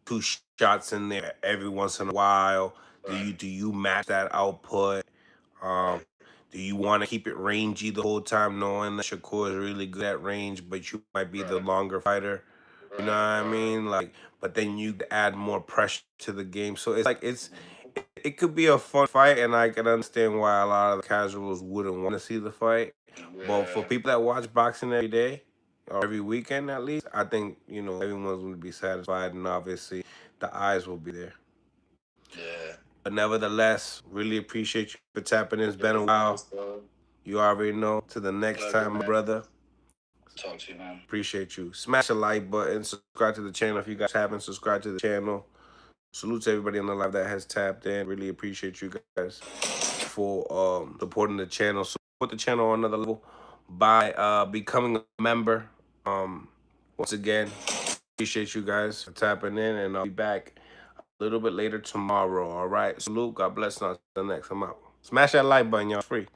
two shots in there every once in a while. Do you match that output? Um, do you want to keep it rangy the whole time, knowing that Shakur is really good at range, but you might be the longer fighter? You know what I mean? Like, but then you add more pressure to the game. So it's like it could be a fun fight, and I can understand why a lot of the casuals wouldn't want to see the fight. But for people that watch boxing every day or every weekend at least, I think everyone's going to be satisfied, and obviously the eyes will be there. yeah. But nevertheless, really appreciate you for tapping in. It's been a while. You already know. To the next time, my brother. Talk to you, man. Appreciate you. Smash the like button. Subscribe to the channel if you guys haven't subscribed to the channel. Salute to everybody on the live that has tapped in. Really appreciate you guys for supporting the channel. Support the channel on another level by becoming a member. Once again, appreciate you guys for tapping in, and I'll be back a little bit later tomorrow. All right. Salute. God bless. Until next. I'm out. Smash that like button, y'all. Free.